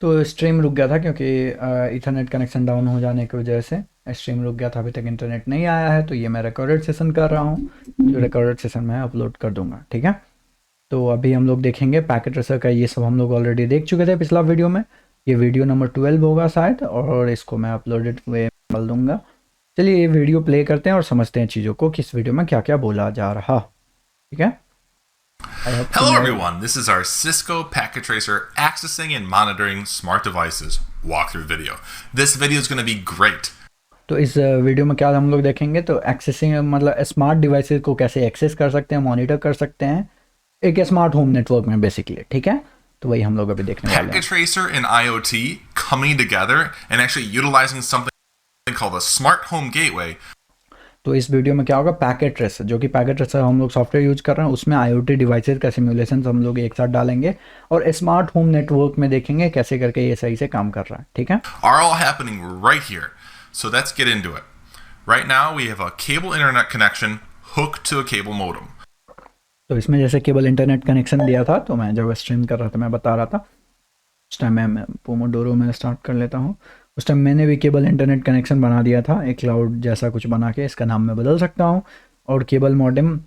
तो स्ट्रीम रुक गया था क्योंकि इथरनेट कनेक्शन डाउन हो जाने की वजह से स्ट्रीम रुक गया था। अभी तक इंटरनेट नहीं आया है, तो ये मैं रिकॉर्डेड सेशन कर रहा हूँ, जो रिकॉर्डेड सेशन मैं अपलोड कर दूंगा। ठीक है, तो अभी हम लोग देखेंगे पैकेट ट्रेसर का। ये सब हम लोग ऑलरेडी देख चुके थे पिछला वीडियो में। ये वीडियो नंबर 12 होगा शायद, और इसको मैं अपलोडेड वे डाल दूंगा। चलिए ये वीडियो प्ले करते हैं और समझते हैं चीज़ों को, किस वीडियो में क्या क्या बोला जा रहा। ठीक है, आई होप सो Hello मेरे। everyone, this is our Cisco Packet Tracer accessing and monitoring smart devices walkthrough video. This video is going to be great. तो इस वीडियो में क्या हम लोग देखेंगे, तो एक्सेसिंग मतलब स्मार्ट डिवाइसेस को कैसे एक्सेस कर सकते हैं, मॉनिटर कर सकते हैं एक स्मार्ट होम नेटवर्क में बेसिकली। ठीक है, तो वही हम लोग अभी देखने वाले Packet हैं। Tracer and IoT coming together and actually utilizing something called a smart home gateway. तो इस वीडियो में क्या होगा, पैकेट ट्रेसर, जो कि पैकेट ट्रेसर हम लोग सॉफ्टवेयर यूज कर रहे हैं, उसमें आईओटी डिवाइसेस का सिमुलेशन हम लोग एक साथ डालेंगे और स्मार्ट होम नेटवर्क में देखेंगे कैसे करके ये सही से काम कर रहा है। ठीक है, Are all happening right here. So let's get into it. Right now we have a cable internet connection hooked to a cable modem. तो इसमें जैसे केबल इंटरनेट कनेक्शन दिया था, तो मैं जब स्ट्रीम कर रहा था मैं बता रहा था, उस टाइम मैं पोमोडोरो में स्टार्ट कर लेता हूँ। उस टाइम मैंने भी केबल इंटरनेट कनेक्शन बना दिया था, एक क्लाउड जैसा कुछ बना के, इसका नाम मैं बदल सकता हूँ, और केबल मॉडेम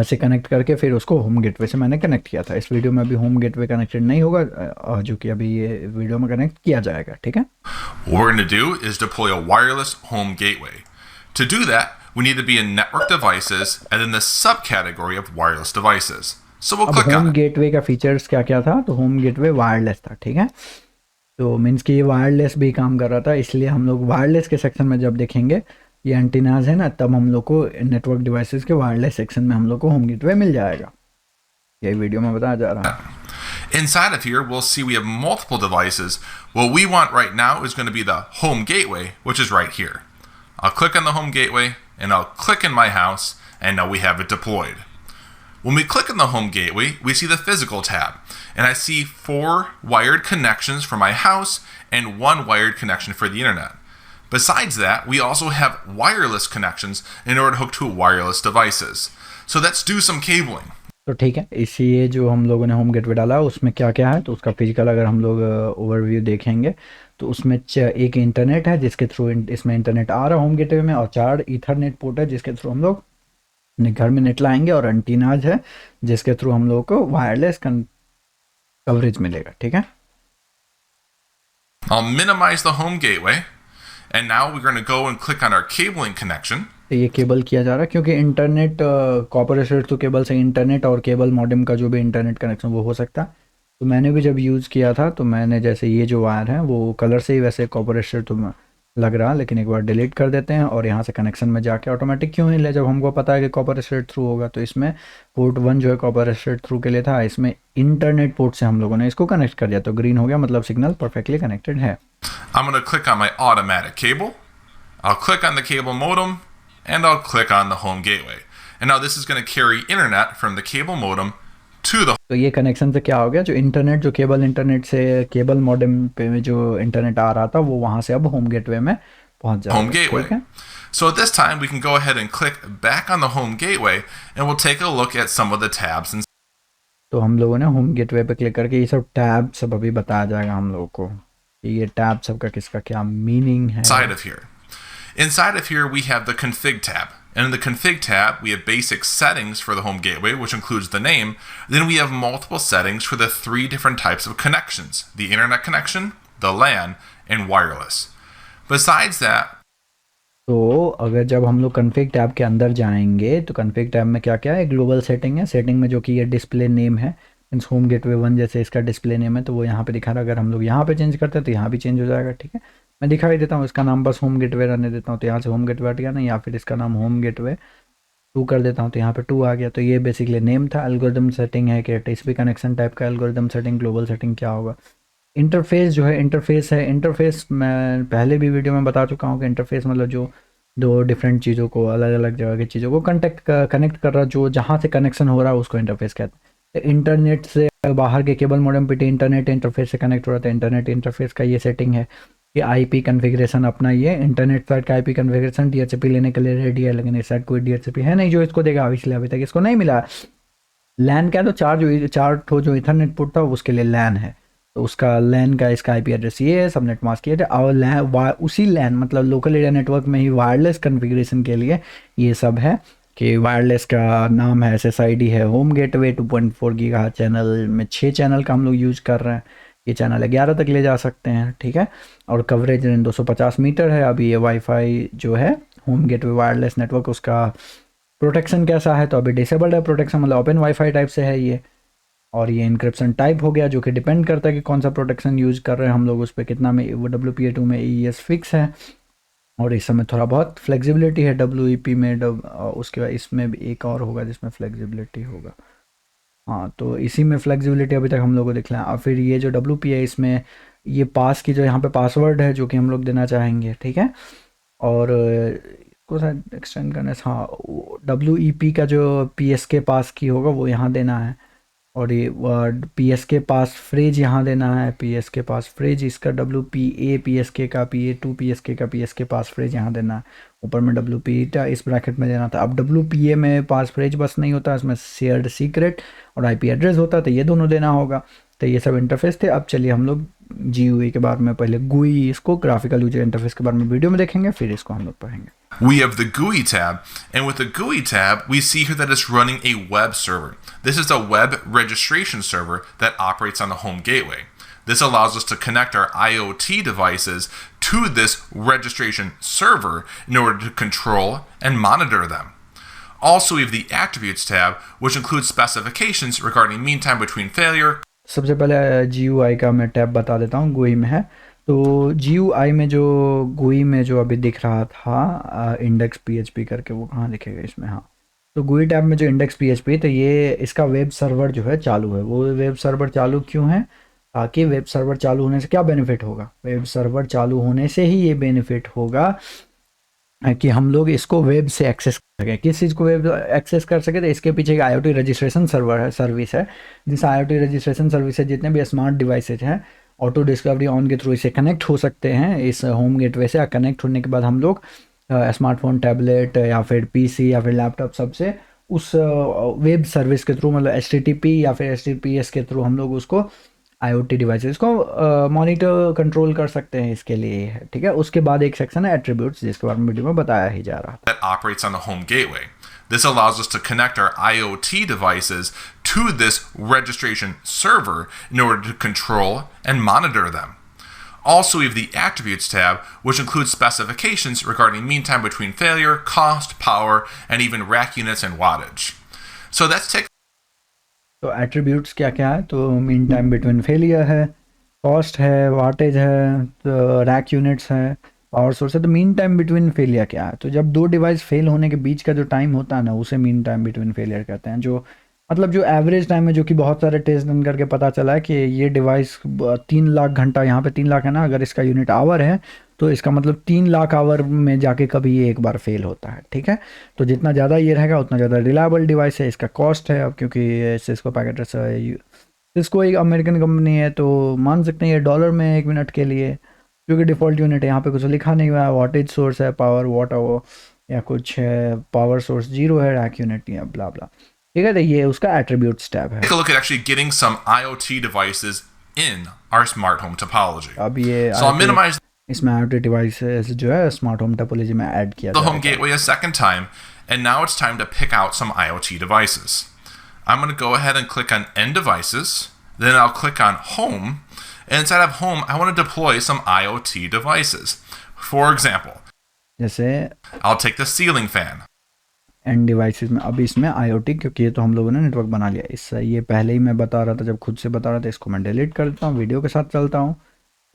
से कनेक्ट करके फिर उसको होम गेटवे से मैंने कनेक्ट किया था। इस वीडियो में अभी होम गेटवे कनेक्टेड नहीं होगा, जो कि अभी ये वीडियो में कनेक्ट किया जाएगा। ठीक है, What we're going to do is deploy a wireless home gateway. To do that, we need to be in network devices and then the subcategory of wireless devices. So we'll अब click home on it. Gateway का features क्या क्या था, तो home gateway wireless था। ठीक है, तो मीन्स कि ये वायरलेस भी काम कर रहा था, इसलिए हम लोग वायरलेस के सेक्शन में जब देखेंगे ये एंटीनाज है ना, तब हम लोग को नेटवर्क डिवाइसेस के वायरलेस सेक्शन में हम लोग को होम गेटवे मिल जाएगा। यही वीडियो में बताया जा रहा है। Inside of here, we'll see we have multiple devices. What we want right now is going to be the home gateway, which is right here. I'll click on the home gateway and I'll click in my house, and now we have it deployed. When we click on the home gateway, we see the physical tab, and I see 4 wired connections for my house and 1 wired connection for the internet. Besides that, we also have wireless connections in order to hook to wireless devices. So let's do some cabling. तो ठीक है, इसी ये जो हम लोगों ने home gateway डाला उसमें क्या क्या है, तो उसका फिजिकल अगर हम लोग ओवरव्यू देखेंगे, तो उसमें एक इंटरनेट है जिसके थ्रू इसमें इंटरनेट आ रहा है होम गेटवे में, और 4 ईथरनेट पोर्ट है जिसके थ्रू हम लोग अपने घर में नेट लाएंगे, और एंटीनाज है जिसके थ्रू हम लोग को वायरलेस कवरेज मिलेगा। ठीक है, I'll minimize the home gateway, and now we're going to go and click on our cabling connection. तो ये केबल किया जा रहा है क्योंकि इंटरनेट कॉपर टू केबल से इंटरनेट और केबल मॉडेम का जो भी इंटरनेट कनेक्शन वो हो सकता है। तो मैंने भी जब यूज़ किया था, तो मैंने जैसे ये जो वायर है वो कलर से ही वैसे कॉपर तो लग रहा, लेकिन एक बार डिलीट कर देते हैं और यहाँ से कनेक्शन में जाके ऑटोमेटिक क्यों नहीं ले, जब हमको पता है कि कॉपर थ्रू होगा। तो इसमें पोर्ट 1 जो है कॉपर थ्रू के लिए था, इसमें इंटरनेट पोर्ट से हम लोगों ने इसको कनेक्ट कर दिया, तो ग्रीन हो गया, मतलब सिग्नल परफेक्टली कनेक्टेड है। I'm going to click on my automatic cable. I'll click on the cable modem, and I'll click on the home gateway. And now this is going to carry internet from the cable modem to the तो ये connection से क्या हो गया, जो internet जो cable internet से cable modem पे जो इंटरनेट आ रहा था वो वहाँ से अब होम गेटवे में पहुँच home जाएगा। gateway. ठीक है, So at this time, we can go ahead and click back on the home gateway, and we'll take a look at some of the tabs तो हम लोगों ने होम गेटवे पे क्लिक करके ये सब टैब सब अभी बताया जाएगा हम लोगों को, कि ये टैब सब का किसका क्या मीनिंग है। inside of here. Inside of here, we have the config tab. And in the config tab, we have basic settings for the home gateway, which includes the name. Then we have multiple settings for the 3 different types of connections: the internet connection, the LAN, and wireless. Besides that, तो अगर जब हम लोग config tab के अंदर जाएंगे, तो config tab में क्या क्या है, ग्लोबल सेटिंग है, सेटिंग में जो कि ये डिस्प्ले नेम है, मीन्स होम गेटवे 1 जैसे इसका डिस्प्ले नेम है, तो वो यहाँ पे दिखा रहा है। अगर हम लोग यहाँ पे चेंज करते हैं तो यहाँ भी चेंज हो जाएगा। ठीक है, मैं दिखा ही देता हूँ, इसका नाम बस होम गेटवे रहने देता हूँ, तो यहाँ से होम गेटवे हट गया ना, या फिर इसका नाम होम गेटवे 2 कर देता हूँ, तो यहाँ पे 2 आ गया। तो ये बेसिकली नेम था। एल्गोरिदम सेटिंग है कि टीसीपी कनेक्शन टाइप का एल्गोरिदम सेटिंग, ग्लोबल सेटिंग क्या होगा। इंटरफेस जो है, इंटरफेस है, इंटरफेस मैं पहले भी वीडियो में बता चुका हूँ कि इंटरफेस मतलब जो 2 डिफरेंट चीज़ों को, अलग अलग जगह की चीज़ों को कनेक्ट कर रहा, जो जहाँ से कनेक्शन हो रहा है उसको इंटरफेस कहते हैं। तो इंटरनेट से बाहर के केबल मॉडेम पे इंटरनेट इंटरफेस से कनेक्ट हो रहा था, इंटरनेट इंटरफेस का ये सेटिंग है। ये आईपी कॉन्फ़िगरेशन अपना, ये इंटरनेट साइड का आईपी कॉन्फ़िगरेशन डीएचसीपी लेने के लिए रेडी है, लेकिन इस साइड कोई डीएचसीपी है नहीं जो इसको देगा, इसलिए अभी तक इसको नहीं मिला। लैन क्या है, तो 4 जो इथरनेट पोर्ट था उसके लिए लैन है। तो उसका लैन का इसका आईपी एड्रेस ये है, सबनेट मास्क ये है, और उसी लैन मतलब लोकल एरिया नेटवर्क में ही वायरलेस कॉन्फ़िगरेशन के लिए ये सब है कि वायरलेस का नाम है एसएसआईडी है होम गेटवे 2.4 गीगा चैनल में 6 चैनल का हम लोग यूज़ कर रहे हैं। ये चैनल 11 तक ले जा सकते हैं, ठीक है। और कवरेज 250 मीटर है। अभी ये वाईफाई जो है होम गेटवे वायरलेस नेटवर्क, उसका प्रोटेक्शन कैसा है, तो अभी डिसेबल्ड है प्रोटेक्शन, मतलब ओपन वाईफाई टाइप से है ये। और ये इंक्रिप्शन टाइप हो गया, जो कि डिपेंड करता है कि कौन सा प्रोटेक्शन यूज़ कर रहे हैं हम लोग उस पर, कितना में वो WPA2 में AES फिक्स है। और इस समय थोड़ा बहुत फ्लेक्सिबिलिटी है WEP में, उसके बाद इसमें भी एक और होगा जिसमें फ्लेक्सिबिलिटी होगा। हाँ, तो इसी में फ्लेक्सिबिलिटी अभी तक हम लोग को दिख रहा है। और फिर ये जो WPA है इसमें ये पास की जो यहाँ पे पासवर्ड है जो कि हम लोग देना चाहेंगे, ठीक है। और इसको शायद एक्सटेंड करने से, हाँ, WEP का जो PSK पास की होगा वो यहाँ देना है। और ये PS के पास फ्रेज यहाँ देना है, PS के पास फ्रेज, इसका WPA PSK का, PA2 PSK का PS के पास फ्रेज यहाँ देना है। ऊपर में WPA था इस ब्रैकेट में देना था। अब WPA में पास फ्रेज बस नहीं होता, इसमें शेयर्ड सीक्रेट और IP एड्रेस होता है, तो ये दोनों देना होगा। तो ये सब इंटरफेस थे। अब चलिए हम लोग GUI के बारे में, पहले GUI इसको ग्राफिकल यूजर इंटरफेस के बारे में वीडियो में देखेंगे, फिर इसको हम लोग पढ़ेंगे। We have the GUI tab, and with the GUI tab, we see here that it's running a web server. This is a web registration server that operates on the home gateway. This allows us to connect our IoT devices to this registration server in order to control and monitor them. Also, we have the Attributes tab, which includes specifications regarding mean time between failure. सबसे पहले GUI का मैं tab बता देता हूँ, GUI में है। तो GUI में जो GUI में जो अभी दिख रहा था इंडेक्स PHP करके, वो कहाँ दिखेगा इसमें, हाँ। तो GUI टैब में जो इंडेक्स PHP, तो ये इसका वेब सर्वर जो है चालू है। वो वेब सर्वर चालू क्यों है, ताकि वेब सर्वर चालू होने से क्या बेनिफिट होगा, वेब सर्वर चालू होने से ही ये बेनिफिट होगा कि हम लोग इसको वेब से एक्सेस कर सकें। किस चीज़ को वेब एक्सेस कर सके, तो इसके पीछे एक IoT रजिस्ट्रेशन सर्वर है, सर्विस है। जिस IoT रजिस्ट्रेशन सर्विस से जितने भी स्मार्ट डिवाइसेज हैं ऑटो डिस्कवरी ऑन के थ्रू इसे कनेक्ट हो सकते हैं इस होम गेटवे से। कनेक्ट होने के बाद हम लोग स्मार्टफोन, टैबलेट या फिर PC या फिर लैपटॉप सबसे उस वेब सर्विस के थ्रू, मतलब HTTP या फिर HTTPS के थ्रू हम लोग उसको IoT डिवाइसेस को मॉनिटर कंट्रोल कर सकते हैं, इसके लिए है, ठीक है। उसके बाद एक सेक्शन है एट्रीब्यूट्स, जिसके बारे में वीडियो में बताया ही जा रहा था। That operates on the home gateway. This allows us to connect our IoT devices to this registration server in order to control and monitor them. Also, we have the Attributes tab, which includes specifications regarding mean time between failure, cost, power, and even rack units and wattage. So let's take तो attributes क्या क्या है, तो mean time between failure है, cost है, wattage है, तो rack units है, पावर सोर्स है। तो मीन टाइम बिटवीन फेलियर क्या है, तो जब दो डिवाइस फेल होने के बीच का जो टाइम होता है ना, उसे मीन टाइम बिटवीन फेलियर कहते हैं। जो मतलब जो एवरेज टाइम है, जो कि बहुत सारे टेस्ट रन करके पता चला है कि ये डिवाइस 3 लाख घंटा, यहाँ पे 3 लाख है ना, अगर इसका यूनिट आवर है तो इसका मतलब 3 लाख आवर में जाके कभी ये एक बार फेल होता है, ठीक है। तो जितना ज़्यादा ये रहेगा उतना ज़्यादा रिलायबल डिवाइस है। इसका कॉस्ट है, अब क्योंकि ये सिस्को पैकेट ट्रेसर है, सिस्को एक अमेरिकन कंपनी है, तो मान सकते हैं ये डॉलर में 1 मिनट के लिए, क्योंकि डिफ़ॉल्ट यूनिट है, यहाँ पे कुछ लिखा नहीं हुआ है। वाटेज सोर्स है, पावर वाट या कुछ है, पावर सोर्स 0 है, रैक यूनिट या ब्ला ब्ला, ठीक है। तो ये उसका एट्रीब्यूट्स टैब है। a look at actually getting some IoT devices in our smart home topology. अब ये So I'll minimize इसमें IoT डिवाइसेस जो है स्मार्ट होम टोपोलॉजी में ऐड किया the home जाएगा। gateway a second time, and now it's time to pick out some IoT devices. I'm going to go ahead and click on End Devices, then I'll click on Home, and inside of Home, I want to deploy some IoT devices. For example, जैसे I'll take the ceiling fan. End devices में अब इसमें IoT, क्योंकि ये तो हम लोगों ने नेटवर्क बना लिया, इससे ये पहले ही मैं बता रहा था, जब खुद से बता रहा था, इसको मैं डिलीट कर देता हूँ, वीडियो के साथ चलता हूँ।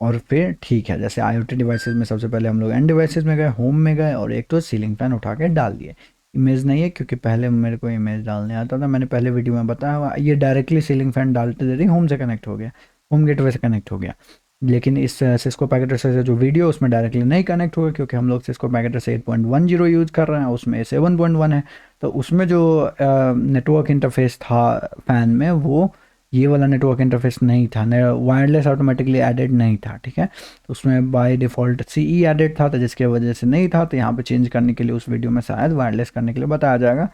और फिर ठीक है, जैसे IoT डिवाइसेस में सबसे पहले हम लोग एंड डिवाइसेस में गए, होम में गए, और एक तो सीलिंग फैन उठा के डाल दिए। इमेज नहीं है क्योंकि पहले मेरे को इमेज डालने आता था, मैंने पहले वीडियो में बताया हुआ। ये डायरेक्टली सीलिंग फैन डालते देते होम से कनेक्ट हो गया, होम गेटवे से कनेक्ट हो गया। लेकिन इस सिस्को पैकेट ट्रेसर से जो वीडियो, उसमें डायरेक्टली नहीं कनेक्ट हुआ, क्योंकि हम लोग सिस्को पैकेट ट्रेसर 8.10 यूज़ कर रहे हैं, उसमें 7.1 है। तो उसमें जो नेटवर्क इंटरफेस था फ़ैन में, वो ये वाला नेटवर्क इंटरफेस नहीं था, वायरलेस ऑटोमेटिकली एडेड नहीं था, ठीक है। तो उसमें बाय डिफ़ॉल्ट CE एडेड था, तो जिसके वजह से नहीं था। तो यहाँ पे चेंज करने के लिए उस वीडियो में शायद वायरलेस करने के लिए बताया जाएगा,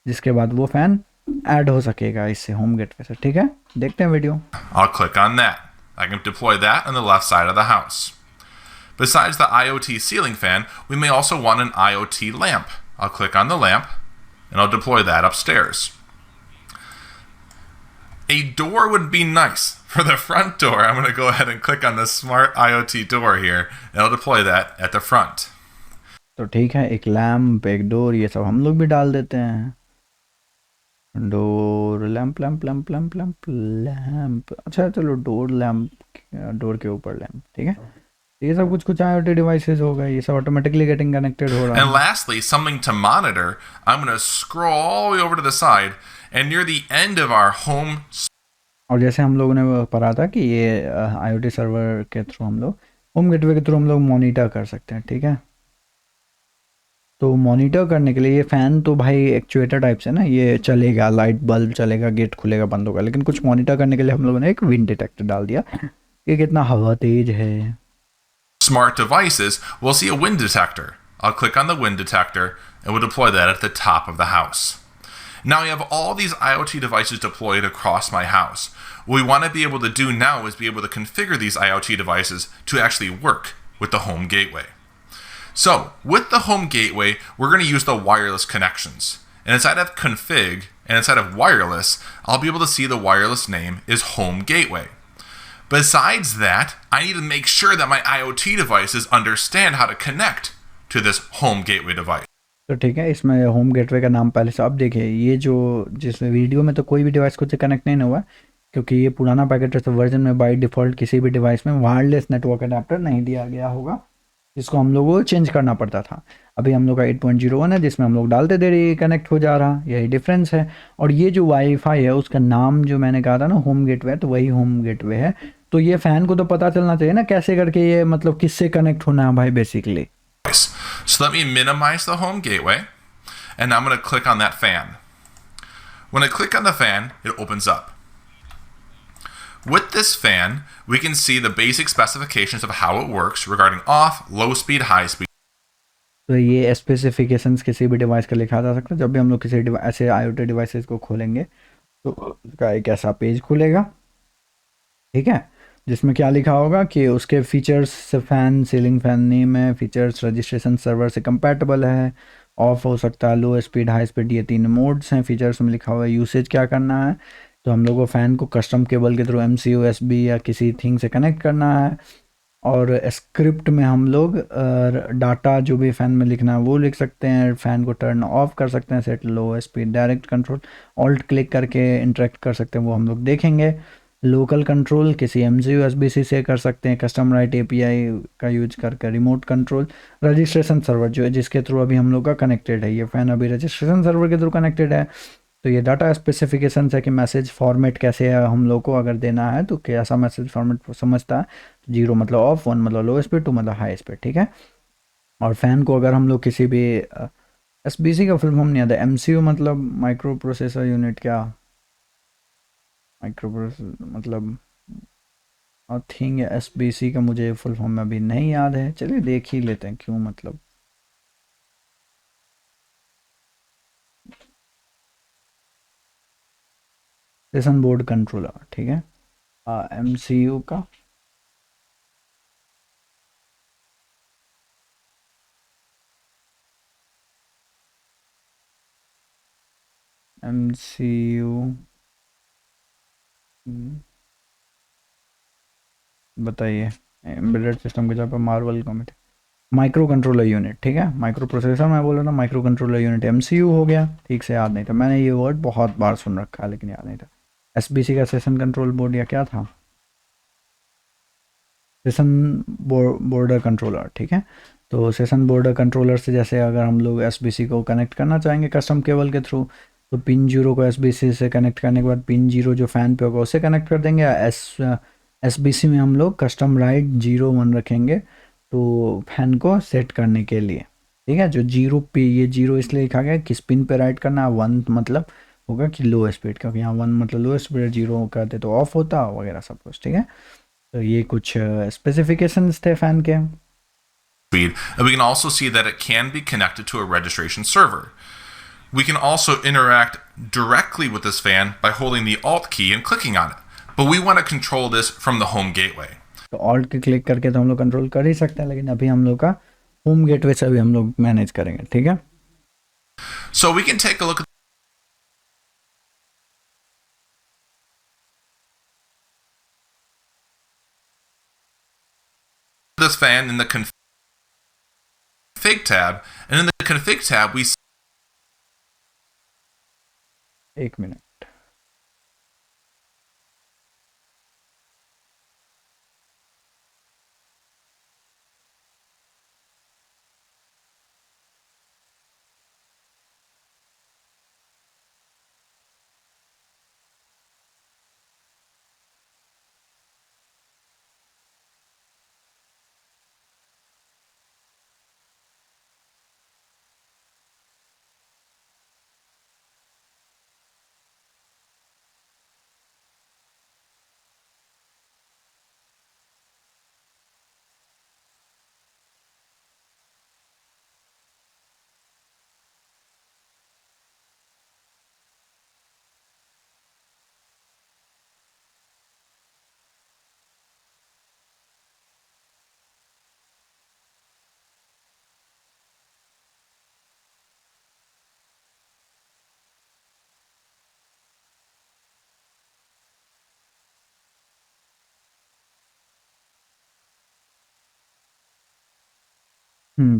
जिसके बाद वो फ़ैन ऐड हो सकेगा इससे होम गेटवे से, ठीक है। देखते हैं video. I'll click on that. I can deploy that on the left side of the house. Besides the IoT ceiling fan, we may also want an IoT lamp. I'll click on the lamp, and I'll deploy that upstairs. A door would be nice. For the front door, I'm going to go ahead and click on the smart IoT door here, and I'll deploy that at the front. तो ठीक है, एक lamp, एक door, ये सब हम लोग भी डाल देते हैं. Door, lamp lamp lamp lamp lamp lamp. अच्छा चलो, डोर लैम्प, डोर के ऊपर लैम्प. ठीक है, ये सब कुछ कुछ IoT डिवाइसेस होगा, ये सब ऑटोमेटिकली गेटिंग कनेक्टेड हो रहा है. And lastly, something to monitor, I'm going to scroll all the way over to the side, and near the end of our home. और जैसे हम लोगों ने पढ़ा था कि ये IoT सर्वर के थ्रू हम लोग, होम गेटवे के थ्रू हम लोग मॉनिटर कर सकते हैं. ठीक है, तो मॉनिटर करने के लिए ये फ़ैन तो भाई एक्चुएटर टाइप से ना, ये चलेगा, लाइट बल्ब चलेगा, गेट खुलेगा बंद होगा. लेकिन कुछ मॉनिटर करने के लिए हम लोगों ने एक विंड डिटेक्टर डाल दिया कि कितना हवा तेज है. Smart devices, we'll see a wind detector. I'll click on the wind detector and we'll deploy that at the top of the house. Now we have all these IoT devices deployed across my house. What we want to be able to do now is be able to configure these IoT devices to actually work with the home gateway. So with the home gateway, we're going to use the wireless connections. And inside of config and inside of wireless, I'll be able to see the wireless name is home gateway. Besides that, I need to make sure that my IoT devices understand how to connect to this home gateway device. तो ठीक है, इसमें home gateway का नाम पहले से. अब देखिए, ये जो जिस वीडियो में तो कोई भी डिवाइस खुद से कनेक्ट नहीं हुआ, क्योंकि ये पुराना पैकेट ट्रेसर वर्जन में बाय डिफ़ॉल्ट किसी भी डिवाइस में वायरलेस नेटवर्क अडेप्टर नहीं दिया गया होगा, जिसको हम लोगों को चेंज करना पड़ता था. अभी हम लोग का 8.01 है, जिसमें हम लोग डालते देरी कनेक्ट हो जा रहा, यही डिफरेंस है. और ये जो वाईफाई है उसका नाम जो मैंने कहा था ना, होम गेटवे, तो वही होम गेटवे है. तो ये फ़ैन को तो पता चलना चाहिए ना कैसे करके ये मतलब किससे कनेक्ट होना है भाई basically. So let me minimize the home gateway, and I'm going to click on that fan. When I click on the fan, it opens up. With this fan, we can see the basic specifications of how it works regarding off, low speed, high speed. तो ये specifications किसी भी device का लिखा जा सकता है. जब भी हम लोग किसी ऐसे IoT डिवाइसेस को खोलेंगे तो उसका एक ऐसा पेज खुलेगा, ठीक है, जिसमें क्या लिखा होगा कि उसके features, fan, ceiling fan name है, फीचर्स रजिस्ट्रेशन सर्वर से कंपैटिबल है, ऑफ हो सकता है, लो स्पीड, हाई स्पीड, ये 3 मोड्स हैं. फीचर्स में लिखा हुआ है यूसेज क्या करना है. तो हम लोग को फ़ैन को कस्टम केबल के थ्रू MCU, USB या किसी थिंग से कनेक्ट करना है. और स्क्रिप्ट में हम लोग डाटा जो भी फ़ैन में लिखना है वो लिख सकते हैं. फ़ैन को टर्न ऑफ कर सकते हैं, सेट लो speed, direct control, alt click करके इंटरेक्ट कर सकते हैं, वो हम लोग देखेंगे. लोकल कंट्रोल किसी MCU, SBC से कर सकते हैं. कस्टम राइट API का यूज करके रिमोट कंट्रोल. रजिस्ट्रेशन सर्वर जो है, जिसके थ्रू अभी हम लोग का कनेक्टेड है, ये फ़ैन अभी रजिस्ट्रेशन सर्वर के थ्रू कनेक्टेड है. तो ये डाटा स्पेसिफिकेशन है कि मैसेज फॉर्मेट कैसे है, हम लोग को अगर देना है तो कैसा मैसेज फॉर्मेट समझता है. 0 मतलब ऑफ, 1 मतलब लो स्पीड, 2 मतलब हाई स्पीड. ठीक है, और फ़ैन को अगर हम लोग किसी भी SBC का फुल फॉर्म नहीं आता, MCU मतलब माइक्रो प्रोसेसर यूनिट, क्या माइक्रो प्रोसेसर मतलब आई थिंक SBC का मुझे फुल फॉर्म में अभी नहीं याद है. चलिए देख ही लेते हैं क्यों, मतलब सेशन बोर्ड कंट्रोलर. ठीक है, MCU का MCU बताइए. एम्बेडेड सिस्टम के जगह पर Marvel comet, micro controller unit. ठीक है, माइक्रो प्रोसेसर मैं बोल रहा था, माइक्रो कंट्रोलर यूनिट MCU हो गया. ठीक से याद नहीं था, मैंने ये वर्ड बहुत बार सुन रखा है लेकिन याद नहीं था. SBC का सेशन कंट्रोल बोर्ड या क्या था, सेशन बॉर्डर कंट्रोलर. ठीक है, तो सेशन बॉर्डर कंट्रोलर से जैसे अगर हम लोग SBC को कनेक्ट करना चाहेंगे कस्टम केबल के थ्रू, तो पिन 0 को SBC से कनेक्ट करने के बाद पिन 0 जो फ़ैन पे होगा उससे कनेक्ट कर देंगे. SBC में हम लोग कस्टम राइट 0 1 रखेंगे तो फैन को सेट करने के लिए. ठीक है, जो 0 पे, ये 0 इसलिए लिखा गया कि स्पिन पे राइट करना, 1 मतलब होगा कि लो स्पीड, क्योंकि यहाँ 1 मतलब लो स्पीड, 0 करते तो ऑफ होता वगैरह सब कुछ. ठीक है, तो ये कुछ स्पेसिफिकेशंस थे फ़ैन के. Speed, and we can also see that it can be connected to a registration server. We can also interact directly with this fan by holding the Alt key and clicking on it. but we want to control this from the home gateway. तो alt के click करके तो हम लोग control कर ही सकते हैं, लेकिन अभी हम लोग का होम गेटवे से भी हम लोग मैनेज करेंगे, ठीक है। So we can take a look at this fan in the config tab, and in the config tab we एक मिनट,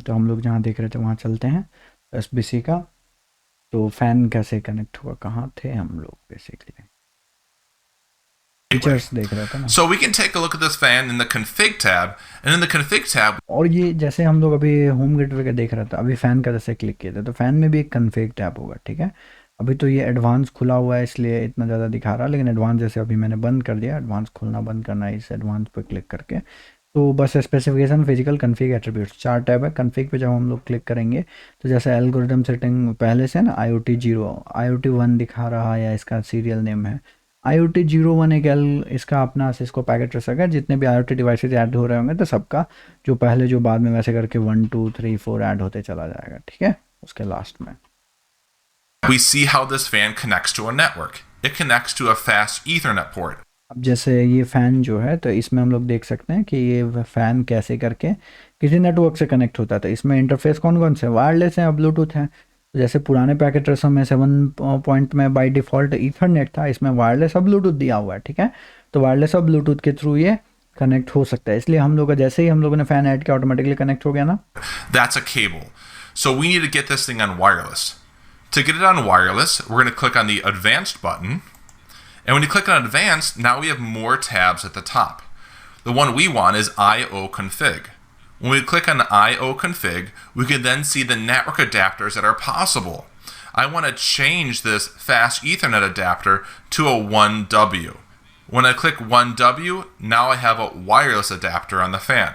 तो हम लोग जहाँ देख रहे थे वहाँ चलते हैं, एसबीसी का। तो फैन कैसे कनेक्ट हुआ, कहाँ थे हम लोग बेसिकली, gateway. फीचर्स देख रहे थे ना। So we can take a look at this fan in the config tab, and in the config tab और ये जैसे हम लोग अभी होम गेटवे का देख रहे थे, अभी फ़ैन का जैसे क्लिक किए थे, तो फ़ैन में भी एक कन्फिग टैब होगा, ठीक है। अभी तो ये एडवांस खुला हुआ है इसलिए इतना ज़्यादा दिखा रहा है, लेकिन एडवांस जैसे अभी मैंने बंद कर दिया, एडवांस खोलना बंद करना है इस एडवांस पे क्लिक करके। तो बस specification, physical, config, attributes, 4 tab है। कन्फिग पे जब हम लोग क्लिक करेंगे तो जैसे एल्गोरिदम सेटिंग पहले से ना IoT 0, IoT 1 दिखा रहा है या इसका सीरियल नेम है। IoT 01 एक इसका अपना सिस्को पैकेट ट्रेसर का, जितने भी IoT डिवाइसेज ऐड हो रहे होंगे तो सबका जो पहले जो बाद में वैसे करके 1 2 3 4 ऐड होते चला जाएगा, ठीक है, उसके लास्ट में। we see how this fan connects to a network. It connects to a fast Ethernet port. अब जैसे ये फ़ैन जो है तो इसमें हम लोग देख सकते हैं कि ये फ़ैन कैसे करके किसी नेटवर्क से कनेक्ट होता है। तो इसमें इंटरफेस कौन कौन से, वायरलेस हैं और ब्लूटूथ हैं। तो जैसे पुराने पैकेट ट्रेसर में 7 पॉइंट में बाय डिफ़ॉल्ट ईथरनेट था, इसमें वायरलेस और ब्लूटूथ दिया हुआ है, ठीक है। तो वायरलेस और ब्लूटूथ के थ्रू ये कनेक्ट हो सकता है, इसलिए हम लोग का जैसे ही हम लोगों ने फ़ैन ऐड किया ऑटोमेटिकली कनेक्ट हो गया ना। That's a cable. So we need to get this thing on wireless. To get it on wireless, we're going to click on the advanced button. And when you click on advanced, now we have more tabs at the top. The one we want is IO config. When we click on IO config, we can then see the network adapters that are possible. I want to change this fast Ethernet adapter to a 1W. When I click 1W, now I have a wireless adapter on the fan.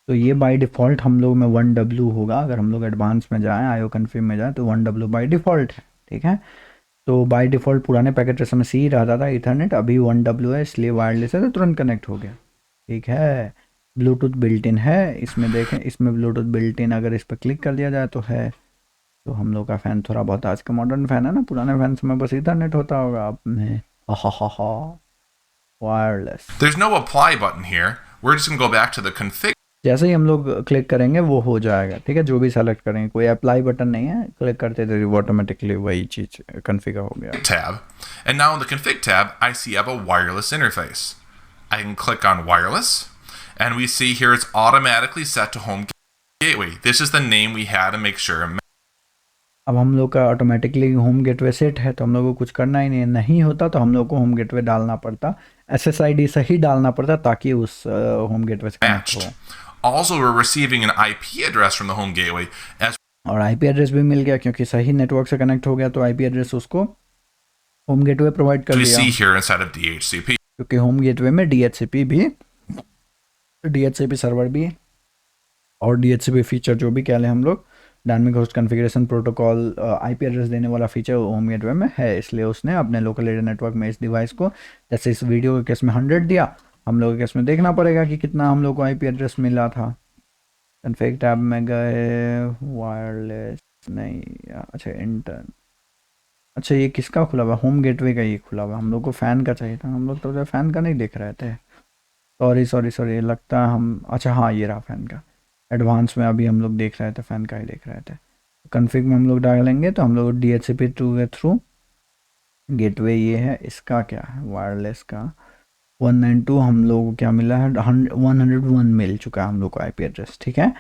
तो ये by default हम लोग में 1W होगा। अगर हम लोग advance में जाएँ, IO कन्फिग में जाएँ तो 1W बाय डिफ़ॉल्ट है, ठीक है। तो बाय डिफ़ॉल्ट पुराने पैकेट ट्रेसर में C रहता था ईथरनेट, अभी 1W है इसलिए वायरलेस है तो तुरंत कनेक्ट हो गया, ठीक है। ब्लूटूथ बिल्ट इन है इसमें, देखें इसमें ब्लूटूथ बिल्ट इन, अगर इस पर क्लिक कर दिया जाए तो है। तो हम लोग का फ़ैन थोड़ा बहुत आज का मॉडर्न फ़ैन है ना, पुराने फ़ैन में बस ईथरनेट होता होगा। अब में हा wireless. There's no apply button here. We're just going to go back to the config जैसे ही हम लोग क्लिक करेंगे वो हो जाएगा, ठीक है। जो भी सेलेक्ट करेंगे, कोई अप्लाई बटन नहीं है, क्लिक करते तो ऑटोमेटिकली वही चीज़ कन्फिगर हो गया। tab. And now in the config tab, I see I have a wireless interface. I can click on wireless, and we see here it's automatically set to home gateway. This is the name we had to make sure. अब हम लोग का automatically home gateway set है तो हम लोग को कुछ करना ही नहीं, नहीं होता तो हम लोग को होम गेटवे डालना पड़ता, SSID सही डालना पड़ता ताकि उस होम गेटवे से कनेक्ट हो। Also, we're receiving an IP address from the home gateway as और IP एड्रेस भी मिल गया क्योंकि सही नेटवर्क से कनेक्ट हो गया, तो IP एड्रेस उसको होम गेटवे प्रोवाइड कर we दिया। see here inside of DHCP. क्योंकि होम गेटवे में DHCP सर्वर भी और DHCP फीचर जो भी कह लें हम लोग, dynamic host configuration protocol, IP address देने वाला फीचर होम गेटवे में है, इसलिए उसने अपने लोकल एरिया नेटवर्क में इस डिवाइस को, जैसे इस वीडियो के केस में 100 दिया, हम लोग के केस में देखना पड़ेगा कि कितना हम लोग को IP एड्रेस मिला था। कन्फिग टैब में गए, वायरलेस नहीं, अच्छा इंटर, अच्छा ये किसका खुला हुआ, होम गेटवे का ये खुला हुआ, हम लोग को फ़ैन का चाहिए था, हम लोग तो फ़ैन का नहीं देख रहे थे। सॉरी सॉरी सॉरी, ये लगता है हम, अच्छा हाँ ये रहा फ़ैन का। एडवांस में अभी हम लोग देख रहे थे, फ़ैन का ही देख रहे थे। कॉन्फ़िग में हम लोग डालेंगे तो हम लोग डीएचसीपी टू के थ्रू गेटवे ये है, इसका क्या है वायरलेस का 192 हम लोग को क्या मिला है, 101 मिल चुका है हम लोग को आईपी एड्रेस, ठीक है।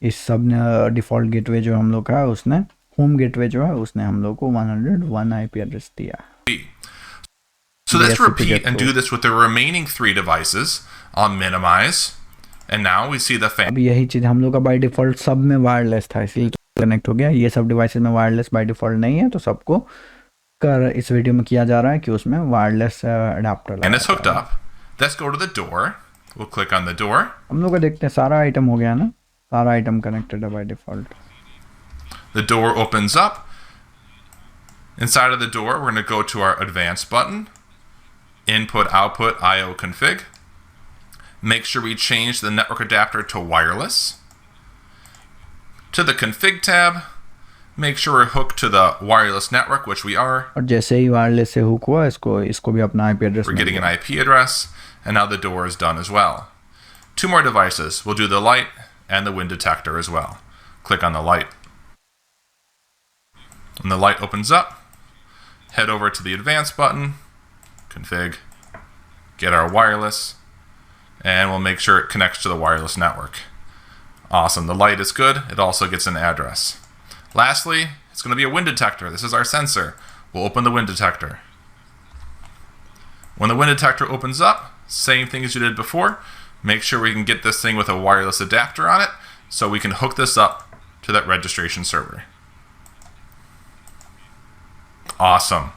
इस सब ने डिफ़ॉल्ट गेटवे जो हम लोग का है उसने, होम गेटवे जो है उसने हम लोग को 101 आईपी एड्रेस दिया So let's डीएचसीपी के repeat and through. do this with the remaining 3 devices. I'll minimize. And now we see the fan. अब यही चीज़ हम लोग का बाय डिफ़ॉल्ट सब में वायरलेस था, इसलिए तो कनेक्ट हो गया। ये सब डिवाइसेस में वायरलेस बाय डिफ़ॉल्ट नहीं है, तो सबको कर इस वीडियो में किया जा रहा है कि उसमें वायरलेस अडाप्टर And लगाया it's hooked जाएगा। up. Let's go to the door. We'll click on the door. हम लोग का देखते हैं, सारा आइटम हो गया ना, सारा आइटम कनेक्टेड है by default. The door opens up. Inside of the door, we're going to go to our advanced button. Input, output, IO config. Make sure we change the network adapter to wireless. To the config tab, make sure we're hooked to the wireless network, which we are. और जैसे ही wireless से hook हुआ, इसको इसको भी अपना IP address We're mill getting an गया। IP address, and now the door is done as well. 2 more devices. We'll do the light and the wind detector as well. Click on the light. When the light opens up, head over to the advanced button, config, get our wireless, and we'll make sure it connects to the wireless network. Awesome. The light is good. It also gets an address. Lastly, it's going to be a wind detector. This is our sensor. We'll open the wind detector. When the wind detector opens up, same thing as you did before. Make sure we can get this thing with a wireless adapter on it so we can hook this up to that registration server. Awesome.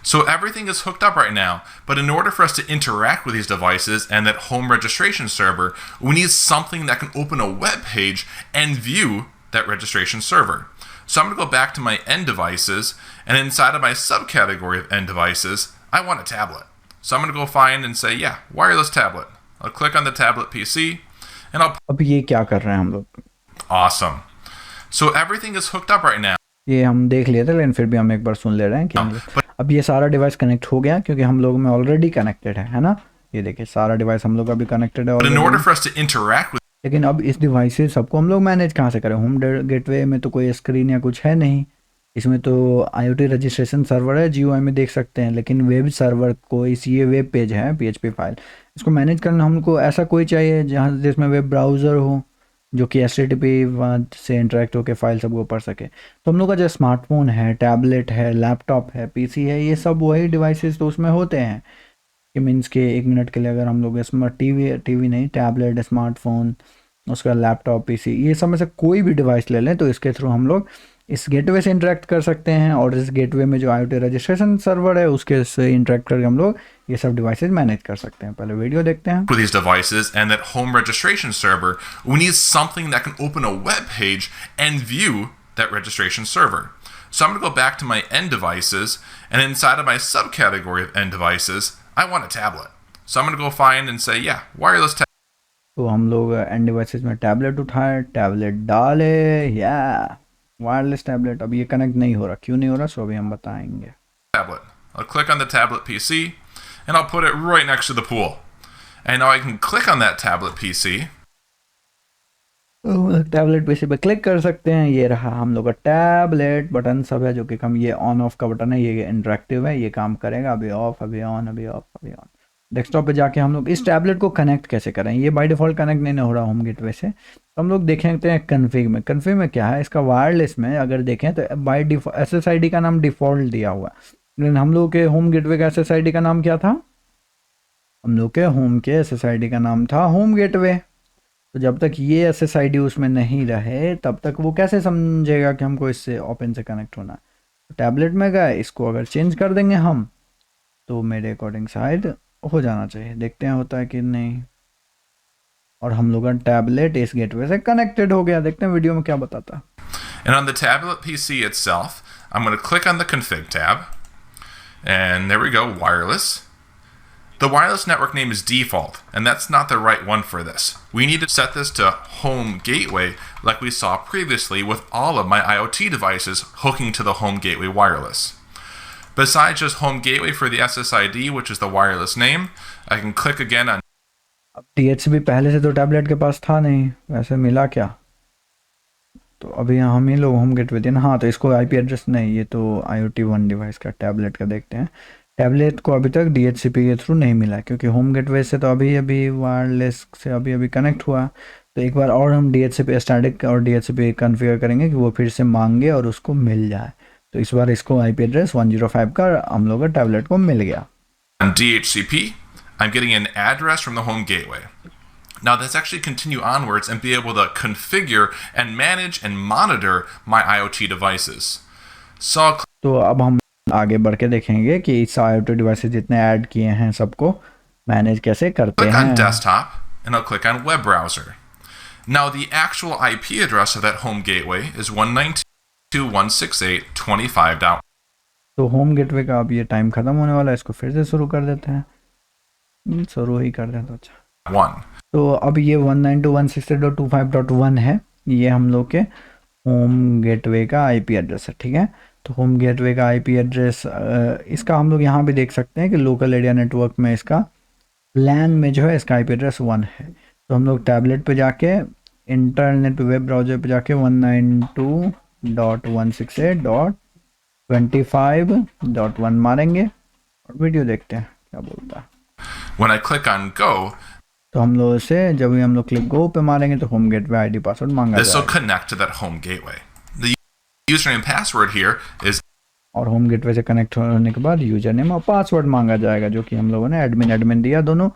So everything is hooked up right now, but in order for us to interact with these devices and that home registration server, we need something that can open a web page and view that registration server. So I'm going to go back to my end devices, and inside of my subcategory of end devices, I want a tablet. So I'm going to go find and say, yeah, wireless tablet. I'll click on the tablet PC, and I'll... अब ये क्या कर रहे हैं हम लोग, Awesome. So everything is hooked up right now. ये हम देख लिए थे, लेकिन फिर भी हम एक बार सुन ले रहे हैं कि हम लोग, अब ये सारा डिवाइस कनेक्ट हो गया क्योंकि हम लोग में ऑलरेडी कनेक्टेड है ना। ये देखिए सारा डिवाइस हम लोग अभी कनेक्टेड है But in order already। for us to interact with लेकिन अब इस डिवाइस से सबको हम लोग मैनेज कहाँ से करें, होम गेटवे में तो कोई स्क्रीन या कुछ है नहीं, इसमें तो आईओटी रजिस्ट्रेशन सर्वर है, जीयूआई में देख सकते हैं, लेकिन वेब सर्वर को इस ये वेब पेज है पीएचपी फाइल, इसको मैनेज करना हमको ऐसा कोई चाहिए जहाँ जिसमें वेब ब्राउज़र हो जो कि HTTP से इंटरेक्ट होकर फाइल सबको पढ़ सके। तो हम लोग का जो स्मार्टफोन है, टैबलेट है, लैपटॉप है, पीसी है, ये सब वही डिवाइसेस तो उसमें होते हैं कि मीन्स के 1 मिनट के लिए अगर हम लोग स्मार्ट टीवी नहीं, टैबलेट, स्मार्टफोन, उसका लैपटॉप, पीसी, ये सब में से कोई भी डिवाइस ले लें तो इसके थ्रू हम लोग इस गेटवे से इंटरेक्ट कर सकते हैं, और इस गेटवे में जो आईओटी रजिस्ट्रेशन सर्वर है उसके से इंटरेक्ट करके हम लोग ये सब डिवाइसेस मैनेज कर सकते हैं। पहले वीडियो देखते हैं। these devices and that home registration server, we need something that can open a web page and view that registration server. So I'm going to go back to my end devices, and inside of my subcategory of end devices, I want a tablet. So I'm going to go find and say, yeah, wireless tablet. तो हम लोग end devices में tablet उठाए, tablet डाले, या wireless tablet. अब ये connect नहीं हो रहा, क्यों नहीं हो रहा सो अभी हम बताएंगे। I'll click on the tablet PC, and I'll put it right next to the pool. And now I can click on that tablet PC. Tablet PC पे क्लिक कर सकते हैं, ये रहा हम लोग का टैबलेट, बटन सब है जो कि हम, ये ऑन ऑफ का बटन है, ये इंटरेक्टिव है, ये काम करेगा, अभी ऑफ, अभी ऑन, अभी ऑफ, अभी ऑन। डेस्कटॉप पे जाके हम लोग इस टैबलेट को कनेक्ट कैसे करें, ये बाय डिफ़ॉल्ट कनेक्ट नहीं हो रहा होम गेटवे से, तो हम लोग देखेंगे हैं कन्फिग में। कन्फिग में क्या है, इसका वायरलेस में अगर देखें तो बाय डिफ़ॉल्ट SSID का नाम डिफ़ॉल्ट दिया हुआ है, लेकिन हम लोग के होम गेटवे का SSID का नाम क्या था, हम लोग के होम के SSID का नाम था होम गेटवे। तो जब तक ये SSID उसमें नहीं रहे तब तक वो कैसे समझेगा कि हमको इससे ओपन से कनेक्ट होना है। तो टैबलेट में गए, इसको अगर चेंज कर देंगे हम तो मेरे अकॉर्डिंग शायद हो जाना चाहिए, देखते हैं होता है कि नहीं। और हम लोग का टैबलेट इस गेटवे से कनेक्टेड हो गया, देखते हैं वीडियो में क्या बताता है। And on the tablet PC itself, I'm going to click on the config tab, and there we go, wireless. The wireless network name is default, and that's not the right one for this. We need to set this to home gateway like we saw previously with all of my IoT devices hooking to the home gateway wireless. Besides just home gateway for the SSID, which is the wireless name, I can click again on अब DHCP पहले से तो tablet के पास था नहीं, वैसे मिला क्या? तो अभी हम ही लोग होम गेटवे देना। हाँ, तो इसको आईपी एड्रेस नहीं, ये तो IoT1 डिवाइस का टैबलेट का देखते हैं। टैबलेट को अभी तक DHCP के थ्रू नहीं मिला है, क्योंकि होम गेटवे से तो अभी अभी वायरलेस से अभी अभी कनेक्ट हुआ। तो एक बार और हम DHCP स्टैटिक और DHCP कन्फिगर करेंगे कि वो फिर से मांगे और उसको मिल जाए। तो इस बार इसको आईपी एड्रेस 105 का हम लोग का टैबलेट को मिल गया। DHCP, I'm getting an address from the home gateway. Now let's actually continue onwards and be able to configure and manage and monitor my IoT devices. So I'll तो अब हम आगे बढ़ के देखेंगे कि इस IoT डिवाइसेस जितने ऐड किए हैं सबको मैनेज कैसे करते click on हैं। desktop and I'll click on web browser. Now the actual IP address of that home gateway is 192.168.25. तो होम गेटवे का अब ये टाइम खत्म होने वाला है, इसको फिर से शुरू कर देते हैं। शुरू ही कर दें तो अच्छा। 1. तो अब ये 192.168.25.1 है, ये हम लोग के होम गेटवे का आईपी एड्रेस है, ठीक है। तो होम गेटवे का आईपी एड्रेस इसका हम लोग यहाँ पे देख सकते हैं कि लोकल एरिया नेटवर्क में इसका लैन में जो है इसका आईपी एड्रेस 1 है। तो हम लोग टैबलेट पे जाके इंटरनेट वेब ब्राउज़र पे जाके 192.168.25.1 मारेंगे और वीडियो देखते हैं क्या बोलता है। When I click on go, तो हम लोग से जब भी हम लोग क्लिक गो पे मारेंगे तो होम गेटवे आईडी पासवर्ड मांगा this will जाएगा connect to that home gateway. The username password here is और होम गेटवे से कनेक्ट होने के बाद यूजर नेम और पासवर्ड मांगा जाएगा, जो कि हम लोगों ने एडमिन दिया दोनों।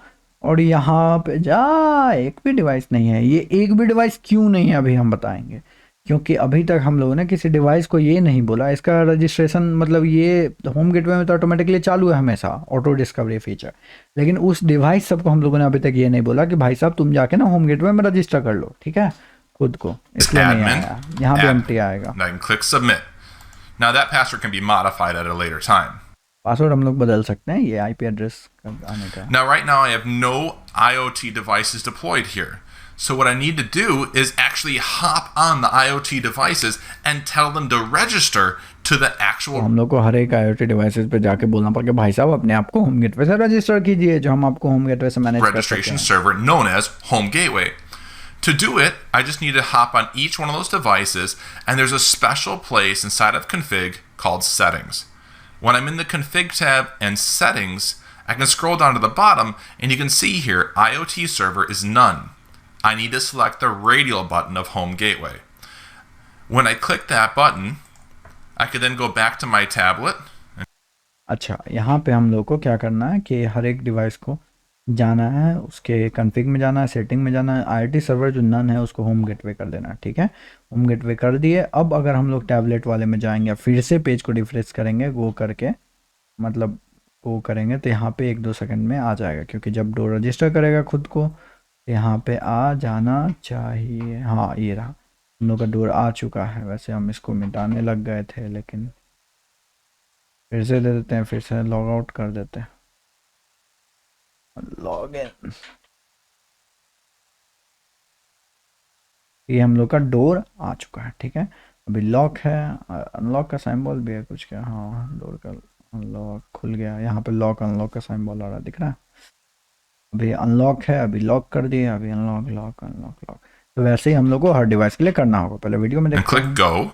और यहाँ पे एक भी डिवाइस नहीं है। ये एक भी डिवाइस क्यों नहीं है अभी हम बताएंगे, क्योंकि अभी तक हम लोगों ने किसी डिवाइस को ये नहीं बोला। इसका रजिस्ट्रेशन मतलब ये होम गेटवे में तो ऑटोमेटिकली चालू है हमेशा ऑटो डिस्कवरी फीचर, लेकिन उस डिवाइस सबको हम लोगों ने अभी तक ये नहीं बोला कि भाई साहब तुम जाके ना होम गेटवे में रजिस्टर कर लो, ठीक है, खुद को। इसलिए नहीं admin. आया, यहाँ पे एम्प्टी आएगा। And I can click submit. Now that password can be modified at a later time. Password हम लोग बदल सकते हैं ये आईपी एड्रेस आने का। Now right now I have no IoT devices deployed here. So what I need to do is actually hop on the IoT devices and tell them to register to the actual हम लोग को हर एक IoT devices पे जाके बोलना पड़ेगा भाई साहब अपने आप को होम गेटवे से रजिस्टर कीजिए, जो हम आपको होम गेटवे से मैनेज कर सकते registration हैं। server known as home gateway. To do it, I just need to hop on each one of those devices, and there's a special place inside of config called settings. When I'm in the config tab and settings, I can scroll down to the bottom and you can see here IoT server is none. I need to select the radial button of home gateway. When I click that button, I can then go back to my tablet. अच्छा, यहाँ पे हम लोग को क्या करना है कि हर एक डिवाइस को जाना है, उसके कॉन्फ़िग में जाना है, सेटिंग में जाना है, IoT सर्वर जो नन है उसको होम गेटवे कर देना है, ठीक है। होम गेटवे कर दिए। अब अगर हम लोग टैबलेट वाले में जाएंगे, फिर से पेज को रिफ्रेश करेंगे गो करके, मतलब गो करेंगे तो यहाँ पे 1-2 सेकंड में आ जाएगा, क्योंकि जब डो रजिस्टर करेगा खुद को तो यहाँ पे आ जाना चाहिए। हाँ, ये रहा, हम लोग का डोर आ चुका है। वैसे हम इसको मिटाने लग गए थे, लेकिन फिर से दे देते हैं, फिर से लॉग आउट कर देते हैं, लॉग इन। ये हम लोग का डोर आ चुका है, ठीक है। अभी लॉक है, अनलॉक का सिंबल भी है कुछ क्या। हाँ, डोर का अनलॉक खुल गया, यहाँ पे लॉक अनलॉक का सिंबल आ रहा है, दिख रहा है। अभी अनलॉक है, अभी लॉक कर दिए, अभी अनलॉक लॉक अनलॉक लॉक। तो वैसे ही हम लोग को हर डिवाइस के लिए करना होगा। पहले वीडियो में And देखते click हैं। go.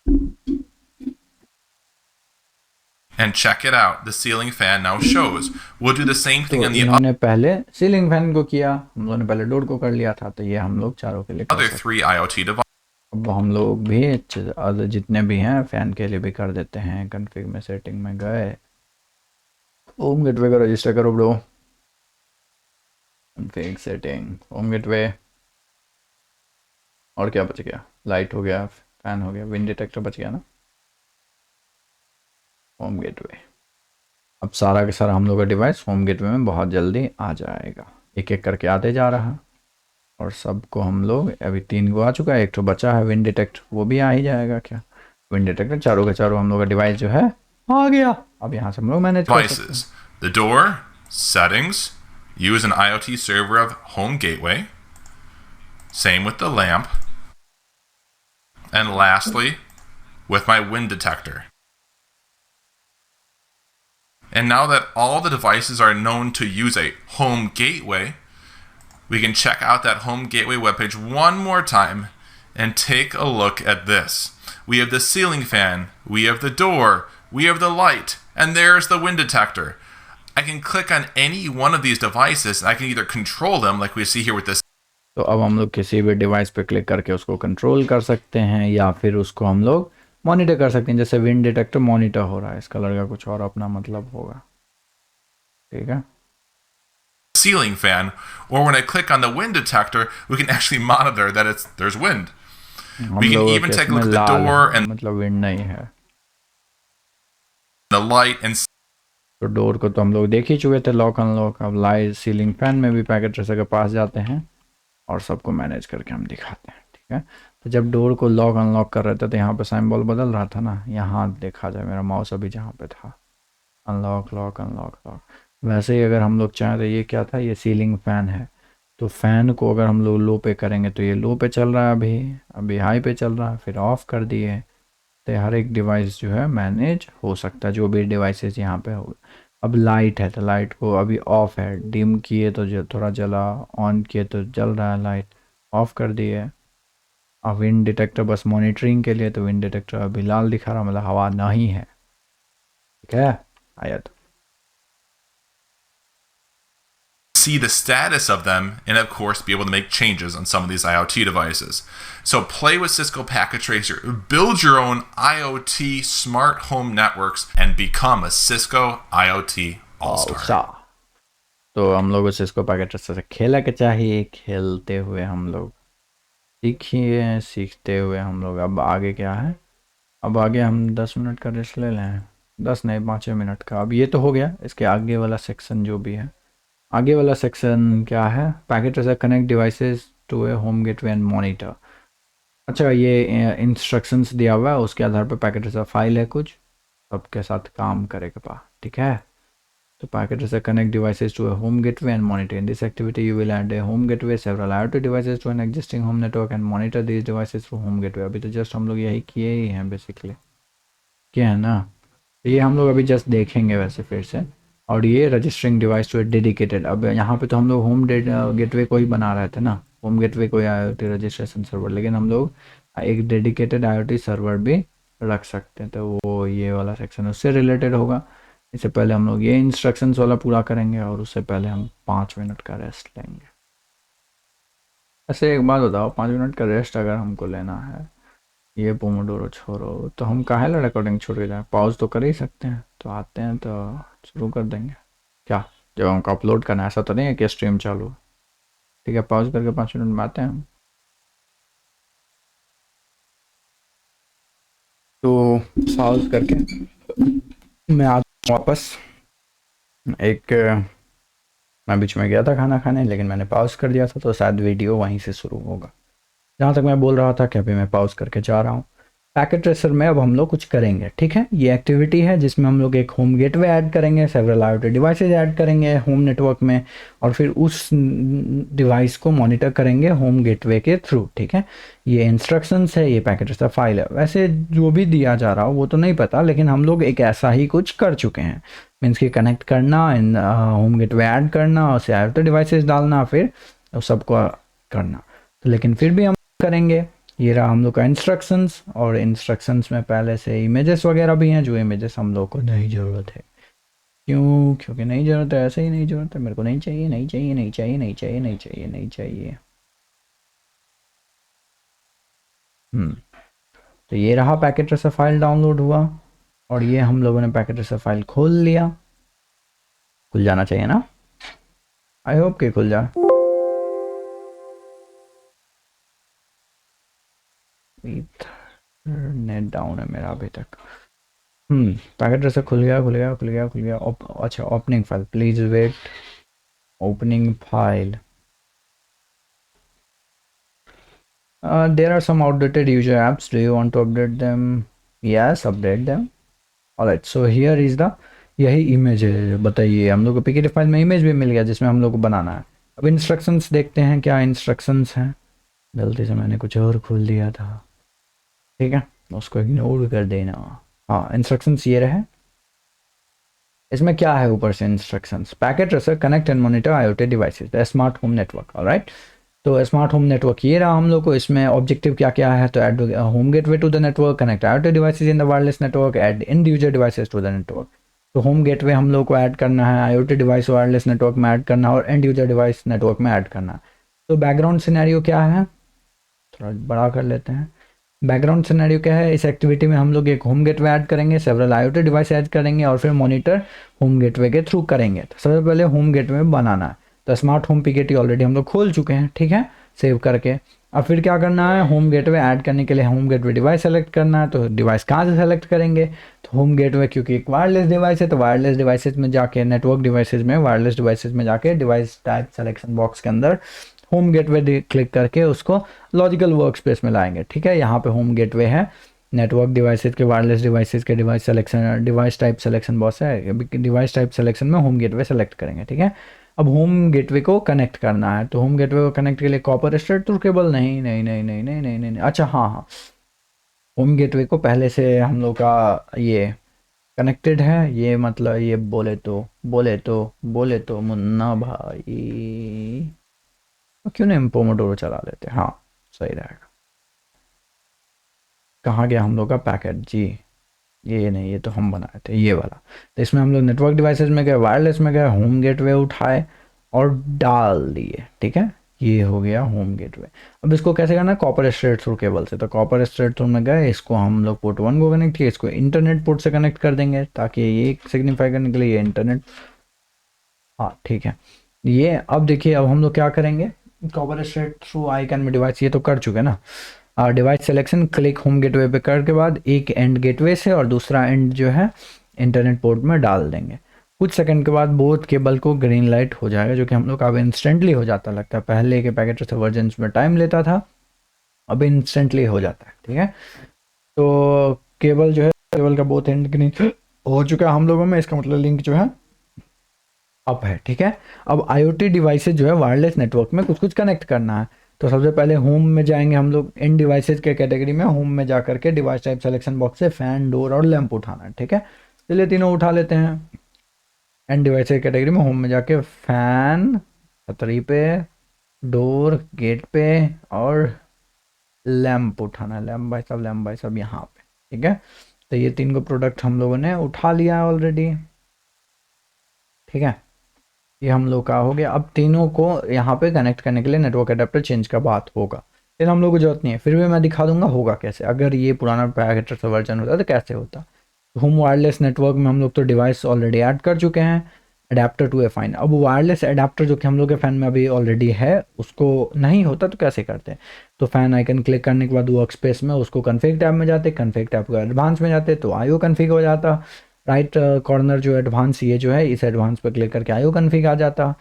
And check it out. The ceiling fan now shows. We'll do the same thing तो on the इन्होंने पहले सीलिंग फैन को किया, हम लोगों ने पहले डोर को कर लिया था, तो ये हम लोग चारों के लिए कर other सकते 3 IoT devices. हैं। अब हम लोग भी अदर जितने भी हैं फैन के लिए भी कर देते हैं। कॉन्फ़िग में सेटिंग में गए, होम गेटवे का रजिस्टर करो bro. Config setting home gateway, और क्या बच गया? लाइट हो गया, फैन हो गया, विंड डिटेक्टर बच गया ना, होम गेटवे। अब सारा के सारा हम लोग का डिवाइस होम गेटवे में बहुत जल्दी आ जाएगा। एक एक करके आते जा रहा है और सबको हम लोग अभी 3 को आ चुका है, 1 तो बचा है विंड डिटेक्ट, वो भी आ ही जाएगा। क्या विंड डिटेक्टर, चारों के चारों हम लोग का डिवाइस जो है आ गया। अब यहाँ से हम लोग मैनेज कर सकते हैं। Devices. The door, settings, use an IoT server of home gateway. Same with the lamp. And lastly, with my wind detector. And now that all the devices are known to use a home gateway, we can check out that home gateway webpage one more time and take a look at this. We have the ceiling fan, we have the door, we have the light, and there's the wind detector. I can click on any one of these devices and I can either control them like we see here with this. तो अब हम लोग किसी भी device पे click करके उसको control कर सकते हैं या फिर उसको हम लोग मॉनिटर कर सकते हैं। जैसे विंड डिटेक्टर मॉनिटर हो रहा है, इसका लड़का कुछ और अपना मतलब होगा, ठीक है। Ceiling fan, or when I click on the wind detector, we can actually monitor that there's wind. हम We can लोगों even के take a इसमें look at the Lal door है, and मतलब विंड नहीं है। the light and तो door को तो हम लोग देख ही चुके थे, लॉक अनलॉक। अब लाइट सीलिंग फैन में भी पैकेट ट्रेसर के पास जाते हैं और सबको मैनेज करके हम दिखाते हैं, ठीक है। तो जब डोर को लॉक अनलॉक कर रहे थे तो यहाँ पे सिंबल बदल रहा था ना, यहाँ देखा जाए मेरा माउस अभी जहाँ पे था, अनलॉक लॉक अनलॉक लॉक। वैसे ही अगर हम लोग चाहें तो ये क्या था, ये सीलिंग फ़ैन है। तो फ़ैन को अगर हम लोग लो पे करेंगे तो ये लो पे चल रहा है, अभी हाई पे चल रहा है, फिर ऑफ़ कर दिए। तो हर एक डिवाइस जो है मैनेज हो सकता है, जो भी डिवाइसेस यहाँ पे हो। अब लाइट है तो लाइट को अभी ऑफ है, डिम किए तो थोड़ा जला, ऑन किए तो जल रहा है लाइट, ऑफ कर दिए। अब विंड डिटेक्टर बस मॉनिटरिंग के लिए, तो विंड डिटेक्टर अभी लाल दिखा रहा, मतलब हवा नहीं है, ठीक है। आया तो see the status of them, and of course, be able to make changes on some of these IoT devices. So, play with Cisco Packet Tracer, build your own IoT smart home networks, and become a Cisco IoT All Star. सा तो हम लोग Cisco packet tracer से खेला के चाहिए, खेलते हुए हम लोग सीखिए, सीखते हुए हम लोग अब आगे क्या है, अब आगे हम 10 मिनट का रेस्ट ले लें, 10 नहीं 5 मिनट का। अब ये तो हो गया, इसके आगे वाला सेक्शन जो भी है, आगे वाला सेक्शन क्या है, packet tracer connect devices to a home gateway and monitor. अच्छा, ये इंस्ट्रक्शंस दिया हुआ है, उसके आधार पर पैकेट ट्रेसर फाइल है कुछ, सबके साथ काम करेगा, ठीक है। तो packet tracer connect devices to a home gateway and monitor. In this activity, you will add a home gateway, several IoT devices to an existing home network and monitor these devices through home gateway. अभी तो just हम लोग यही किए ही हैं basically, क्या है ना। तो ये हम लोग अभी जस्ट देखेंगे वैसे फिर से। और ये registering device to a dedicated, अब यहाँ पे तो हम लोग होम गेटवे को ही बना रहे थे ना, होम गेटवे को IoT रजिस्ट्रेशन सर्वर, लेकिन हम लोग एक डेडिकेटेड IoT सर्वर भी रख सकते हैं। तो वो ये वाला सेक्शन उससे रिलेटेड होगा। इससे पहले हम लोग ये इंस्ट्रक्शंस वाला पूरा करेंगे और उससे पहले हम 5 मिनट का रेस्ट लेंगे। ऐसे एक बात बताओ, 5 मिनट का रेस्ट अगर हमको लेना है, ये पोमोडोरो छोड़ो, तो हम काहे ला रिकॉर्डिंग छोड़ के जाए, पॉज तो कर ही सकते हैं। तो आते हैं तो शुरू कर देंगे क्या, जब हमको अपलोड करना है, ऐसा तो नहीं है कि स्ट्रीम चालू है। ठीक है, पॉज करके 5 मिनट में आते हैं हम। तो पॉज करके मैं आता हूँ वापस। एक मैं बीच में गया था खाना खाने, लेकिन मैंने पॉज कर दिया था, तो शायद वीडियो वहीं से शुरू होगा। जहाँ तक मैं बोल रहा था कि अभी मैं पॉज करके जा रहा हूँ। पैकेट ट्रेसर में अब हम लोग कुछ करेंगे, ठीक है। ये एक्टिविटी है जिसमें हम लोग एक होम गेटवे ऐड करेंगे, सेवरल IoT डिवाइसेज ऐड करेंगे होम नेटवर्क में, और फिर उस डिवाइस को मॉनिटर करेंगे होम गेटवे के थ्रू, ठीक है। ये इंस्ट्रक्शंस है, ये पैकेट ट्रेसर फाइल है। वैसे जो भी दिया जा रहा हो वो तो नहीं पता, लेकिन हम लोग एक ऐसा ही कुछ कर चुके हैं। मीन्स कि कनेक्ट करना, होम गेटवे ऐड करना, उसे IoT डिवाइसेज डालना, फिर उस सबको करना। तो लेकिन फिर भी हम करेंगे। ये रहा हम लोग का इंस्ट्रक्शंस, और इंस्ट्रक्शंस में पहले से इमेजेस वगैरह भी हैं, जो इमेजेस हम लोग को नहीं ज़रूरत है। क्यों? क्योंकि नहीं ज़रूरत है, ऐसे ही नहीं ज़रूरत है, मेरे को नहीं चाहिए, नहीं चाहिए, नहीं चाहिए, नहीं चाहिए, नहीं चाहिए, नहीं चाहिए। तो ये रहा पैकेट ट्रेसर फाइल डाउनलोड हुआ, और ये हम लोगों ने पैकेट ट्रेसर फाइल खोल लिया। खुल जाना चाहिए ना, आई होप कि खुल जाए। नेट डाउन है मेरा अभी तक। पैकेट ट्रेसर खुल गया, खुल गया, खुल गया, खुल गया। अच्छा, opening file, please wait, opening file. There are some outdated user apps. Do you want to update them? Yes, update them. Alright, so here is the, यही इमेज है। बताइए, हम लोग को पीकेटी फाइल में इमेज भी मिल गया जिसमें हम लोग को बनाना है। अब इंस्ट्रक्शंस देखते हैं क्या इंस्ट्रक्शंस हैं। गलती से मैंने कुछ और खोल दिया था, ठीक है, उसको इग्नोर कर देना। हाँ, इंस्ट्रक्शंस ये रहे। इसमें क्या है ऊपर से instructions, packet tracer connect and monitor IoT devices the smart home network, alright. तो स्मार्ट होम नेटवर्क ये रहा हम लोग को, इसमें ऑब्जेक्टिव क्या क्या है, तो add home gateway to the network, connect IoT devices in the wireless network, add end user devices to the network. तो होम गेटवे हम लोग को ऐड करना है, आईओटी डिवाइस वायरलेस नेटवर्क में ऐड करना है, और एंड यूजर डिवाइस नेटवर्क में ऐड करना है। तो बैकग्राउंड सिनेरियो क्या है, थोड़ा बड़ा कर लेते हैं। बैकग्राउंड सिनेरियो क्या है, इस एक्टिविटी में हम लोग एक होम गेटवे ऐड करेंगे, सेवरल आईओटी डिवाइस ऐड करेंगे, और फिर मॉनिटर होम गेटवे के थ्रू करेंगे। तो सबसे पहले होम गेटवे बनाना है, तो स्मार्ट होम पीकेटी ऑलरेडी हम लोग खोल चुके हैं, ठीक है, सेव करके। अब फिर क्या करना है, होम गेटवे ऐड करने के लिए होम गेटवे डिवाइस सेलेक्ट करना है। तो डिवाइस कहाँ से सेलेक्ट करेंगे, तो होम गेटवे क्योंकि एक वायरलेस डिवाइस है, तो वायरलेस डिवाइसेज में जाके, नेटवर्क डिवाइसेज में, वायरलेस डिवाइसेज में जाके डिवाइस टाइप सेलेक्शन बॉक्स के अंदर होम गेटवे क्लिक करके उसको लॉजिकल वर्क स्पेस में लाएंगे, ठीक है। यहाँ पे होम गेटवे है, नेटवर्क डिवाइसेज के, वायरलेस डिवाइसेज के device selection, device type selection box है, डिवाइस टाइप सिलेक्शन में होम गेटवे सेलेक्ट करेंगे, ठीक है। अब होम गेटवे को कनेक्ट करना है, तो होम गेटवे को कनेक्ट के लिए कॉपर स्ट्रेट थ्रू केबल, नहीं नहीं नहीं नहीं नहीं नहीं नहीं, अच्छा हाँ हाँ, होम गेटवे को पहले से हम लोग का ये कनेक्टेड है, ये मतलब ये बोले तो मुन्ना भाई, क्यों नहीं पोमोडोरो चला लेते, हाँ सही रहेगा। कहाँ गया हम लोग का पैकेट जी, ये नहीं, ये तो हम बनाए थे ये वाला। तो इसमें हम लोग नेटवर्क डिवाइसेस में गए, वायरलेस में गए, होम गेटवे उठाए और डाल दिए, ठीक है। ये हो गया होम गेटवे। अब इसको कैसे करना है, कॉपर स्ट्रेट थ्रू केबल से। तो कॉपर स्ट्रेट थ्रू में गए, इसको हम लोग पोर्ट 1 को कनेक्ट किया, इसको इंटरनेट पोर्ट से कनेक्ट कर देंगे, ताकि ये सिग्निफाई करने के लिए ये इंटरनेट, हाँ ठीक है। ये अब देखिए, अब हम लोग क्या करेंगे, copper straight through I can be device ये तो कर चुके ना। Device selection click home gateway पे कर के बाद एक एंड गेटवे से और दूसरा एंड जो है इंटरनेट पोर्ट में डाल देंगे। कुछ सेकंड के बाद बोथ केबल को ग्रीन लाइट हो जाएगा, जो कि हम लोग का अब इंस्टेंटली हो जाता लगता है। पहले के पैकेट से वर्जन में टाइम लेता था, अब इंस्टेंटली हो जाता है, ठीक है। तो केबल जो है, केबल का बोथ एंड ग्रीन हो चुका है हम लोगों में, इसका मतलब लिंक जो है अप है, ठीक है। अब आईओटी डिवाइसेज जो है वायरलेस नेटवर्क में कुछ कुछ कनेक्ट करना है। तो सबसे पहले होम में जाएंगे हम लोग, इन डिवाइसेज के कैटेगरी में होम में जा करके डिवाइस टाइप सिलेक्शन बॉक्स से फैन, डोर और लैंप उठाना है, ठीक है। चलिए तीनों उठा लेते हैं। एंड डिवाइसेज कैटेगरी में होम में जाके फैन, छतरी पे, डोर, गेट पे और लैंप उठाना है। लैंप भाई साहब यहाँ पे, ठीक है। तो ये तीन को प्रोडक्ट हम लोगों ने उठा लिया है ऑलरेडी, ठीक है। ये हम लोग का हो गया। अब तीनों को यहाँ पे कनेक्ट करने के लिए नेटवर्क अडेप्टर चेंज का बात होगा, फिर हम लोग को जरूरत नहीं है, फिर भी मैं दिखा दूंगा होगा कैसे। अगर ये पुराना पैकेट वर्जन होता तो कैसे होता। होम वायरलेस नेटवर्क में हम लोग तो डिवाइस ऑलरेडी ऐड कर चुके हैं, अडेप्टर टू ए फाइन। अब वायरलेस अडेप्टर जो कि हम लोग के फ़ैन में अभी ऑलरेडी है, उसको नहीं होता तो कैसे करते हैं। तो फ़ैन आइकन क्लिक करने के बाद वर्क स्पेस में उसको कन्फिग टैब में जाते, कन्फिग टैब को एडवांस में जाते तो आईओ कन्फिग हो जाता। राइट कॉर्नर जो एडवांस ये जो है, इस एडवांस पर क्लिक करके आईओ कन्फिग आ जाता।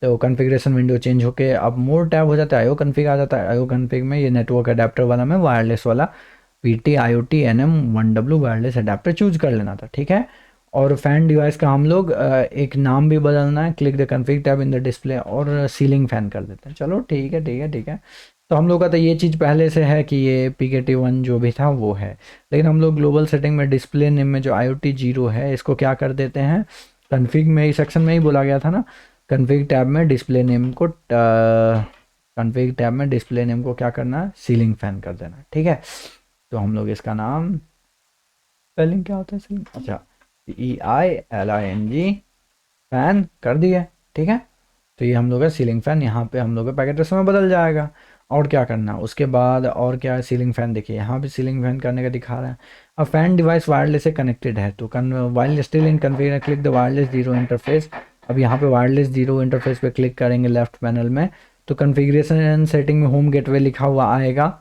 तो कॉन्फ़िगरेशन विंडो चेंज होके अब मोर टैब हो जाता है, आईओ कन्फिग आ जाता है। आईओ कन्फिग में ये नेटवर्क अडेप्टर वाला में वायरलेस वाला PT IoT NM1W wireless adapter choose कर लेना था, ठीक है। और फैन डिवाइस का हम लोग एक नाम भी बदलना है, click the config tab in the display और सीलिंग फैन कर देते हैं। चलो ठीक है ठीक है ठीक है। तो हम लोग का तो ये चीज़ पहले से है कि ये PKT1 जो भी था वो है, लेकिन हम लोग ग्लोबल सेटिंग में डिस्प्ले नेम में जो IoT 0 है, इसको क्या कर देते हैं, कन्फिग में ही सेक्शन में ही बोला गया था ना, कन्फिग टैब में डिस्प्ले नेम को कन्फिग टैब में डिस्प्ले नेम को क्या करना है, सीलिंग फैन कर देना, ठीक है। तो हम लोग इसका नाम, स्पेलिंग क्या होता है सीलिंग, अच्छा EILING फैन कर दिया, ठीक है। तो ये हम लोग का सीलिंग फ़ैन यहाँ पे हम लोग का पैकेट ट्रेसर में बदल जाएगा। और क्या करना है उसके बाद, और क्या है, सीलिंग फ़ैन देखिए यहाँ पे सीलिंग फ़ैन करने का दिखा रहा है। अब फैन डिवाइस वायरलेस से कनेक्टेड है, तो wireless still in configure click the wireless zero interface. अब यहाँ पे वायरलेस जीरो इंटरफेस पे क्लिक करेंगे लेफ्ट पैनल में, तो कन्फिग्रेशन सेटिंग में होम गेटवे लिखा हुआ आएगा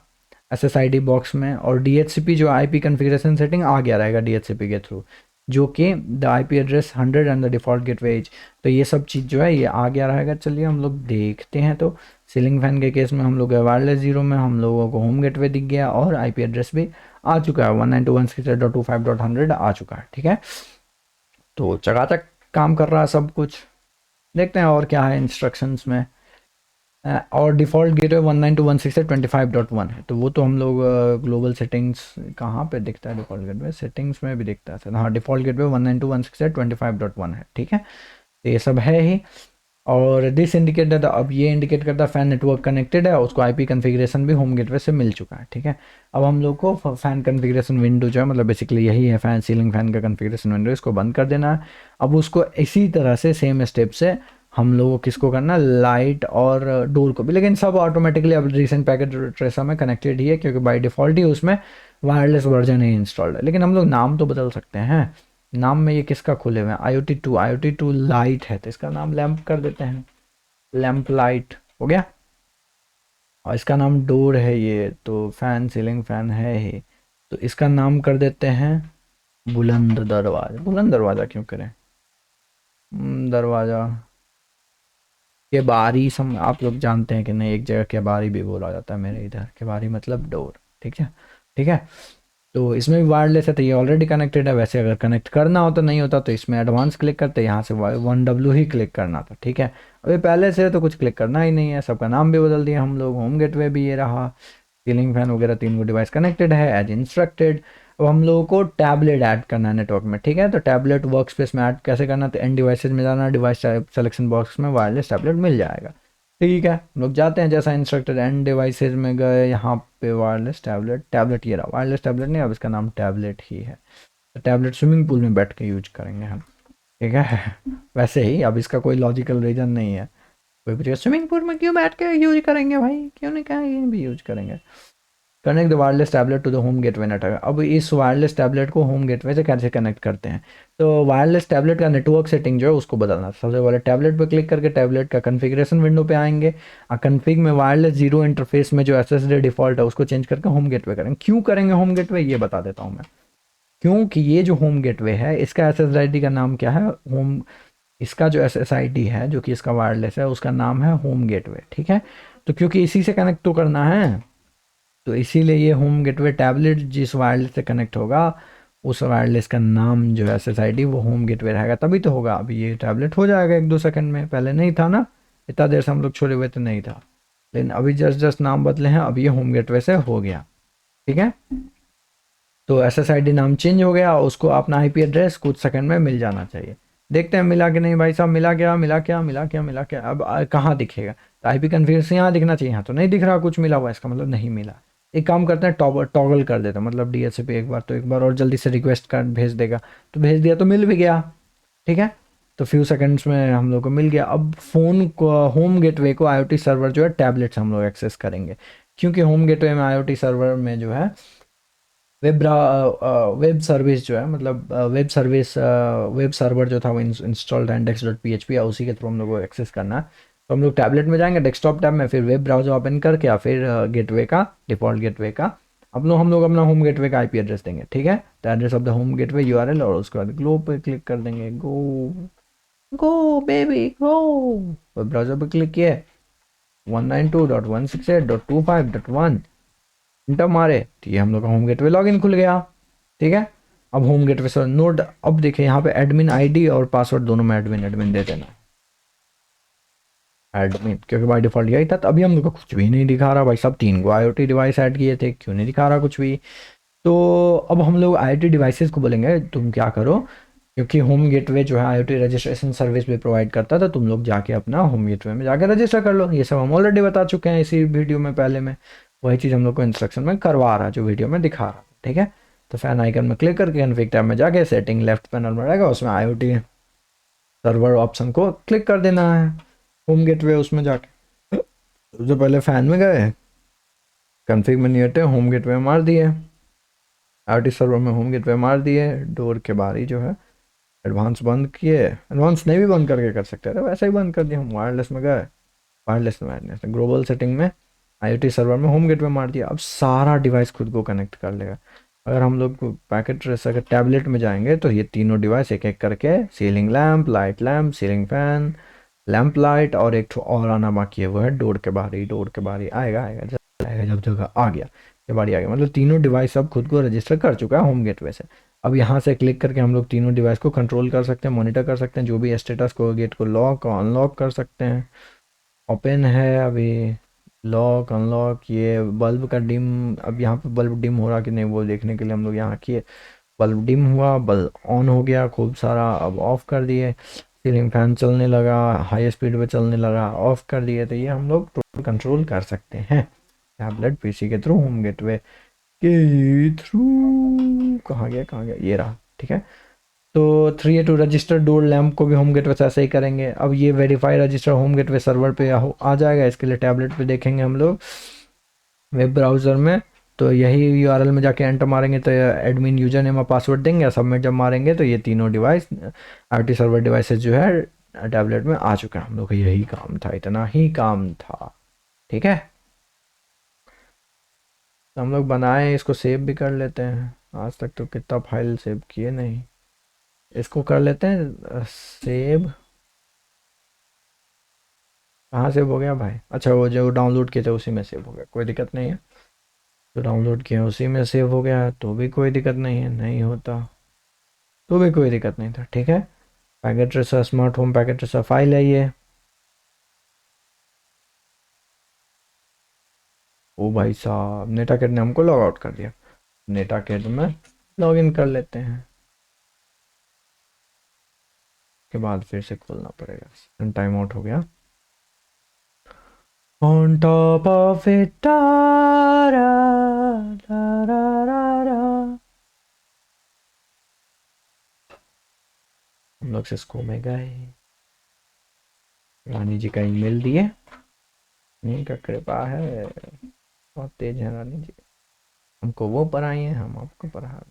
SSID बॉक्स में, और DHCP जो IP कन्फिग्रेशन सेटिंग आ गया रहेगा DHCP के थ्रू, जो कि the IP address 100 and the default gateway as. तो ये सब चीज़ जो है ये आ गया रहेगा। चलिए हम लोग देखते हैं। तो सीलिंग फैन के केस में हम लोग वायरलेस जीरो में हम लोगों को होम गेटवे दिख गया और IP एड्रेस भी आ चुका है, 192.168.25.100 आ चुका है, ठीक है। तो चकाचक काम कर रहा है सब कुछ। देखते हैं और क्या है इंस्ट्रक्शंस में। और डिफ़ॉल्ट गेटवे 192.168.25.1 है, तो वो तो हम लोग ग्लोबल सेटिंग्स कहाँ पे दिखता है डिफ़ॉल्ट गेटवे? सेटिंग्स में भी दिखता है सर, हाँ, डिफ़ॉल्ट गेटवे 192.168.25.1 है, ठीक है? तो ये सब है ही। और दिस इंडिकेट दैट, अब ये इंडिकेट करता है फैन नेटवर्क कनेक्टेड है, उसको आईपी कॉन्फ़िगरेशन भी होम गेटवे से मिल चुका है, ठीक है? अब हम लोग को फैन कॉन्फ़िगरेशन विंडो जो है, मतलब बेसिकली यही है फैन, सीलिंग फैन का कॉन्फ़िगरेशन विंडो, इसको बंद कर देना है। अब उसको इसी तरह से सेम स्टेप से हम लोगों को किसको करना है, लाइट और डोर को भी, लेकिन सब ऑटोमेटिकली अब रिसेंट पैकेट ट्रेसर में कनेक्टेड ही है, क्योंकि बाय डिफ़ॉल्ट ही उसमें वायरलेस वर्जन ही इंस्टॉल्ड है। लेकिन हम लोग नाम तो बदल सकते हैं। नाम में ये किसका खुले हुए हैं, IoT2 लाइट है, तो इसका नाम लैंप कर देते हैं, लैंप लाइट हो गया। और इसका नाम डोर है, ये तो फैन, सीलिंग फैन है ही, तो इसका नाम कर देते हैं बुलंद दरवाजा। बुलंद दरवाजा क्यों करें? दरवाजा के बारी, सम आप लोग जानते हैं कि नहीं, एक जगह के बारी भी बोला जाता है मेरे इधर, के बारी मतलब डोर, ठीक है? ठीक है, तो इसमें भी वायरलेस है, तो ये ऑलरेडी कनेक्टेड है। वैसे अगर कनेक्ट करना होता, नहीं होता, तो इसमें एडवांस क्लिक करते, यहाँ से 1W ही क्लिक करना था, ठीक है? अभी पहले से तो कुछ क्लिक करना ही नहीं है, सबका नाम भी बदल दिया हम लोग, होम गेटवे भी ये रहा, सीलिंग फैन वगैरह तीन को डिवाइस कनेक्टेड है एज इंस्ट्रक्टेड। अब हम लोगों को टैबलेट ऐड करना है नेटवर्क में, ठीक है? तो टैबलेट वर्क स्पेस में ऐड कैसे करना है, तो एंड डिवाइसेज में जाना, डिवाइस सेलेक्शन बॉक्स में वायरलेस टैबलेट मिल जाएगा, ठीक है? हम लोग जाते हैं, जैसा इंस्ट्रक्टेड एंड डिवाइसेज में गए, यहाँ पे वायरलेस टैबलेट, टैबलेट ये रहा, वायरलेस टैबलेट नहीं, अब इसका नाम टैबलेट ही है। तो टैबलेट स्विमिंग पूल में बैठ के यूज करेंगे हम, ठीक है? वैसे ही अब इसका कोई लॉजिकल रीजन नहीं है। कोई पूछेगा स्विमिंग पूल में क्यों बैठ के यूज करेंगे भाई, क्यों नहीं, कहा ये भी यूज करेंगे। Connect the wireless tablet to the home gateway network. अब इस वायरलेस टैबलेट को होम गेटवे से कैसे कनेक्ट करते हैं, तो वायरलेस टैबलेट का नेटवर्क सेटिंग जो है उसको बदलना। सबसे पहले टैबलेट पर क्लिक करके टैबलेट का कन्फिग्रेशन विंडो पे आएंगे, कन्फिग में वायरलेस जीरो इंटरफेस में जो एसएसडी डिफॉल्ट है उसको चेंज करके होम गेटवे करेंगे। क्यों करेंगे होम गेटवे, ये बता देता हूँ मैं। क्योंकि ये जो होम गेटवे है, इसका एसएसआईडी का नाम क्या है, होम, इसका जो एसएसआईडी है जो कि इसका वायरलेस है, उसका नाम है होम गेटवे, ठीक है? तो क्योंकि इसी से कनेक्ट तो करना है, तो इसीलिए ये होम गेटवे टैबलेट जिस वायरलेस से कनेक्ट होगा, उस वायरलेस का नाम जो है एसएसआईडी वो होम गेटवे रहेगा, तभी तो होगा। अभी ये टैबलेट हो जाएगा 1-2 सेकंड में, पहले नहीं था ना, इतना देर से हम लोग छोड़े हुए तो नहीं था, लेकिन अभी जस्ट जस्ट नाम बदले हैं, अब ये होम गेटवे से हो गया, ठीक है? तो एसएसआईडी नाम चेंज हो गया, उसको अपना आईपी एड्रेस कुछ सेकंड में मिल जाना चाहिए। देखते हैं मिला कि नहीं भाई साहब, मिला क्या, मिला क्या, मिला क्या, मिला क्या? अब कहाँ दिखेगा, तो आईपी कन्फिगरेशन यहाँ दिखना चाहिए, यहाँ तो नहीं दिख रहा कुछ मिला हुआ, इसका मतलब नहीं मिला। एक काम करते हैं, टॉगल कर देते हैं, मतलब डीएचसीपी एक बार तो एक बार और जल्दी से रिक्वेस्ट कर भेज देगा, तो भेज दिया तो मिल भी गया, ठीक है? तो फ्यू सेकंड्स में हम लोग को मिल गया। अब फ़ोन को, होम गेटवे को आईओटी सर्वर जो है टैबलेट से हम लोग एक्सेस करेंगे, क्योंकि होम गेटवे में आईओटी सर्वर में जो है वेब सर्विस जो है, मतलब वेब सर्वर जो था वो इंस्टॉल्ड है index.php, या उसी के थ्रू हम लोग को एक्सेस करना है। तो हम लोग टैबलेट में जाएंगे, डेस्कटॉप टैब में, फिर वेब ब्राउज़र ओपन करके, या फिर गेटवे का, डिफ़ॉल्ट गेटवे का हम लोग अपना होम गेटवे का आईपी एड्रेस देंगे, ठीक है? तो address of the home gateway URL, और उसके बाद ग्लो पे क्लिक कर देंगे, गो गो बेबी गो। वेब ब्राउज़र पे क्लिक किए, 192.168.25.1 इंटर मारे, तो ये हम लोग का होम गेटवे लॉगिन खुल गया, ठीक है? अब होम गेटवे से नोड, अब देखिए यहाँ पे एडमिन आईडी और पासवर्ड दोनों में एडमिन एडमिन दे देना, एडमिन, क्योंकि बाय डिफॉल्ट यही था। तो अभी हम लोग को कुछ भी नहीं दिखा रहा भाई साहब, 3 गो आईओटी डिवाइस ऐड किए थे, क्यों नहीं दिखा रहा कुछ भी? तो अब हम लोग आईओटी डिवाइसेस को बोलेंगे तुम क्या करो, क्योंकि होम गेटवे जो है आईओटी रजिस्ट्रेशन सर्विस भी प्रोवाइड करता था, तुम लोग जाके अपना होम गेटवे में जाके रजिस्टर कर लो। ये सब हम ऑलरेडी बता चुके हैं इसी वीडियो में पहले में, वही चीज़ हम लोग को इंस्ट्रक्शन में करवा रहा है जो वीडियो में दिखा रहा, ठीक है? तो फैन आइकन में क्लिक करके कॉन्फ़िग टैब में जाके सेटिंग लेफ्ट पैनल में रहेगा, उसमें आईओटी सर्वर ऑप्शन को क्लिक कर देना है, होम गेटवे उसमें जाके। सबसे पहले फैन में गए, कॉन्फ़िग में नहीं हटे, होम गेटवे मार दिए, आईओटी सर्वर में होम गेटवे मार दिए, डोर के बाहर ही जो है एडवांस बंद किए, एडवांस नहीं भी बंद करके कर सकते थे, वैसे ही बंद कर दिया हम। वायरलेस में गए, वायरलेस में ग्लोबल सेटिंग में आईओटी सर्वर में होम गेटवे मार दिया, अब सारा डिवाइस खुद को कनेक्ट कर लेगा। अगर हम लोग पैकेट ट्रेसर के टैबलेट में जाएंगे, तो ये तीनों डिवाइस एक एक करके, ceiling lamp, ceiling fan, lamp light, और एक ठो और आना बाकी है, वो है डोर के बाहरी आएगा, आएगा जब जगह आ गया, के बारी आ गया, मतलब तीनों डिवाइस अब खुद को रजिस्टर कर चुका है होम गेटवे से। अब यहाँ से क्लिक करके हम लोग तीनों डिवाइस को कंट्रोल कर सकते हैं, मॉनिटर कर सकते हैं, जो भी स्टेटस को, गेट को लॉक और अनलॉक कर सकते हैं, ओपन है अभी। लॉक अनलॉक, ये बल्ब का डिम, अब यहाँ पे बल्ब डिम हो रहा कि नहीं वो देखने के लिए हम लोग यहाँ किए। बल्ब डिम हुआ, बल्ब ऑन हो गया खूब सारा, अब ऑफ कर दिए। सीलिंग फैन चलने लगा, हाई स्पीड पे चलने लगा, ऑफ कर दिए। तो ये हम लोग टोटल कंट्रोल कर सकते हैं टैबलेट पीसी के थ्रू, होम गेटवे के थ्रू। कहाँ गया ये रहा, ठीक है। तो 3A2 रजिस्टर डोर लैम्प को भी होम गेटवे से ऐसे ही करेंगे। अब ये verify register home gateway server पे आ जाएगा। इसके लिए टैबलेट पे देखेंगे हम लोग वेब ब्राउज़र में, तो यही यूआरएल में जाके एंटर मारेंगे तो एडमिन यूजर नेम और पासवर्ड देंगे। सबमिट जब मारेंगे तो ये तीनों डिवाइस आईओटी सर्वर डिवाइसेस जो है टैबलेट में आ चुका है। हम लोग का यही काम था, इतना ही काम था, ठीक है। तो हम लोग बनाए, इसको सेव भी कर लेते हैं। आज तक तो कितना फाइल सेव किए नहीं, इसको कर लेते हैं सेव। कहाँ सेव हो गया भाई? अच्छा, वो जो डाउनलोड किए थे उसी में सेव हो गया, कोई दिक्कत नहीं है। तो डाउनलोड किया उसी में सेव हो गया तो भी कोई दिक्कत नहीं है, नहीं होता तो भी कोई दिक्कत नहीं था, ठीक है। Packet tracer smart home packet tracer file है ये। ओ भाई साहब, नेटाकेट ने हमको लॉग आउट कर दिया। नेटाकेट में लॉग इन कर लेते हैं, के बाद फिर से खोलना पड़ेगा। टाइम आउट हो गया। On top of it, da, da, da, da, da, da. हम लोग सिस्को में गए, रानी जी का ईमेल दिए। इन्हीं का कृपा है, बहुत तेज है रानी जी। हमको वो पढ़ाई है, हम आपको पढ़ा।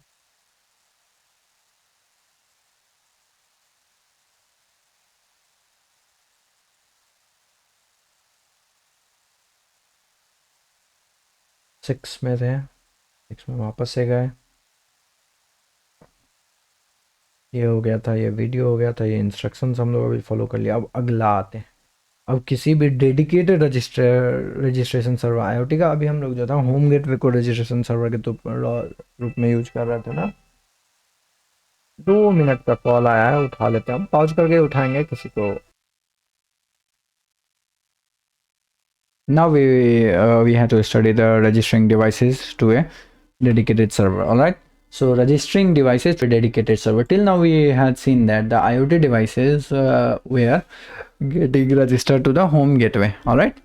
6 में थे, 6 में वापस से गए। ये हो गया था, ये वीडियो हो गया था, ये इंस्ट्रक्शंस हम लोग अभी फॉलो कर लिया। अब अगला आते हैं। अब किसी भी डेडिकेटेड रजिस्ट्रेशन सर्वर आईओटी का, अभी हम लोग जो था होम गेटवे को रजिस्ट्रेशन सर्वर के रूप में यूज कर रहे थे ना। 2 मिनट का कॉल आया है, उठा लेते हैं हम, पॉज करके उठाएंगे किसी को। Now we have to study the registering devices to a dedicated server. All right. So registering devices to a dedicated server. Till now we had seen that the IoT devices were getting registered to the home gateway. All right.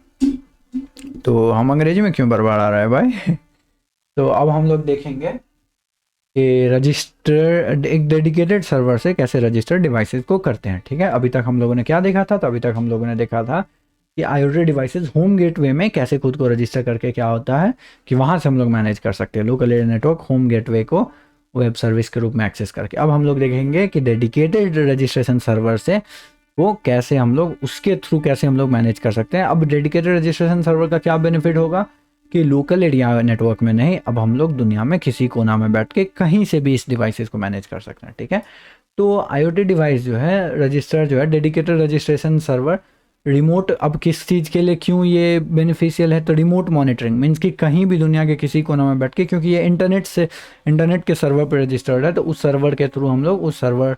तो हम अंग्रेजी में क्यों बर्बाद आ रहा है भाई? तो अब हम लोग देखेंगे कि रजिस्टर एक डेडिकेटेड सर्वर से कैसे रजिस्टर डिवाइसेस को करते हैं, ठीक है। अभी तक हम लोगों ने क्या देखा था? तो अभी तक हम लोगों ने देखा था कि आईओटी डिवाइसेस होम गेटवे में कैसे खुद को रजिस्टर करके क्या होता है कि वहाँ से हम लोग मैनेज कर सकते हैं local area network home gateway को वेब सर्विस के रूप में एक्सेस करके। अब हम लोग देखेंगे कि डेडिकेटेड रजिस्ट्रेशन सर्वर से वो कैसे हम लोग उसके थ्रू कैसे हम लोग मैनेज कर सकते हैं। अब डेडिकेटेड रजिस्ट्रेशन सर्वर का क्या बेनिफिट होगा कि लोकल एरिया नेटवर्क में नहीं, अब हम लोग दुनिया में किसी कोना में बैठ के कहीं से भी इस डिवाइसेस को मैनेज कर सकते हैं, ठीक है। तो आईओटी डिवाइस जो है रजिस्टर जो है डेडिकेटेड रजिस्ट्रेशन सर्वर रिमोट, अब किस चीज़ के लिए क्यों ये बेनिफिशियल है? तो रिमोट मॉनिटरिंग मीन्स कि कहीं भी दुनिया के किसी कोना में बैठ के, क्योंकि ये इंटरनेट के सर्वर पर रजिस्टर्ड है, तो उस सर्वर के थ्रू हम लोग उस सर्वर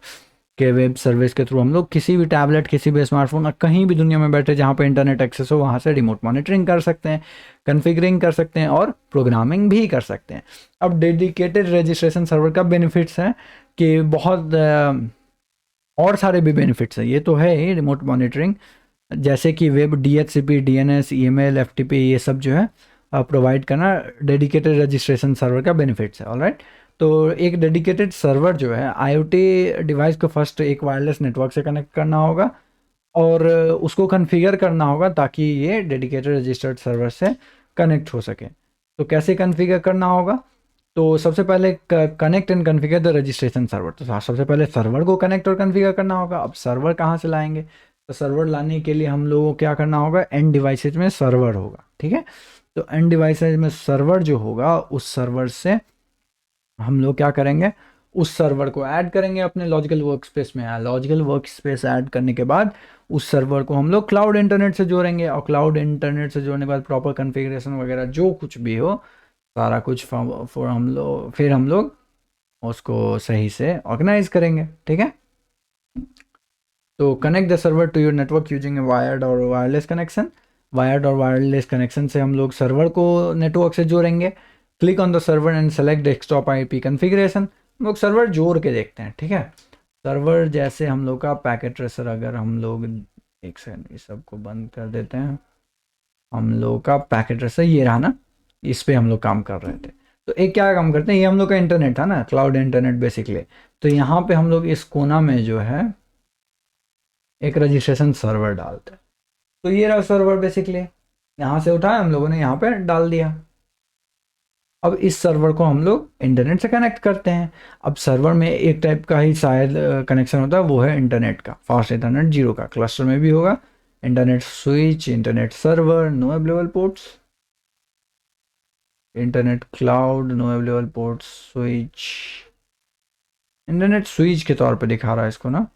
के वेब सर्विस के थ्रू हम लोग किसी भी टैबलेट, किसी भी स्मार्टफोन, कहीं भी दुनिया में बैठे जहाँ पे इंटरनेट एक्सेस हो वहाँ से रिमोट मॉनिटरिंग कर सकते हैं, कन्फिगरिंग कर सकते हैं और प्रोग्रामिंग भी कर सकते हैं। अब डेडिकेटेड रजिस्ट्रेशन सर्वर का बेनिफिट्स हैं कि बहुत और सारे भी बेनिफिट्स हैं। ये तो है ही रिमोट मॉनिटरिंग, जैसे कि web DHCP, DNS, email, FTP, ये सब जो है प्रोवाइड करना डेडिकेटेड रजिस्ट्रेशन सर्वर का बेनिफिट्स है। ऑलराइट। तो एक डेडिकेटेड सर्वर जो है आईओटी डिवाइस को फर्स्ट एक वायरलेस नेटवर्क से कनेक्ट करना होगा और उसको कॉन्फ़िगर करना होगा ताकि ये डेडिकेटेड रजिस्टर्ड सर्वर से कनेक्ट हो सके। तो कैसे कॉन्फ़िगर करना होगा? तो सबसे पहले connect and configure the registration server. तो सबसे पहले सर्वर को कनेक्ट और कॉन्फ़िगर करना होगा। अब सर्वर कहाँ से लाएंगे? तो सर्वर लाने के लिए हम लोगों को क्या करना होगा? एंड डिवाइसेज में सर्वर होगा, ठीक है। तो एंड डिवाइसेज में सर्वर जो होगा उस सर्वर से हम लोग क्या करेंगे? उस सर्वर को ऐड करेंगे अपने लॉजिकल वर्क स्पेस में। लॉजिकल वर्क स्पेस ऐड करने के बाद उस सर्वर को हम लोग क्लाउड इंटरनेट से जोड़ेंगे और क्लाउड इंटरनेट से जोड़ने के बाद प्रॉपर कॉन्फ़िगरेशन वगैरह जो कुछ भी हो सारा कुछ फिर हम लोग उसको सही से ऑर्गेनाइज करेंगे, ठीक है। तो connect the server to your network using a wired और वायरलेस कनेक्शन। वायर्ड और वायरलेस कनेक्शन से हम लोग सर्वर को नेटवर्क से जोड़ेंगे। Click on the server and select desktop IP configuration. हम लोग सर्वर जोड़ के देखते हैं, ठीक है। सर्वर जैसे हम लोग का पैकेट ट्रेसर, अगर हम लोग एक सेकंड इस सबको बंद कर देते हैं। हम लोग का पैकेट ट्रेसर ये रहा ना, इस पे हम लोग काम कर रहे थे। तो एक क्या काम करते हैं, ये हम लोग का इंटरनेट था ना, क्लाउड इंटरनेट बेसिकली। तो यहाँ पे हम लोग इस कोना में जो है एक रजिस्ट्रेशन सर्वर डालते हैं। तो ये रहा सर्वर बेसिकली, यहाँ से उठाया हम लोगों ने, यहाँ पे डाल दिया। अब इस सर्वर को हम लोग इंटरनेट से कनेक्ट करते हैं। अब सर्वर में एक टाइप का ही शायद कनेक्शन होता है, वो है इंटरनेट का, फास्ट इंटरनेट जीरो का। क्लस्टर में भी होगा internet switch, internet server, no available ports, internet cloud, no available ports, switch. Internet switch के तौर पे दिखा रहा है इसको ना।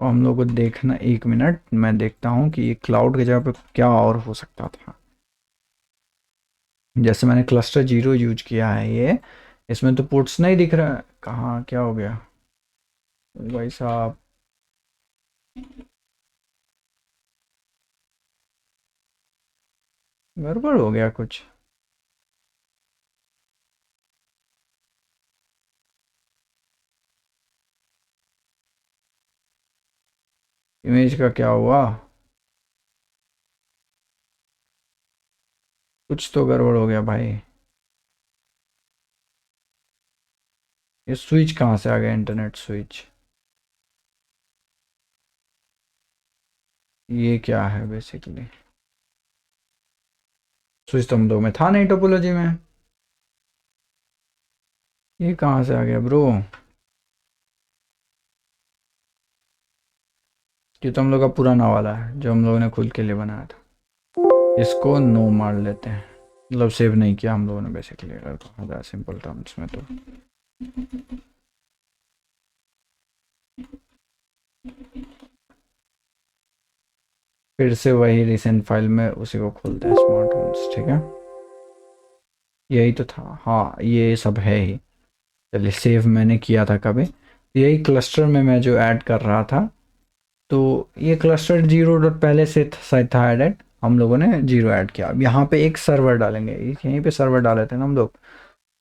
और हम लोग को देखना, एक मिनट मैं देखता हूँ कि ये क्लाउड की जगह पे क्या और हो सकता था। जैसे मैंने क्लस्टर जीरो यूज किया है, ये इसमें तो पोर्ट्स नहीं दिख रहा है। कहाँ क्या हो गया भाई साहब? गड़बड़ हो गया कुछ। इमेज का क्या हुआ? कुछ तो गड़बड़ हो गया भाई। ये स्विच कहाँ से आ गया, इंटरनेट स्विच? ये क्या है बेसिकली? स्विच तो हम लोग में था नहीं टोपोलॉजी में। ये कहाँ से आ गया ब्रो? ये तो हम लोग का पुराना वाला है जो हम लोगों ने खुद के लिए बनाया था। इसको नो मार लेते हैं, मतलब सेव नहीं किया हम लोगों ने बेसिकली, अगर कहा जाए सिंपल टर्म्स में तो। फिर से वही रिसेंट फाइल में उसी को खोलते हैं, स्मार्ट होम्स, ठीक है। यही तो था, हाँ ये सब है ही। चलिए सेव मैंने किया था कभी, यही क्लस्टर में मैं जो ऐड कर रहा था। तो ये क्लस्टर जीरो डॉट पहले से शायद था एडेड, हम लोगों ने जीरो ऐड किया। अब यहाँ पे एक सर्वर डालेंगे, यहीं पे सर्वर डाले थे ना हम लोग,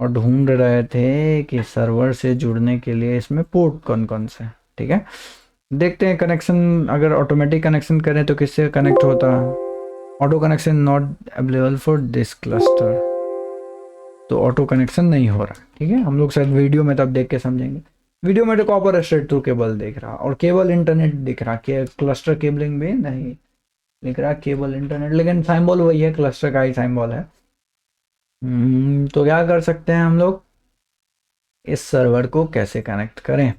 और ढूंढ रहे थे कि सर्वर से जुड़ने के लिए इसमें पोर्ट कौन कौन से, ठीक है। देखते हैं कनेक्शन, अगर ऑटोमेटिक कनेक्शन करें तो किससे कनेक्ट होता है। Auto connection not available for this cluster, तो ऑटो कनेक्शन नहीं हो रहा, ठीक है। हम लोग शायद वीडियो में तब देख के समझेंगे। वीडियो में तो कॉपर स्ट्रेट थ्रू केबल दिख रहा और केबल इंटरनेट दिख रहा, के क्लस्टर केबलिंग भी नहीं दिख रहा, केबल इंटरनेट, लेकिन साइम्बॉल वही है, क्लस्टर का ही साइम्बॉल है। तो क्या कर सकते हैं हम लोग, इस सर्वर को कैसे कनेक्ट करें?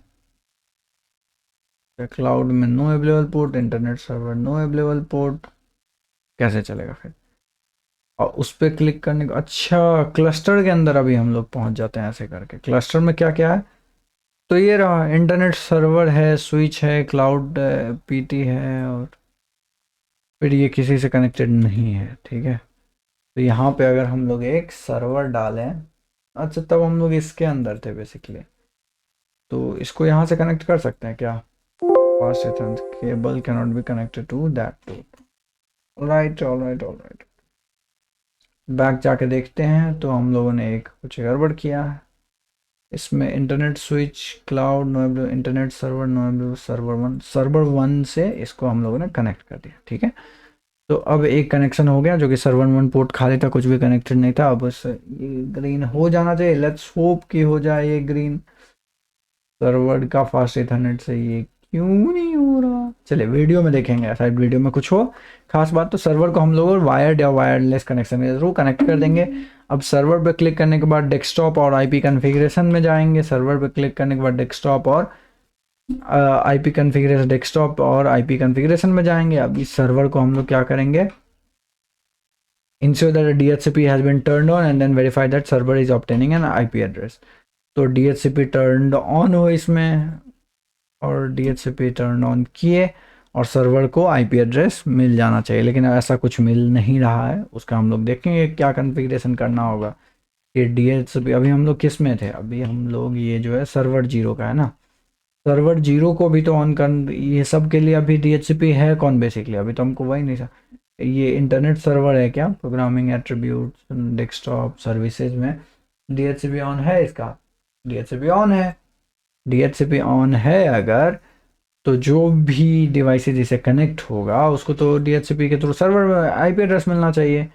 क्लाउड में no available port, internet server no available port, कैसे चलेगा फिर? और उस पर क्लिक करने का, अच्छा क्लस्टर के अंदर अभी हम लोग पहुंच जाते हैं ऐसे करके। क्लस्टर में क्या क्या है, तो ये रहा, इंटरनेट सर्वर है, स्विच है, क्लाउड पीटी है, और फिर ये किसी से कनेक्टेड नहीं है, ठीक है। तो यहाँ पे अगर हम लोग एक सर्वर डालें, अच्छा तब हम लोग इसके अंदर थे बेसिकली, तो इसको यहाँ से कनेक्ट कर सकते हैं क्या? Fast ethernet cable can not be connected to that to, right, all right all right. Back जाके देखते हैं तो हम लोगों ने एक कुछ गड़बड़ किया है इसमें। Internet switch cloud no, internet server no, server one से इसको हम लोगों ने कनेक्ट कर दिया, ठीक है। तो अब एक कनेक्शन हो गया जो कि सर्वर वन पोर्ट खाली था, कुछ भी कनेक्टेड नहीं था। अब ये ग्रीन हो जाना चाहिए, लेट्स होप कि हो जाए ये ग्रीन। सर्वर का फास्ट इथरनेट से ये क्यों नहीं हो रहा, चलिए वीडियो में देखेंगे, शायद वीडियो में कुछ हो खास बात। तो सर्वर को हम लोग वायर्ड या वायरलेस कनेक्शन के थ्रू कनेक्ट कर देंगे। अब सर्वर पर क्लिक करने के बाद डेस्कटॉप और आईपी कॉन्फ़िगरेशन में जाएंगे। सर्वर पर क्लिक करने के बाद डेस्कटॉप और आईपी कॉन्फ़िगरेशन, डेस्कटॉप और आईपी कॉन्फ़िगरेशन में जाएंगे। अब इस सर्वर को हम लोग क्या करेंगे, ensure that a DHCP has been turned on and then verify that server is obtaining an IP address। तो DHCP turned on हो इसमें, और DHCP टर्न ऑन किए, और सर्वर को IP एड्रेस मिल जाना चाहिए, लेकिन ऐसा कुछ मिल नहीं रहा है। उसका हम लोग देखेंगे क्या कॉन्फ़िगरेशन करना होगा। ये DHCP अभी हम लोग किस में थे, अभी हम लोग ये जो है सर्वर जीरो का है ना, सर्वर जीरो को भी तो ऑन कर, ये सब के लिए अभी DHCP है कौन बेसिकली, अभी तो हमको वही नहीं था। ये इंटरनेट सर्वर है क्या? प्रोग्रामिंग एट्रीब्यूट्स डेस्कटॉप सर्विसेज में डीएचसीपी ऑन है इसका? डीएचसीपी ऑन है। डीएचसीपी ऑन है अगर, तो जो भी डिवाइसेज इसे कनेक्ट होगा उसको तो डीएचसीपी के थ्रू सर्वर में आईपी एड्रेस मिलना चाहिए।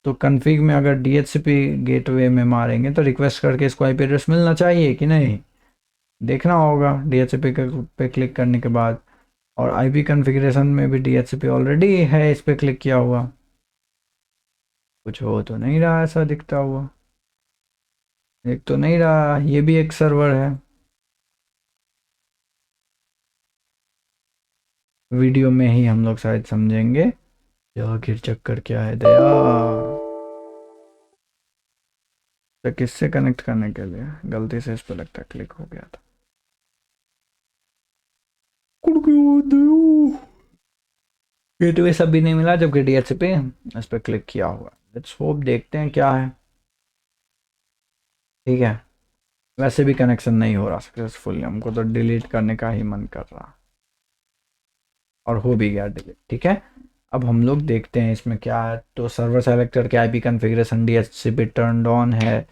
तो कन्फिग में अगर डीएचसीपी गेटवे में मारेंगे तो रिक्वेस्ट करके इसको आईपी एड्रेस मिलना चाहिए कि नहीं, देखना होगा डीएचसीपी पे क्लिक करने के बाद। और आईपी कॉन्फ़िगरेशन में भी डीएचसीपी ऑलरेडी है इस पे क्लिक किया हुआ। कुछ हो तो नहीं रहा ऐसा दिखता हुआ, एक तो नहीं रहा, ये भी एक सर्वर है। वीडियो में ही हम लोग शायद समझेंगे। आखिर चक्कर क्या है दया, तो किससे कनेक्ट करने के लिए गलती से इस पे लगता है क्लिक हो गया था। गेटवे सब भी नहीं मिला जबकि डीएचसीपी इस पे क्लिक किया हुआ। लेट्स होप, देखते हैं क्या है। ठीक है, वैसे भी कनेक्शन नहीं हो रहा सक्सेसफुली, हमको तो डिलीट करने का ही मन कर रहा, और हो भी गया डिलीट। ठीक है, अब हम लोग देखते हैं इसमें क्या है। तो सर्वर सेलेक्टर के IP configuration DHCP turned on है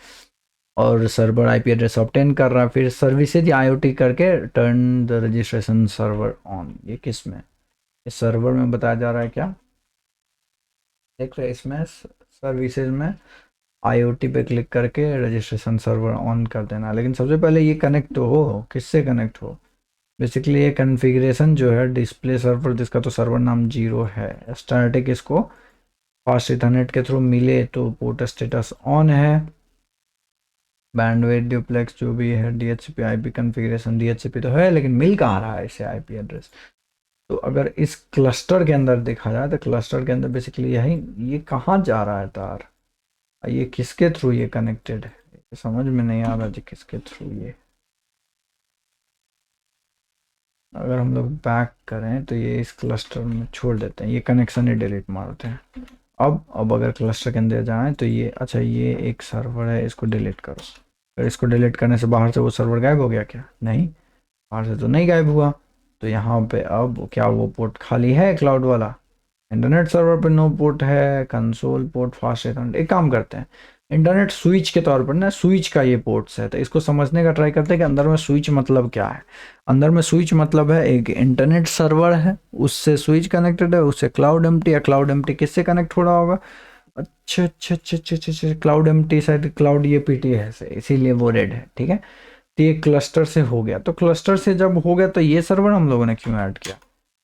और सर्वर आईपी एड्रेस ऑब्टेन कर रहा है। फिर सर्विसेज आईओटी करके turn the registration server on, ये किस में? इस सर्वर में बताया जा रहा है क्या? देख रहे हैं इसमें सर्विसेज में आईओटी पे क्लिक करके रजिस्ट्रेशन सर्वर ऑन कर देना। लेकिन सबसे पहले ये कनेक्ट तो हो, किससे कनेक्ट हो? बेसिकली ये कॉन्फ़िगरेशन जो है डिस्प्ले सर्वर, जिसका तो सर्वर नाम 0 है, स्टैटिक इसको फास्ट इथरनेट के थ्रू मिले तो पोर्ट स्टेटस ऑन है। बैंडविड्थ ड्यूप्लेक्स जो भी है, डीएचसीपी आईपी कॉन्फ़िगरेशन डीएचसीपी तो है, लेकिन मिल कहाँ रहा है इसे आईपी एड्रेस? तो अगर इस क्लस्टर के अंदर देखा जाए तो क्लस्टर के अंदर बेसिकली यही, ये कहाँ जा रहा है तार, ये किसके थ्रू ये कनेक्टेड है, समझ में नहीं आ रहा जी किसके थ्रू ये। अगर हम लोग बैक करें तो ये इस क्लस्टर में छोड़ देते हैं, ये कनेक्शन ही डिलीट मारते हैं। अब अगर क्लस्टर के अंदर जाएं तो ये, अच्छा ये एक सर्वर है, इसको डिलीट करो। अगर इसको डिलीट करने से बाहर से वो सर्वर गायब हो गया क्या? नहीं, बाहर से तो नहीं गायब हुआ। तो यहाँ पे अब क्या वो पोर्ट खाली है क्लाउड वाला? इंटरनेट सर्वर पे नो पोर्ट है, कंसोल पोर्ट फास्ट इंटरनेट। एक काम करते हैं, इंटरनेट स्विच के तौर पर ना, स्विच का ये पोर्ट्स है तो इसको समझने का ट्राई करते हैं कि अंदर में स्विच मतलब क्या है। अंदर में स्विच मतलब है एक इंटरनेट सर्वर है, उससे स्विच कनेक्टेड है, उससे क्लाउड एम्प्टी या क्लाउड एम्प्टी किससे कनेक्ट हो रहा होगा? अच्छा अच्छा अच्छा अच्छा अच्छा, क्लाउड एम्प्टी शायद क्लाउड ये पीटी है से, इसीलिए वो रेड है। ठीक है, तो ये क्लस्टर से हो गया। तो क्लस्टर से जब हो गया तो ये सर्वर हम लोगों ने क्यों ऐड किया?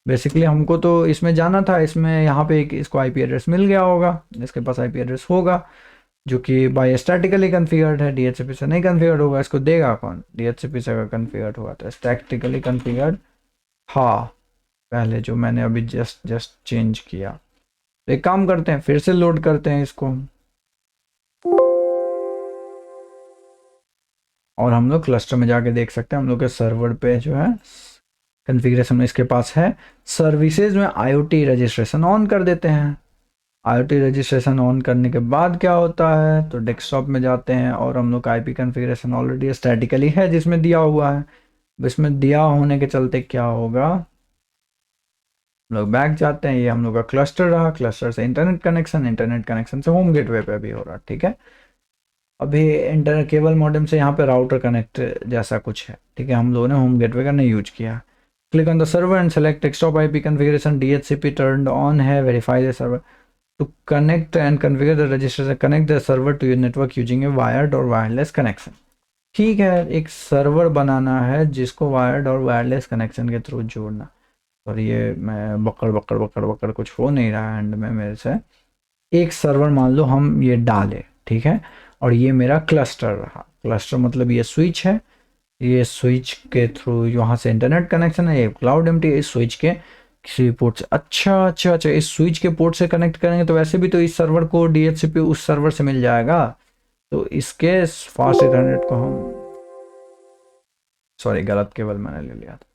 बेसिकली हमको तो इसमें जाना था, इसमें यहाँ पे एक इसको आईपी एड्रेस मिल गया होगा, इसके पास आईपी एड्रेस होगा जो कि बाय स्टैटिकली कन्फिगर्ड है, डीएचसीपी से नहीं कन्फिगर्ड होगा। इसको देगा कौन? डीएचसीपी से अगर कन्फिगर्ड हुआ तो स्टैटिकली कन्फिगर्ड था पहले, जो मैंने अभी जस्ट जस्ट चेंज किया। तो एक काम करते हैं, फिर से लोड करते हैं इसको, और हम लोग क्लस्टर में जाके देख सकते हैं हम लोग के सर्वर पे जो है कन्फिग्रेशन में इसके पास है। सर्विसेज में आईओटी रजिस्ट्रेशन ऑन कर देते हैं। आईओटी रजिस्ट्रेशन ऑन करने के बाद क्या होता है, तो डेस्कटॉप में जाते हैं और हम लोग का आईपी कॉन्फ़िगरेशन ऑलरेडी स्टैटिकली है जिसमें दिया हुआ है। इसमें दिया होने के चलते क्या होगा, हम लोग बैक जाते हैं, ये हम लोग का क्लस्टर रहा, क्लस्टर से इंटरनेट कनेक्शन, इंटरनेट कनेक्शन से होम गेटवे पे भी हो रहा। ठीक है, अभी इंटरनेट केबल मॉडेम से यहाँ पे राउटर कनेक्ट जैसा कुछ है। ठीक है, हम लोगों ने होम गेटवे का नहीं यूज किया। Click on the server and select desktop IP configuration, DHCP turned on है, verify the server to connect and configure the registration, connect the server to your network using a wired or wireless connection। ठीक है, एक server बनाना है जिसको wired और wireless connection के through जोड़ना। और ये मैं बकड़ बकड़ बकड़ बकड़ कुछ हो नहीं रहा है एंड में मेरे से। एक सर्वर मान लो हम ये डाले, ठीक है, और ये मेरा क्लस्टर रहा। क्लस्टर मतलब ये स्विच है, ये स्विच के थ्रू यहाँ से इंटरनेट कनेक्शन है, ये क्लाउड एम्प्टी है, इस स्विच के किसी पोर्ट से। अच्छा अच्छा अच्छा, इस स्विच के पोर्ट से कनेक्ट करेंगे तो वैसे भी तो इस सर्वर को डीएचसीपी उस सर्वर से मिल जाएगा। तो इसके फास्ट इंटरनेट को हम, सॉरी गलत केबल मैंने ले लिया था,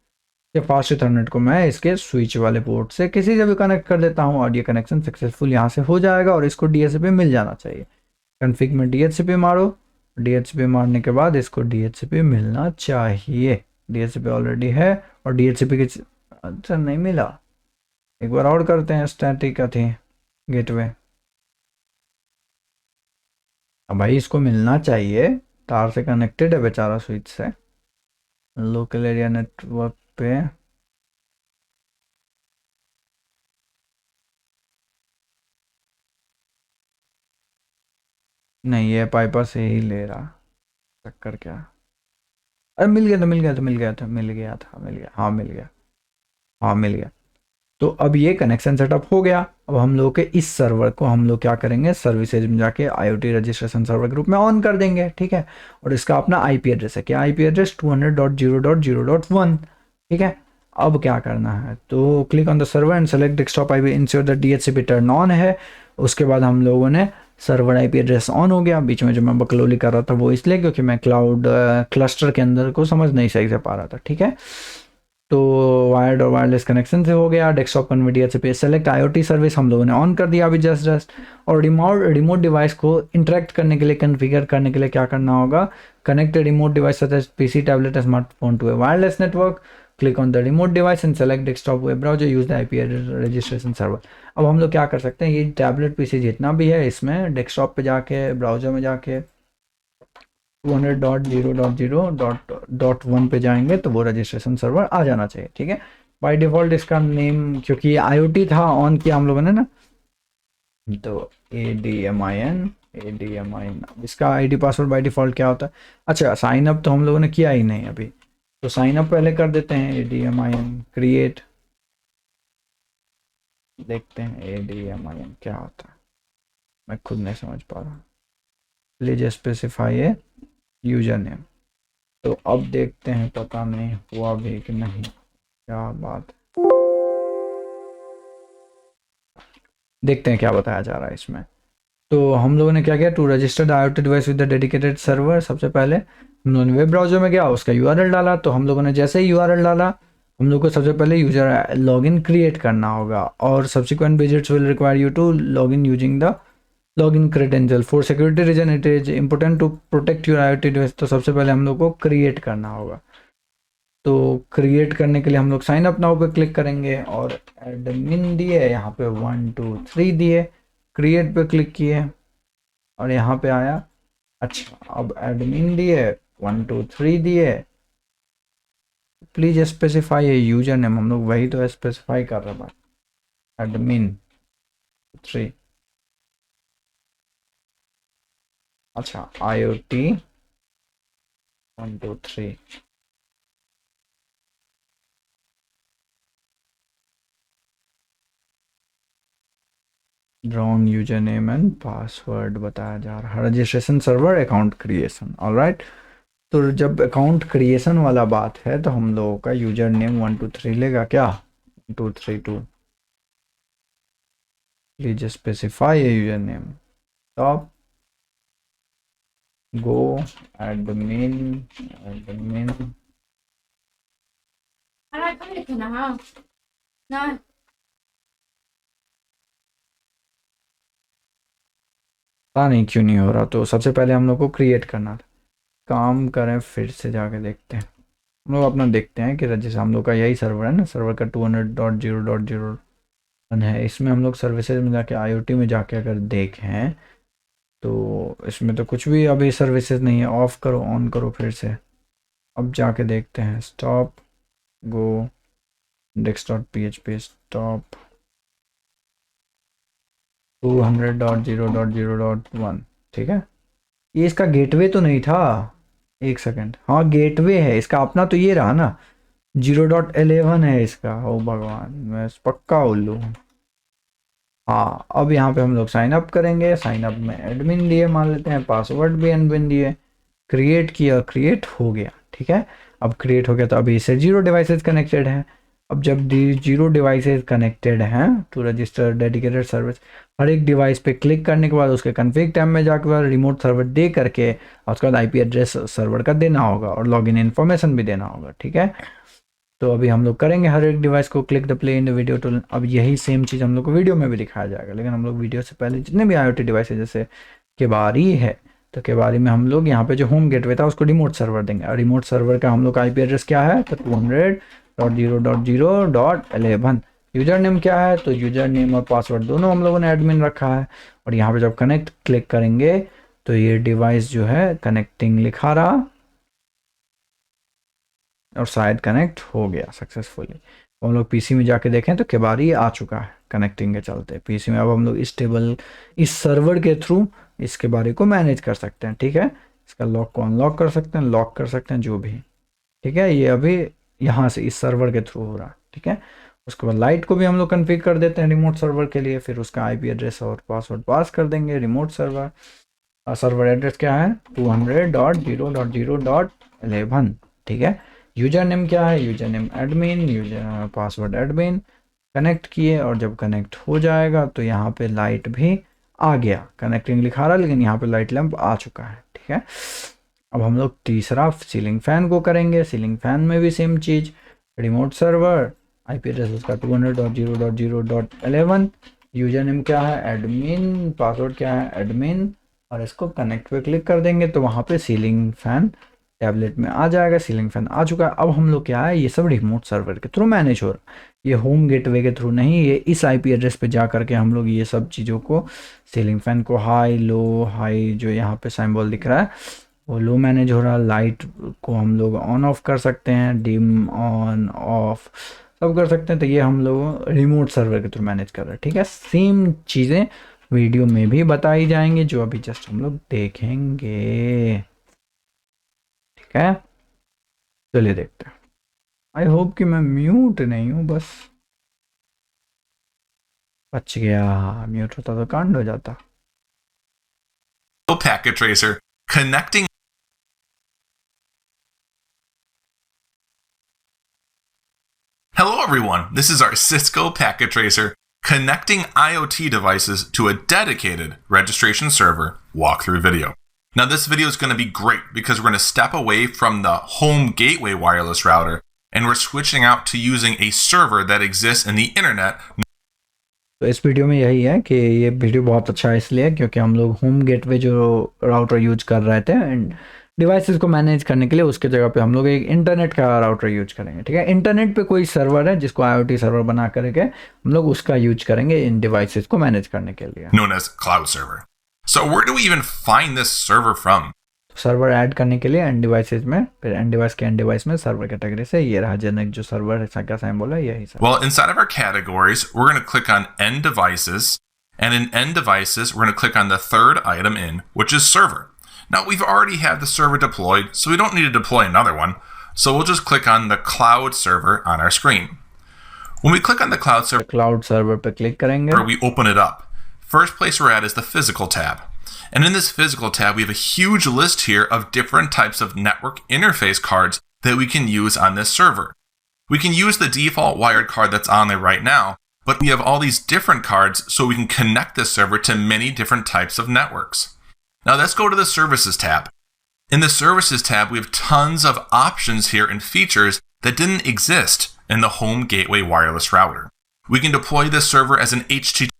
ये फास्ट इथरनेट को मैं इसके स्विच वाले पोर्ट से किसी से भी कनेक्ट कर देता हूँ और ये कनेक्शन सक्सेसफुल यहाँ से हो जाएगा और इसको डीएचसीपी मिल जाना चाहिए। कन्फिग में डीएचसीपी मारो, डीएचसीपी मारने के बाद इसको डीएचसीपी मिलना चाहिए। डीएचसीपी ऑलरेडी है और डीएचसीपी के, अच्छा नहीं मिला, एक बार और करते हैं, स्टैटिक का थी, गेटवे। अब भाई इसको मिलना चाहिए, तार से कनेक्टेड है बेचारा स्विच से। लोकल एरिया नेटवर्क पे। नहीं, ये पाइपर से ही ले रहा। चक्कर क्या। अरे मिल गया था, मिल गया था, मिल गया था, मिल गया था, मिल गया, हाँ मिल गया। हाँ मिल गया। तो अब ये कनेक्शन सेटअप हो गया। अब हम लोग के इस सर्वर को हम लोग क्या करेंगे, सर्विसेज में जाके आईओटी रजिस्ट्रेशन सर्वर ग्रुप में ऑन कर देंगे, ठीक है। और इसका अपना आईपी एड्रेस है, क्या आईपी एड्रेस 200.0.0.1, ठीक है। अब क्या करना है, तो click on the server and select desktop IP, ensure the DHCP turn on है। उसके बाद हम लोगों ने सर्वर आईपी एड्रेस ऑन हो गया। बीच में जो मैं बकलोली कर रहा था वो इसलिए क्योंकि मैं क्लाउड क्लस्टर के अंदर को समझ नहीं सही से पा रहा था, ठीक है। तो वायर्ड और वायरलेस कनेक्शन से हो गया। डेस्कटॉप कन्वर्ट से पे सेलेक्ट आईओटी सर्विस हम लोगों ने ऑन कर दिया अभी जस्ट। और रिमोट डिवाइस को इंटरेक्ट करने के लिए, कन्फिगर करने के लिए क्या करना होगा, connect remote device such as PC, tablet, smartphone to a wireless network. Click on the remote device and select desktop web browser, use the IP registration server. अब हम लोग क्या कर सकते हैं, ये टैबलेट पीसी जितना भी है इसमें डेस्कटॉप पे जाके ब्राउजर में जाके 200.0.0.1 पे जाएंगे तो वो रजिस्ट्रेशन सर्वर आ जाना चाहिए, ठीक है। बाय डिफ़ॉल्ट इसका नेम, क्योंकि आईओटी था ऑन किया हम लोगों ने ना, तो ADMIN इसका आईडी पासवर्ड बाय डिफ़ॉल्ट क्या होता है। अच्छा, साइन अप तो हम लोगों ने किया ही नहीं अभी, तो साइन अप पहले कर देते हैं। ADMIN क्रिएट, देखते हैं ADMIN क्या होता है, मैं खुद नहीं समझ पा रहा। Please specify a user name. तो अब देखते हैं, पता नहीं हुआ भी कि नहीं, क्या बात। देखते हैं क्या बताया जा रहा है इसमें। तो हम लोगों ने क्या किया, to registered IoT device with the dedicated server. सबसे पहले हम लोगों ने वेब ब्राउजर में गया, उसका यूआरएल डाला। तो हम लोगों ने जैसे ही यूआरएल डाला, हम लोग को सबसे पहले यूजर लॉगिन क्रिएट करना होगा, और subsequent visits will require you to login using the login credential for security reason it is important to protect your IoT device. तो सबसे पहले हम लोग को क्रिएट करना होगा। तो क्रिएट करने के लिए हम लोग साइन अप नाउ पे क्लिक करेंगे, और एडमिन दिए यहाँ पे 1 2 3 दिए, क्रिएट पे क्लिक किए और यहाँ पे आया। अच्छा, अब एडमिन दिए 1 2 3 दिए, please specify a user name, हम लोग वही तो स्पेसिफाई कर रहे हैं, एडमिन 3। अच्छा, IoT 1 2 3। Wrong user name and password बताया जा रहा है, registration server account creation, alright. तो जब अकाउंट क्रिएशन वाला बात है तो हम लोगों का यूजर नेम 1 2 3 लेगा क्या, 2 3 2। Please specify a user name, top go admin admin. पता नहीं क्यों नहीं हो रहा, तो सबसे पहले हम लोग को क्रिएट करना था। काम करें, फिर से जाके देखते हैं। हम लोग अपना देखते हैं कि रजिस्टर, हम लोग का यही सर्वर है ना, सर्वर का 200.0.0 है। इसमें हम लोग सर्विसेज में जाके आईओटी में जाके अगर देखें तो इसमें तो कुछ भी अभी सर्विसेज नहीं है। ऑफ करो, ऑन करो फिर से। अब जाके देखते हैं, स्टॉप गो index.php स्टॉप 200.0.0.1, ठीक है। ये इसका गेटवे तो नहीं था, एक सेकंड, हाँ गेटवे है इसका अपना, तो ये रहा ना 0.11 है इसका। ओ भगवान, मैं पक्का उल्लू हूँ। हाँ, अब यहाँ पे हम लोग साइन अप करेंगे। साइन अप में एडमिन दिए मान लेते हैं, पासवर्ड भी एडमिन दिए, क्रिएट किया, क्रिएट हो गया, ठीक है। अब क्रिएट हो गया तो अभी इससे 0 डिवाइसेज कनेक्टेड हैं। अब जब 0 डिवाइसेज कनेक्टेड हैं टू रजिस्टर डेडिकेटेड सर्विस, हर एक डिवाइस पे क्लिक करने के बाद उसके कन्फिग टैब में जाकर रिमोट सर्वर दे करके, और उसके बाद आईपी एड्रेस सर्वर का देना होगा और लॉगिन इन्फॉर्मेशन भी देना होगा, ठीक है। तो अभी हम लोग करेंगे हर एक डिवाइस को click the play in the video to. अब यही सेम चीज़ हम लोग को वीडियो में भी दिखाया जाएगा, लेकिन हम लोग वीडियो से पहले जितने भी आईओटी डिवाइस है, जैसे केबारी है, तो केबारी में हम लोग यहाँ पे जो होम गेटवे था उसको रिमोट सर्वर देंगे। और रिमोट सर्वर का हम लोग का आईपी एड्रेस क्या है, तो 200.0.0.11, यूज़र नेम क्या है, तो यूज़र नेम और पासवर्ड दोनों हम लोगों ने एडमिन रखा है। और यहाँ पे जब कनेक्ट क्लिक करेंगे तो ये डिवाइस जो है कनेक्टिंग लिखा रहा और शायद कनेक्ट हो गया सक्सेसफुली। हम लोग पीसी में जाके देखें तो केबारी आ चुका है कनेक्टिंग के चलते पीसी में। अब हम लोग इस टेबल, इस सर्वर के थ्रू इस केबारी को मैनेज कर सकते हैं, ठीक है। इसका लॉक को अनलॉक कर सकते हैं, लॉक कर सकते हैं, जो भी, ठीक है। ये अभी यहाँ से इस सर्वर के थ्रू हो रहा है, ठीक है। उसके बाद लाइट को भी हम लोग कन्फिग कर देते हैं रिमोट सर्वर के लिए, फिर उसका आईपी एड्रेस और पासवर्ड पास कर देंगे रिमोट सर्वर। सर्वर एड्रेस क्या है, 200.0.0.11, ठीक है। यूजर नेम क्या है, user name admin, user password admin. Connect किए और जब कनेक्ट हो जाएगा तो यहाँ पे लाइट भी आ गया, कनेक्टिंग लिखा रहा लेकिन यहाँ पे लाइट लैंप आ चुका है, ठीक है। अब हम लोग तीसरा सीलिंग फैन को करेंगे। सीलिंग फैन में भी सेम चीज़, रिमोट सर्वर, आईपी एड्रेस उसका 200.0.0.11, यूजर नेम क्या है एडमिन, पासवर्ड क्या है एडमिन, और इसको कनेक्ट पे क्लिक कर देंगे तो वहाँ पे सीलिंग फैन टैबलेट में आ जाएगा। सीलिंग फैन आ चुका है। अब हम लोग क्या है, ये सब रिमोट सर्वर के थ्रू मैनेज हो रहा है, ये होम गेटवे के थ्रू नहीं। ये इस आईपी एड्रेस पे जा करके हम लोग ये सब चीज़ों को, सीलिंग फैन को हाई लो, हाई जो यहाँ पे सिंबल दिख रहा है वो लो मैनेज हो रहा है। लाइट को हम लोग ऑन ऑफ कर सकते हैं, डिम ऑन ऑफ सब कर सकते हैं। तो ये हम लोग रिमोट सर्वर के थ्रू मैनेज कर रहे हैं, ठीक है। सेम चीज़ें वीडियो में भी बताई जाएंगी जो अभी जस्ट हम लोग देखेंगे, ठीक है। चलिए देखते हैं। आई होप कि मैं म्यूट नहीं हूँ, बस बच गया, म्यूट होता तो कांड हो जाता। Packet Tracer connecting. Hello everyone, this is our Cisco Packet Tracer connecting IoT devices to a dedicated registration server walkthrough video. Now this video is going to be great because we're going to step away from the home gateway wireless router and we're switching out to using a server that exists in the internet. तो इस video में यही है कि ये video बहुत अच्छा है इसलिए क्योंकि हम लोग होम गेटवे जो राउटर यूज कर रहे थे एंड डिवाइसेस को मैनेज करने के लिए, उसके जगह पे हम लोग एक इंटरनेट का राउटर यूज करेंगे, ठीक है। इंटरनेट पे कोई सर्वर है जिसको आईओटी सर्वर बना करके हम लोग उसका यूज करेंगे इन डिवाइसेस को मैनेज करने के लिए, known as cloud server. So where do we even find this server from? Server add करने के लिए एंड डिवाइसेस में, फिर एंड डिवाइस के एंड डिवाइस में सर्वर कैटेगरी से ये रहा जनरल जो सर्वर है क्या सिंबल है यही server. Well, inside of our categories, we're going to click on end devices, and in end devices, we're going to click on the third item in, which is server. Now we've already had the server deployed, so we don't need to deploy another one. So we'll just click on the cloud server on our screen. When we click on the cloud server पे click करेंगे, we open it up. First place we're at is the physical tab. And in this physical tab, we have a huge list here of different types of network interface cards that we can use on this server. We can use the default wired card that's on there right now, but we have all these different cards so we can connect this server to many different types of networks. Now let's go to the services tab. In the services tab, we have tons of options here and features that didn't exist in the home gateway wireless router. We can deploy this server as an HTTP.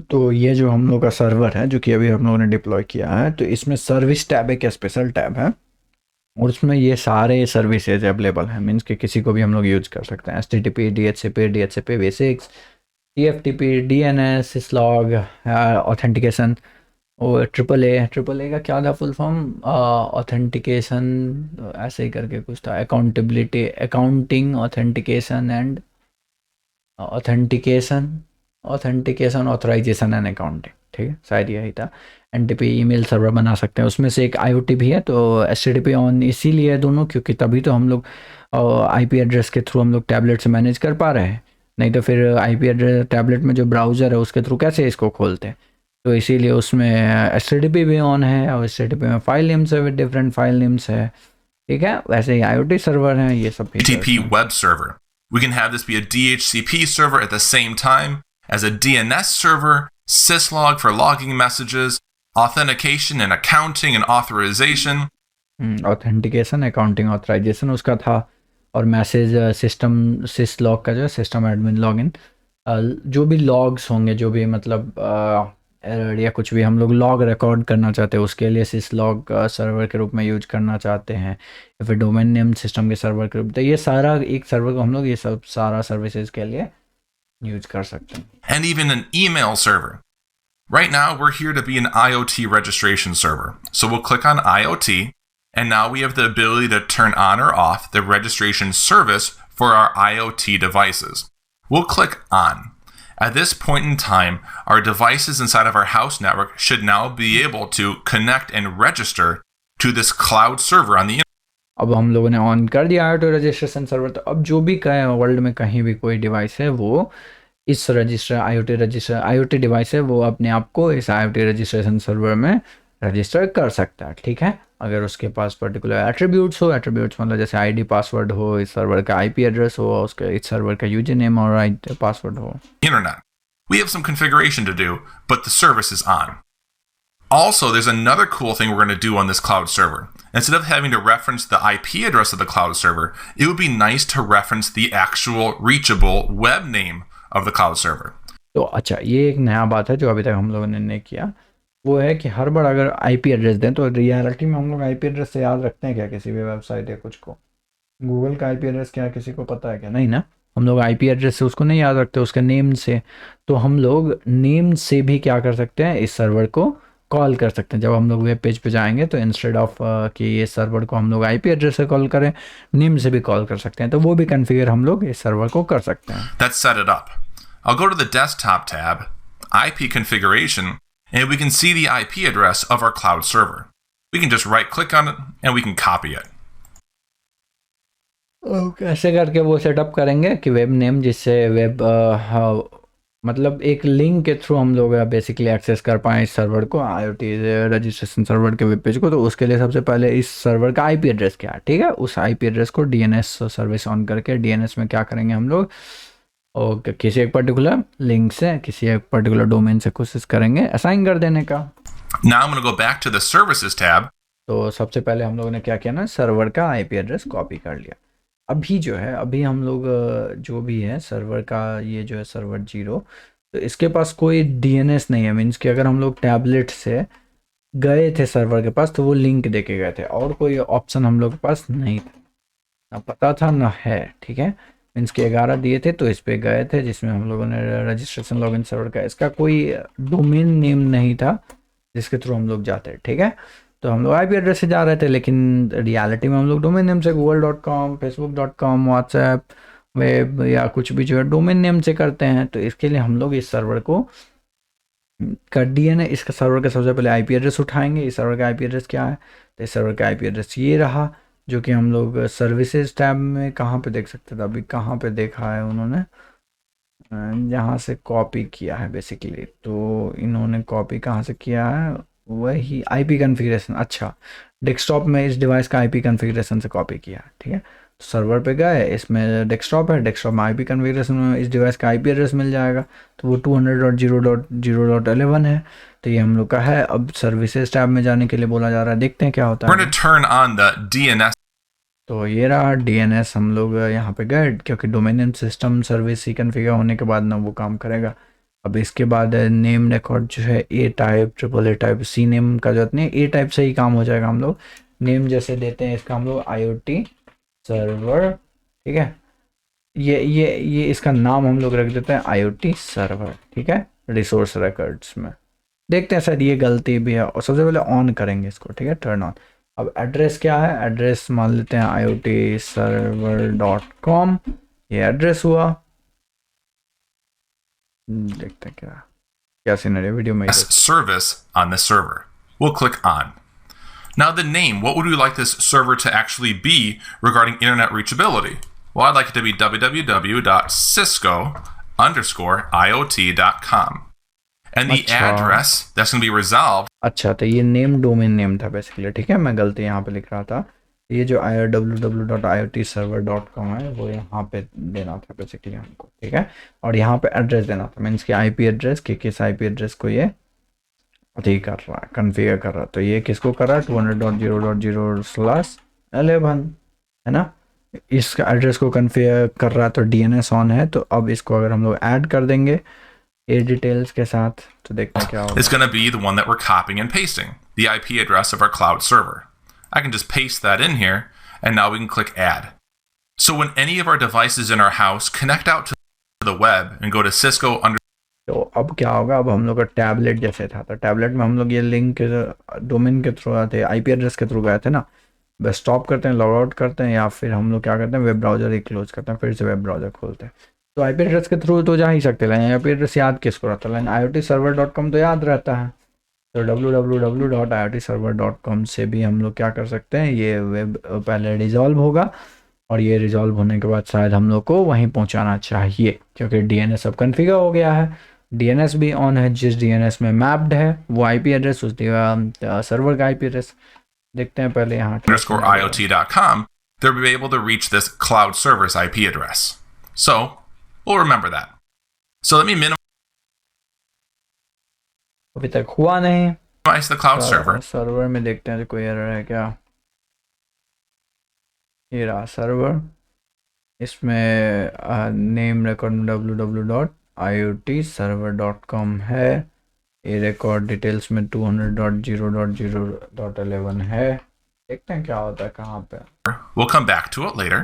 तो ये जो हम लोग का server है जो कि अभी हम लोगों ने डिप्लॉय किया है, तो इसमें सर्विस टैब एक स्पेशल टैब है और उसमें ये सारे सर्विसेज अवेलेबल हैं। मीन्स कि किसी को भी हम लोग यूज़ कर सकते हैं। HTTP, DHCP basics, TFTP, DNS, syslog, authentication और ट्रिपल ए का क्या था फुल फॉर्म, ऑथेंटिकेशन ऐसे ही करके कुछ था, accountability, accounting, authentication and authentication authorization and accounting, ठीक है, शायद यही था। NTP ईमेल सर्वर बना सकते हैं, उसमें से एक IoT भी है। तो HTTP ऑन इसीलिए है दोनों क्योंकि तभी तो हम लोग IP एड्रेस के थ्रू हम लोग टैबलेट से मैनेज कर पा रहे हैं, नहीं तो फिर IP एड्रेस टैबलेट में जो ब्राउज़र है उसके थ्रू कैसे इसको खोलते हैं। तो इसीलिए उसमें HTTP भी ऑन है और HTTP में फाइल नेम्स है, डिफरेंट फाइल नेम्स है, ठीक है। वैसे ही IoT सर्वर हैं ये सब। HTTP web server. We can have this be a DHCP server at the same time as a DNS server, syslog for logging messages, authentication and accounting and authorization. Authentication, accounting, authorization उसका था, और message system syslog का जो है system admin login, जो भी logs होंगे, जो भी मतलब एरर या कुछ भी हम लोग लॉग रिकॉर्ड करना चाहते हैं उसके लिए सिसलॉग सर्वर के रूप में यूज करना चाहते हैं, या फिर डोमेन नेम सिस्टम के सर्वर के रूप में। तो ये सारा एक सर्वर को हम लोग ये सब सारा सर्विसेज के लिए यूज कर सकते हैं। and even an email server. Right now, we're here to be an IoT registration server. So we'll click on IoT, and now we have the ability to turn on or off the registration service for our IoT devices. We'll click on. At this point in time, our devices inside of our house network should now be able to connect and register to this cloud server on the internet. अब हम लोगों ने on कर दिया IoT registration server, तो अब जो भी कहीं वर्ल्ड में कहीं भी कोई डिवाइस है वो इस IoT डिवाइस है वो अपने आप को इस IoT रजिस्ट्रेशन सर्वर में रजिस्टर कर सकता है, ठीक है। अगर उसके पास पर्टिकुलर एट्रीब्यूट्स मतलब जैसे आईडी पासवर्ड हो, इस सर्वर का आईपी एड्रेस हो, उसके इस सर्वर का यूजर नेम और पासवर्ड हो। Internet. We have some configuration to do, but the service is on. Also, there's another cool thing we're going to do on this cloud server. Instead of having to reference the IP address of the cloud server, it would be nice to reference the actual reachable web name of the cloud server. तो अच्छा, ये एक नया बात है जो अभी तक हम लोगों ने नहीं किया, वो है कि हर बार अगर आईपी एड्रेस दें तो रियलिटी में हम लोग आईपी एड्रेस से याद रखते हैं क्या किसी भी वेबसाइट या कुछ को? गूगल का आईपी एड्रेस क्या किसी को पता है क्या? नहीं ना, हम लोग आईपी एड्रेस से उसको नहीं याद रखते, उसके नेम से। तो हम लोग नेम से भी क्या कर सकते हैं, इस सर्वर को कॉल कर सकते हैं। जब हम लोग वेब पेज पे जाएंगे तो इंस्टेड ऑफ कि ये सर्वर को हम लोग आईपी एड्रेस से कॉल करें, नेम से भी कॉल कर सकते हैं। तो वो भी कॉन्फ़िगर हम लोग इस सर्वर को कर सकते हैं। Let's set it up. I'll go to the desktop tab, IP configuration, and we can see the IP address of our cloud server. We can just right click on it and we can copy it. कैसे करके वो setup करेंगे कि web name, जिससे web मतलब एक link के through हम लोग बेसिकली एक्सेस कर पाएँ इस सर्वर को, आईओटी रजिस्ट्रेशन सर्वर के वेब पेज को। तो उसके लिए सबसे पहले इस सर्वर का आईपी एड्रेस क्या है, ठीक है, उस आईपी एड्रेस को डीएनएस सर्विस ऑन करके डीएनएस में क्या करेंगे हम लोग, और किसी एक पर्टिकुलर लिंक से किसी एक पर्टिकुलर डोमेन से कोशिश करेंगे असाइन कर देने का। Now I'm going to go back to the services tab. तो सबसे पहले हम लोगों ने क्या किया ना, सर्वर का आईपी एड्रेस कॉपी कर लिया। अभी जो है, अभी हम लोग जो भी है सर्वर का, ये जो है सर्वर 0, तो इसके पास कोई डीएनएस नहीं है। मीन्स कि अगर हम लोग टैबलेट से गए थे सर्वर के पास तो वो लिंक दे के गए थे, और कोई ऑप्शन हम लोग के पास नहीं था, ना पता था ना है, ठीक है। मीन्स कि 11 दिए थे तो इस पे गए थे, जिसमें हम लोगों ने रजिस्ट्रेशन लॉगिन सर्वर का, इसका कोई डोमेन नेम नहीं था जिसके थ्रू हम लोग जाते, ठीक है। तो हम लोग आईपी एड्रेस से जा रहे थे, लेकिन रियलिटी में हम लोग डोमेन नेम से google.com, facebook.com, व्हाट्सएप, वेब या कुछ भी जो है डोमेन नेम से करते हैं। तो इसके लिए हम लोग इस सर्वर को कर दिए ना, इसका सर्वर का सबसे पहले आईपी एड्रेस उठाएंगे। इस सर्वर का आईपी एड्रेस क्या है, तो इस सर्वर का आईपी एड्रेस ये रहा, जो कि हम लोग सर्विसेज टैब में कहाँ पे देख सकते थे, अभी कहाँ पे देखा है उन्होंने, जहाँ से कॉपी किया है बेसिकली। तो इन्होंने कॉपी कहाँ से किया है, वही आईपी कॉन्फ़िगरेशन, अच्छा डेस्कटॉप में इस डिवाइस का आईपी कॉन्फ़िगरेशन से कॉपी किया, ठीक है। तो सर्वर पे गए, इसमें डेस्कटॉप है, डेस्कटॉप में आईपी कॉन्फ़िगरेशन में इस डिवाइस का आईपी एड्रेस मिल जाएगा, तो वो 200.0.0.11 है। तो ये हम लोग का है। अब सर्विसेज टैब में जाने के लिए बोला जा रहा है, देखते हैं क्या होता We're है। going to turn on the DNS. तो ये रहा डीएनएस, हम लोग यहाँ पे गए, क्योंकि डोमेन नेम सिस्टम सर्विस ही कॉन्फ़िगर होने के बाद ना वो काम करेगा। अब इसके बाद नेम रिकॉर्ड जो है A type, triple A type, C name का जरूरत नहीं, ए टाइप से ही काम हो जाएगा। हम लोग नेम जैसे देते हैं इसका हम लोग आईओटी सर्वर, ठीक है, ये इसका नाम हम लोग रख देते हैं आईओटी सर्वर, ठीक है, रिसोर्स रिकॉर्ड्स में। देखते हैं शायद ये गलती भी है, और सबसे पहले ऑन करेंगे इसको, ठीक है, टर्न ऑन। अब एड्रेस क्या है, एड्रेस मान लेते हैं iotserver.com, ये एड्रेस हुआ। देखते हैं क्या सिनेरियो वीडियो में। Service on the server. We'll click on. Now the name, what would we like this server to actually be regarding internet reachability? Well, I'd like it to be www.cisco_iot.com. And the address that's going to be resolved. अच्छा, तो ये name domain name था basically, ठीक है, मैं गलती यहाँ पे लिख रहा था। ये जो www.iotserver.com है वो यहाँ पे देना था बेसिकली हमको, ठीक है, और यहाँ पे एड्रेस देना था, मीन्स कि आईपी एड्रेस कि किस आईपी एड्रेस को ये अभी कर रहा है, कन्फिगर कर रहा है। तो ये किसको कर रहा है, 200.0.0/11 है ना, इसका एड्रेस को कन्फिगर कर रहा है। तो डीएनएस ऑन है, तो अब इसको अगर हम लोग ऐड कर देंगे ये डिटेल्स के साथ, तो देखते हैं क्या होगा। It's going to be the one that we're copying and pasting, the IP address of our cloud server. I can just paste that in here, and now we can click add. So when any of our devices in our house connect out to the web and go to Cisco under तो अब क्या होगा, अब हम लोग का tablet जैसे था, तो टैबलेट में हम लोग ये लिंक डोमेन के थ्रू आते, आईपी एड्रेस के थ्रू गए थे ना। बस स्टॉप करते हैं, लॉग आउट करते हैं, या फिर हम लोग क्या करते हैं, वेब ब्राउज़र ही क्लोज करते हैं, फिर से वेब ब्राउज़र खोलते हैं। तो आईपी एड्रेस के थ्रू तो जा ही सकते हैं, आईपी एड्रेस याद किसको रहता है, लेकिन iotserver.com तो याद रहता है। तो www.iotserver.com से भी हम लोग क्या कर सकते हैं, ये वेब पहले रिजॉल्व होगा, और ये रिजॉल्व होने के बाद शायद हम लोग को वहीं पहुंचाना चाहिए, क्योंकि डीएनएस अब कन्फिगर हो गया है। डीएनएस भी ऑन है, जिस डीएनएस में मैप्ड है वो आईपी एड्रेस, उस सर्वर का आईपी एड्रेस देखते हैं पहले यहाँ क्या underscore सीन होगा। IoT.com, they'll be able to reach this cloud server's IP address. So we'll remember that. So let me minimize अभी तक हुआ नहीं। the cloud server. सर्वर में देखते हैं कोई एरर है क्या। ये रहा सर्वर, इसमें नेम रिकॉर्ड www.iotserver.com है। ये रिकॉर्ड डिटेल्स में 200.0.0.11 है। देखते हैं क्या होता है कहाँ पे। We'll come back to it later.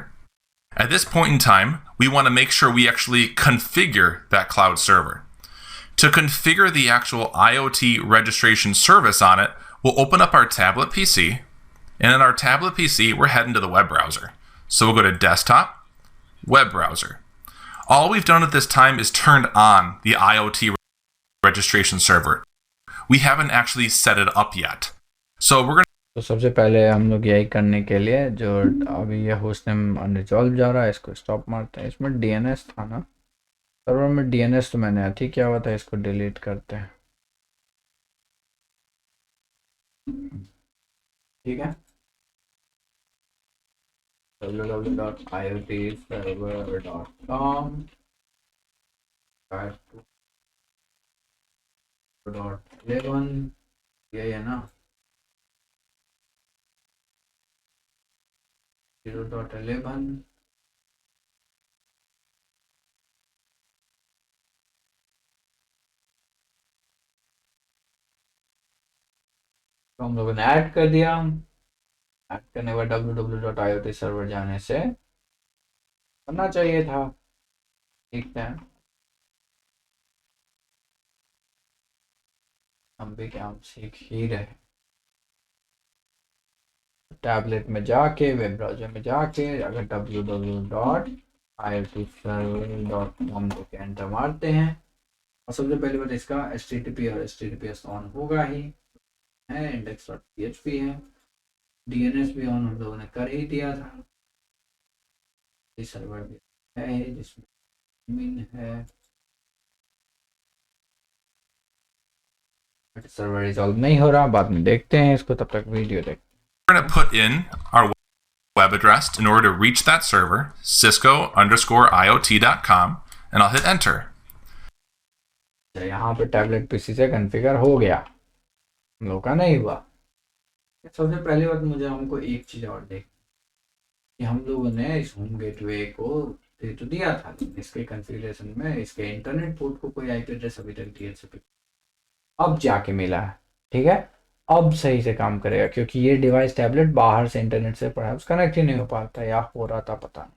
At this point in time, we want to make sure we actually configure that cloud server. To configure the actual IoT registration service on it, we'll open up our tablet PC. And in our tablet PC, we're heading to the web browser. So we'll go to Desktop, Web Browser. All we've done at this time is turned on the IoT registration server. We haven't actually set it up yet. So we're going तो सबसे पहले हम लोग यही करने के लिए, जो अभी ये होस्ट नेम अनरिजॉल्व जा रहा है, इसको स्टॉप मारते हैं। इसमें डीएनएस था ना, सर्वर में डीएनएस तो मैंने अथी क्या हुआ था, इसको डिलीट करते हैं। ठीक है, www.iotserver.com .11 ये है ना, 0.11 तो हम लोगों ने ऐड कर दिया। ऐड करने के बाद www.iotserver जाने से करना चाहिए था। ठीक है, हम भी क्या, हम सीख ही रहे। टैबलेट में जाके, वेब ब्राउज़र में जाके, अगर www.iotserver.com को एंटर मारते हैं, और सबसे पहली बात इसका HTTP और HTTPS ऑन होगा ही है, index.php है, डीएनएस भी ऑन हम लोगों ने कर ही दिया था, सर्वर भी है जिसमें admin है। सर्वर रिजॉल्व नहीं हो रहा, बाद में देखते हैं इसको, तब तक वीडियो देखते हैं। to put in our web address in order to reach that server, cisco_iot.com, and I'll hit enter. यहाँ पे टैबलेट पीसी से कॉन्फ़िगर हो गया, हम लोग का नहीं हुआ। सबसे पहली बात, मुझे हमको एक चीज़ और देख कि हम लोगों ने इस होम गेटवे को दे तो दिया था, इसके कॉन्फ़िगरेशन में इसके इंटरनेट पोर्ट को कोई आईपी एड्रेस अभी तक डीएचसीपी अब जाके मिला है। ठीक है, अब सही से काम करेगा, क्योंकि ये डिवाइस टैबलेट बाहर से इंटरनेट से परहैप्स कनेक्ट ही नहीं हो पाता, या हो रहा था पता नहीं।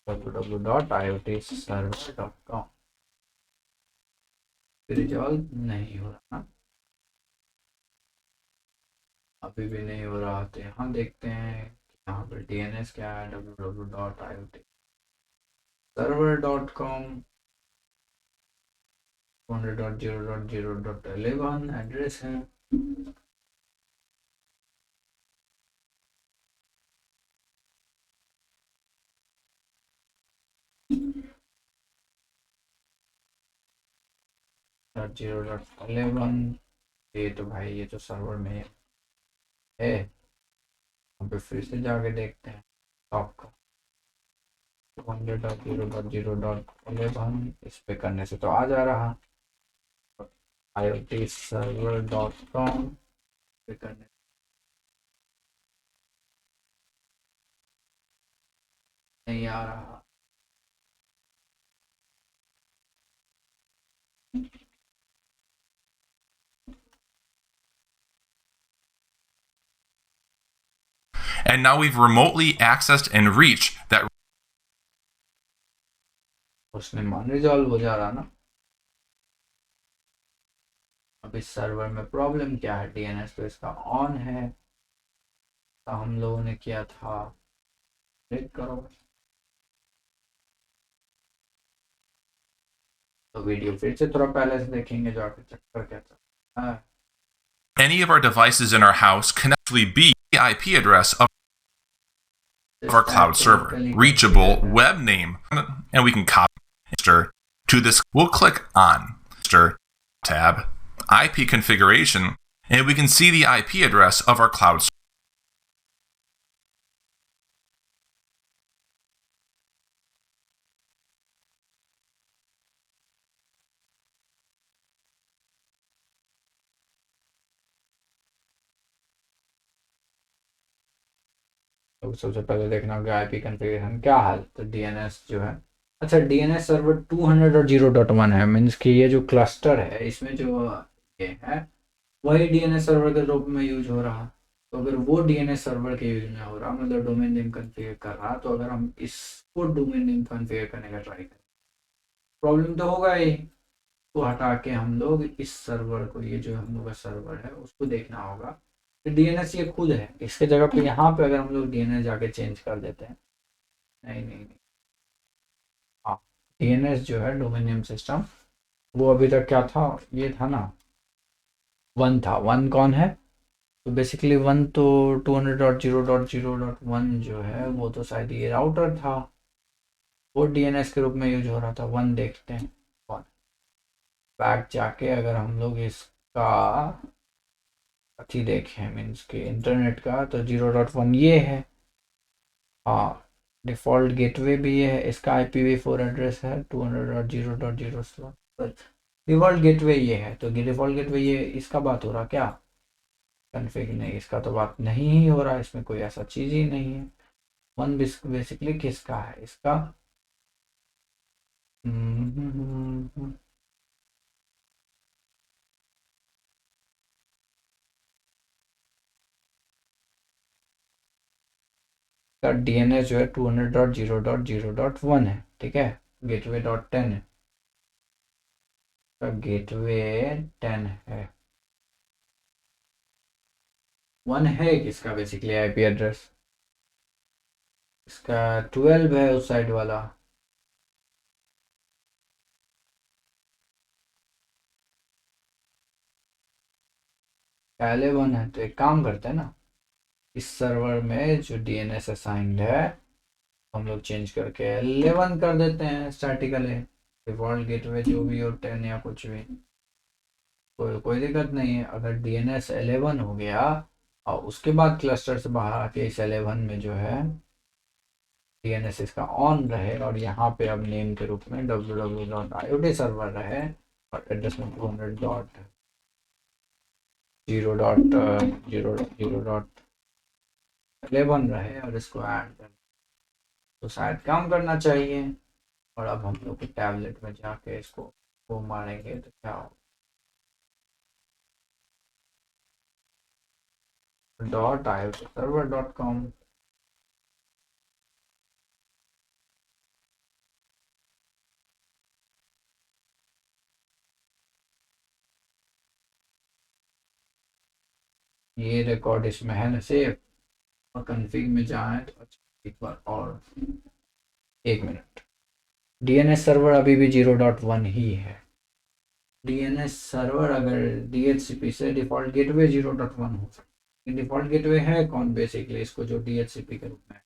www.iotserver.com रिजॉल्व नहीं हो रहा, अभी भी नहीं हो रहा। तो यहाँ देखते हैं, यहाँ पर डीएनएस क्या है, www.iotserver.com 200.0.0.11 एड्रेस है। .0.11 ये तो भाई, ये तो सर्वर में है, वहाँ पे फिर से जाके देखते हैं आपका 200.0.0.11 इस पे करने से तो आ जा रहा, iotserver.com पे करने नहीं आ रहा। And now we've remotely accessed and reached that उसमें मान रिजॉल्व हो जा रहा ना। अब इस सर्वर में प्रॉब्लम क्या है, डीएनएस तो इसका ऑन है, तो हम लोगों ने किया था, क्लिक करो तो वीडियो फिर से थोड़ा पहले से देखेंगे जाके चक्कर क्या चल रहा है। Any of our devices in our house can actually be the IP address of our cloud server, statically reachable configure है। web name, and we can copy register to this. We'll click on register tab, IP configuration, and we can see the IP address of our cloud server. तो सबसे पहले देखना होगा IP configuration क्या है, तो DNS जो है, अच्छा डीएनएस सर्वर 200.0.1 है, मीन्स कि ये जो क्लस्टर है इसमें जो ये है वही डीएनएस सर्वर के रूप में यूज हो रहा। तो अगर वो डीएनएस सर्वर के यूज में हो रहा, मतलब डोमेन नेम कॉन्फ़िगर कर रहा, तो अगर हम इसको डोमेन नेम कॉन्फ़िगर करने का ट्राई करें प्रॉब्लम तो होगा ही। को हटा के हम लोग इस सर्वर को, ये जो हम लोग का सर्वर है उसको देखना होगा कि डीएनएस ये खुद है, इसके जगह पे यहाँ पे अगर हम लोग डीएनएस जाके चेंज कर देते हैं, नहीं नहीं नहीं, हाँ डीएनएस जो है डोमेन नेम सिस्टम, वो अभी तक क्या था, ये था ना, वन था, वन कौन है, तो बेसिकली वन तो 200.0.0.1 जो है वो तो शायद ये राउटर था, वो डीएनएस के रूप में यूज हो रहा था। वन देखते हैं कौन, बैक जाके अगर हम लोग इसका अथी देखें, मीन्स के इंटरनेट का, तो 0.1 ये है। हाँ डिफ़ॉल्ट गेटवे भी ये है, इसका IPv4 एड्रेस है 200.0.0, डिफ़ॉल्ट गेटवे ये है, तो डिफ़ॉल्ट गेटवे ये इसका बात हो रहा क्या, कन्फिग नहीं, इसका तो बात नहीं ही हो रहा, इसमें कोई ऐसा चीज़ ही नहीं है। वन बेसिकली किसका है, इसका का डीएनएस जो है 200.0.0.1 है, ठीक है, गेटवे डॉट 10 है, का गेटवे 10 है, वन है किसका बेसिकली आईपी एड्रेस, इसका 12 है उस साइड वाला, पहले वन है, तो एक काम करते हैं ना, इस सर्वर में जो डीएनएस असाइंड है हम लोग चेंज करके 11 कर देते हैं स्टैटिकली, डिफॉल्ट गेटवे जो भी हो 10 या कुछ भी, कोई दिक्कत नहीं है। अगर डीएनएस 11 हो गया और उसके बाद क्लस्टर से बाहर आके इस 11 में जो है डीएनएस इसका ऑन रहे, और यहाँ पे अब नेम के रूप में www.iot सर्वर रहे, और एड्रेस में 200.0.0.11 रहे, और इसको ऐड कर तो शायद काम करना चाहिए। और अब हम लोग टैबलेट में जाके इसको वो मारेंगे तो क्या हो, .iot server.com, ये रिकॉर्ड इसमें है ना सेव, और कन्फिग में जाए तो अच्छा, एक बार और, एक मिनट, डीएनएस सर्वर अभी भी 0.1 ही है, डीएनएस सर्वर अगर डीएचसीपी से डिफॉल्ट गेटवे 0.1 हो सकता है, डिफॉल्ट गेटवे है कौन बेसिकली इसको जो डीएचसीपी के रूप में,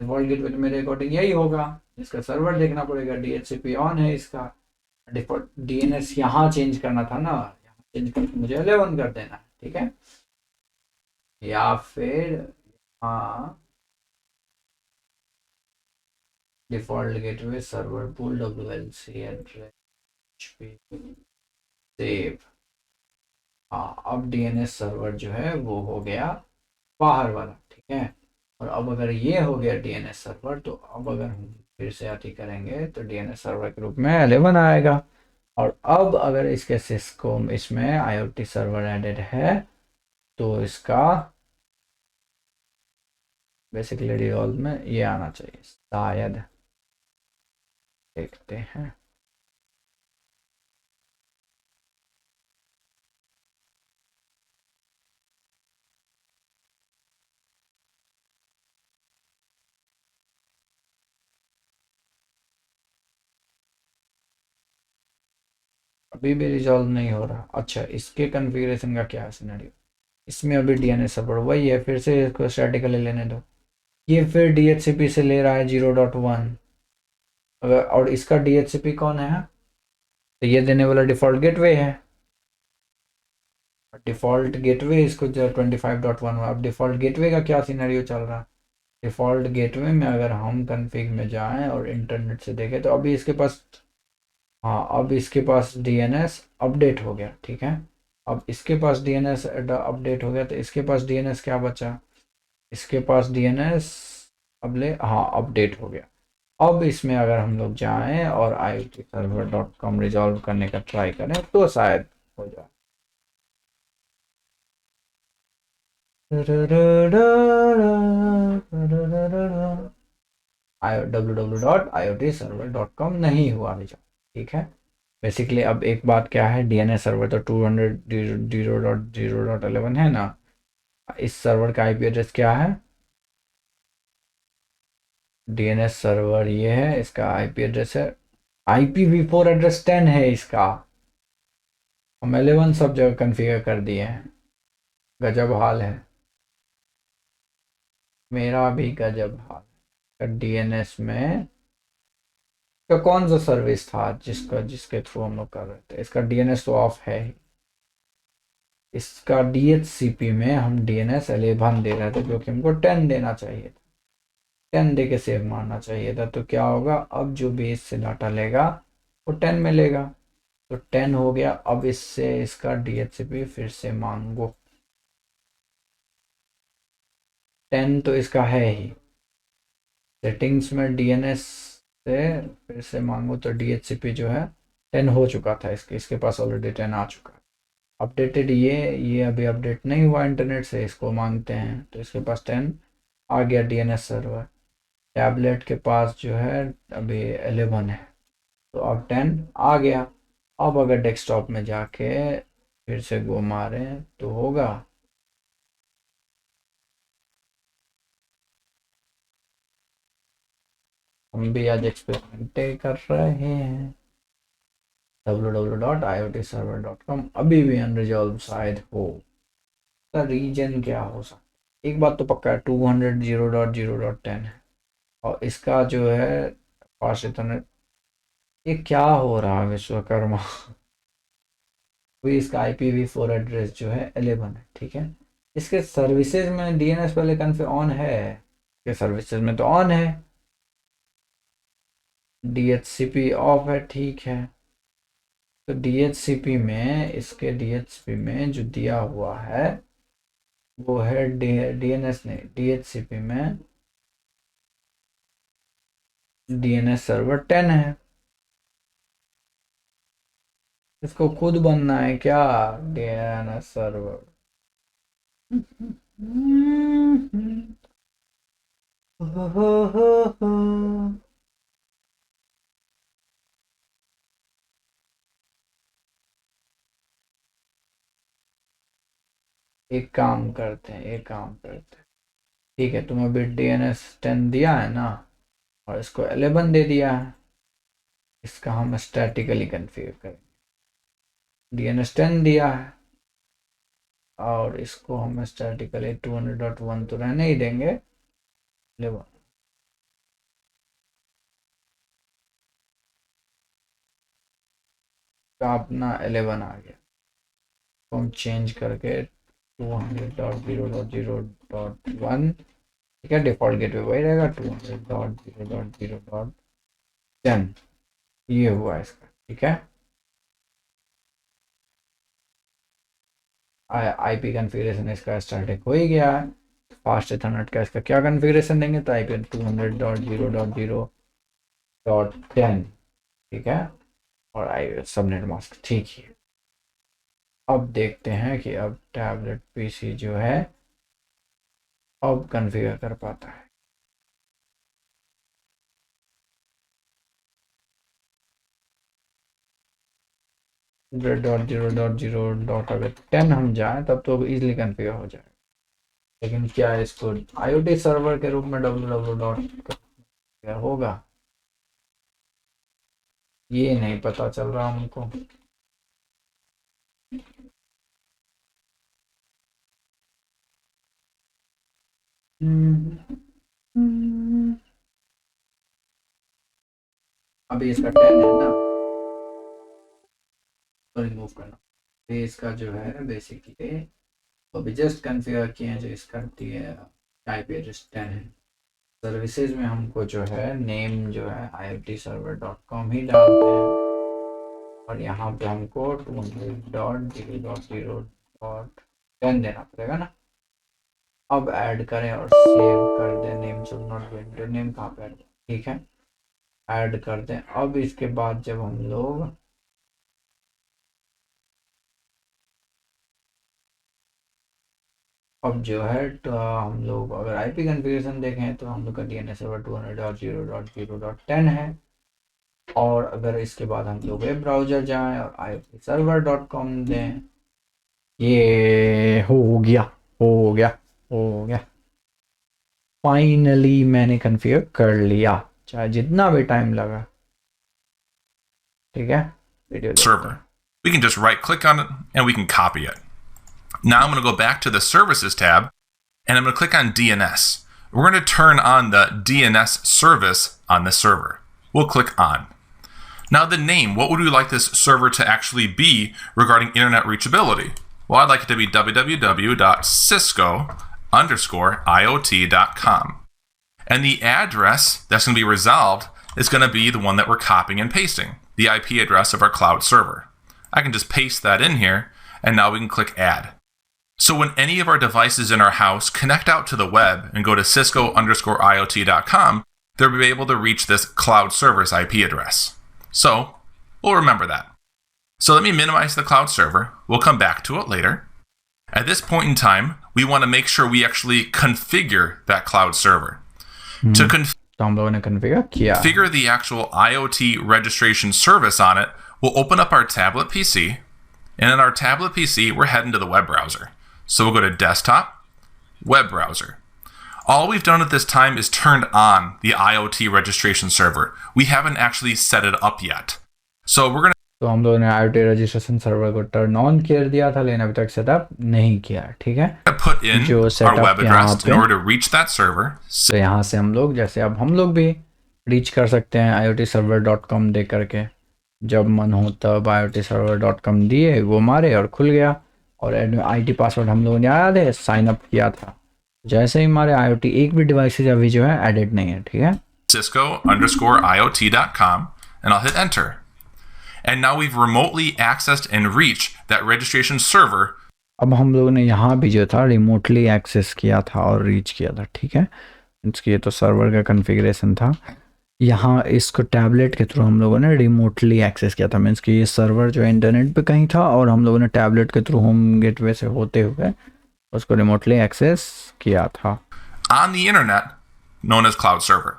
डिफॉल्ट गेटवे तो मेरे अकॉर्डिंग यही होगा, इसका सर्वर देखना पड़ेगा, डीएचसीपी ऑन है इसका, डिफॉल्ट डीएनएस यहाँ चेंज करना था ना, यहाँ चेंज करके मुझे 11 कर देना है, ठीक है, या फिर हाँ default gateway server pool WLC address save, हाँ अब डीएनएस सर्वर जो है वो हो गया बाहर वाला, ठीक है। और अब अगर ये हो गया डीएनएस सर्वर, तो अब अगर हम फिर से अति करेंगे तो डीएनएस सर्वर के रूप में 11 आएगा, और अब अगर इसके सिस्को इसमें IoT सर्वर एडेड है तो इसका बेसिकली डिफॉल्ट में ये आना चाहिए शायद, देखते हैं। अभी भी रिजॉल्व नहीं हो रहा। अच्छा, इसके कॉन्फ़िगरेशन का क्या है सिनेरियो? इसमें अभी डीएनएस सर्वर वही है, फिर से इसको स्टैटिकली लेने दो। ये फिर डीएचसीपी से ले रहा है 0.1। अगर और इसका डीएचसीपी कौन है? तो ये देने वाला डिफ़ॉल्ट गेटवे है। डिफ़ॉल्ट गेटवे इसको जो 25.1 हुआ। अब डिफ़ॉल्ट गेटवे का क्या सिनेरियो चल रहा है? डिफ़ॉल्ट गेटवे में अगर हम कॉन्फ़िग में जाएं और इंटरनेट से देखें तो अभी इसके पास, हाँ, अब इसके पास डीएनएस अपडेट हो गया, ठीक है। अब इसके पास डीएनएस अपडेट हो गया, तो इसके पास डीएनएस क्या बचा? इसके पास डीएनएस हाँ, अपडेट हो गया। अब इसमें अगर हम लोग जाएं और iotserver.com रिजॉल्व करने का ट्राई करें तो शायद हो जाए। www.iotserver.com नहीं हुआ रिजॉल्व, ठीक है। बेसिकली अब एक बात क्या है, डीएनएस सर्वर तो 200.0.0.11 है ना। इस सर्वर का आईपी एड्रेस क्या है? डीएनएस सर्वर ये है, इसका आईपी एड्रेस है, IPv4 एड्रेस 10 है इसका। हम 11 सब जगह कन्फिगर कर दिए हैं। गजब हाल है। मेरा भी गजब हाल। डीएनएस में का कौन सा सर्विस था जिसके थ्रू हम लोग कर रहे थे? इसका डीएनएस तो ऑफ है ही। इसका डीएचसीपी में हम डीएनएस 11 दे रहे थे, जो कि हमको 10 देना चाहिए था। 10 दे के सेव मारना चाहिए था। तो क्या होगा, अब जो बेस से डाटा लेगा वो 10 में लेगा। तो 10 हो गया। अब इससे इसका डीएचसीपी फिर से मांगो। 10 तो इसका है ही। सेटिंग्स में डीएनएस से फिर से मांगो तो डीएचसीपी जो है 10 हो चुका था। इसके पास ऑलरेडी 10 आ चुका है। अपडेटेड ये अभी अपडेट नहीं हुआ इंटरनेट से, इसको मांगते हैं तो इसके पास 10 आ गया। डीएनएस सर्वर टैबलेट के पास जो है अभी 11 है, तो अब 10 आ गया। अब अगर डेस्कटॉप में जाके फिर से गो मारे तो होगा। हम भी आज एक्सपेरिमेंट कर रहे हैं। www.iotserver.com अभी भी अनरिजॉल्व शायद हो। का रीजन क्या हो सकता? एक बात तो पक्का है, 200.0.0.10 है। और इसका जो है फास्ट इथरनेट, ये क्या हो रहा है विश्वकर्मा? इसका IPv4 एड्रेस जो है 11 है, ठीक है। इसके सर्विसेज में डीएनएस पहले कन्फिग ऑन है, ये सर्विसेज में तो ऑन है। डीएचसीपी ऑफ है, ठीक है। तो डीएचसीपी में, इसके डीएचसीपी में जो दिया हुआ है वो है डीएनएस नहीं, डीएचसीपी में डीएनएस सर्वर 10 है। इसको खुद बनना है क्या? DNS server. एक काम करते हैं, ठीक है। तुम अभी डीएनएस 10 दिया है ना, और इसको 11 दे दिया है। इसका हम स्टैटिकली कन्फिगर करेंगे। डीएनएस 10 दिया है और इसको हम स्टैटिकली 200.1 तो रहने ही देंगे, 11 का अपना 11 आ गया। तो हम चेंज करके 200.0.0.1, ठीक है। डिफॉल्ट गेटवे वही रहेगा, 200.0.0.10। ये हुआ इसका, ठीक है। आईपी कन्फिग्रेशन इसका स्टैटिक हो ही गया है। फास्ट इथरनेट का इसका क्या कन्फिग्रेशन देंगे? तो आईपी 200.0.0.10, ठीक है। और आई सबनेट मास्क, ठीक है। अब देखते हैं कि अब टैबलेट पीसी जो है अब कन्फिगर कर पाता है। 100.0.0. अगर 10 हम जाएं तब तो इजीली कन्फिगर हो जाएगा, लेकिन क्या इसको IoT सर्वर के रूप में www. होगा ये नहीं पता चल रहा हमको। अभी इसका 10 है ना, तो रिमूव करना। तो इसका जो है बेसिकली अभी जस्ट कन्फिगर किए हैं, जो इसका टाइप एड्रेस 10 है। सर्विसेज में हमको जो है नेम जो है iotserver.com ही डालते हैं, और यहाँ पे हमको 200.0.0.10 देना पड़ेगा ना। अब ऐड करें और सेव कर दें। Name should not be entered, name कहाँ पे ऐड, ठीक है, ऐड कर दें। अब इसके बाद जब हम लोग अब जो है तो हम लोग अगर आईपी कॉन्फ़िगरेशन देखें तो हम लोग का डीएनएस सर्वर 200.0.0.10 है। और अगर इसके बाद हम लोग वेब ब्राउज़र जाएं और iotserver.com दें, ये हो गया हो गया हो गया। फाइनली मैंने कॉन्फ़िगर कर लिया, चाहे जितना भी टाइम लगा। ठीक है, video server. We can just right click on it and we can copy it. Now I'm going to go back to the services tab and I'm going to click on DNS. We're going to turn on the DNS service on the server. We'll click on. Now the name, what would we like this server to actually be regarding internet reachability? Well, I'd like it to be www.cisco_iot.com. And the address that's going to be resolved is going to be the one that we're copying and pasting, the IP address of our cloud server. I can just paste that in here, and now we can click add. So when any of our devices in our house connect out to the web and go to cisco_iot.com, they'll be able to reach this cloud server's IP address. So we'll remember that. So let me minimize the cloud server. We'll come back to it later. At this point in time, we want to make sure we actually configure that cloud server. To configure the actual IoT registration service on it, we'll open up our tablet PC. And in our tablet PC, we're heading to the web browser. So we'll go to Desktop, Web Browser. All we've done at this time is turned on the IoT registration server. We haven't actually set it up yet. So we're going to तो हम लोगों ने IoT registration server को turn on कर दिया था, लेकिन अभी तक सेटअप नहीं किया। ठीक है, put in जो our सेटअप web यहाँ address in पे, order to reach that server. तो यहाँ से हम लोग जैसे अब हम लोग भी रीच कर सकते हैं iotserver.com दे करके। जब मन हो तब iotserver.com दिए, वो मारे और खुल गया। और आईटी पासवर्ड हम लोगों ने याद है साइन अप किया था। जैसे ही हमारे IoT एक भी डिवाइसेज अभी जो है एडिट नहीं है। ठीक है, Cisco_iot.com, and I'll hit enter. And now we've remotely accessed and reached that registration server. अब हम लोगों ने यहाँ भी जो था रिमोटली एक्सेस किया था और रीच किया था। ठीक है, इसकी तो सर्वर का कॉन्फ़िगरेशन था। यहाँ इसको टैबलेट के थ्रू हम लोगों ने रिमोटली एक्सेस किया था। मीन्स कि ये सर्वर जो इंटरनेट पे कहीं था और हम लोगों ने टैबलेट के थ्रू होम गेटवे से होते हुए उसको रिमोटली एक्सेस किया था। On the internet, known as cloud server.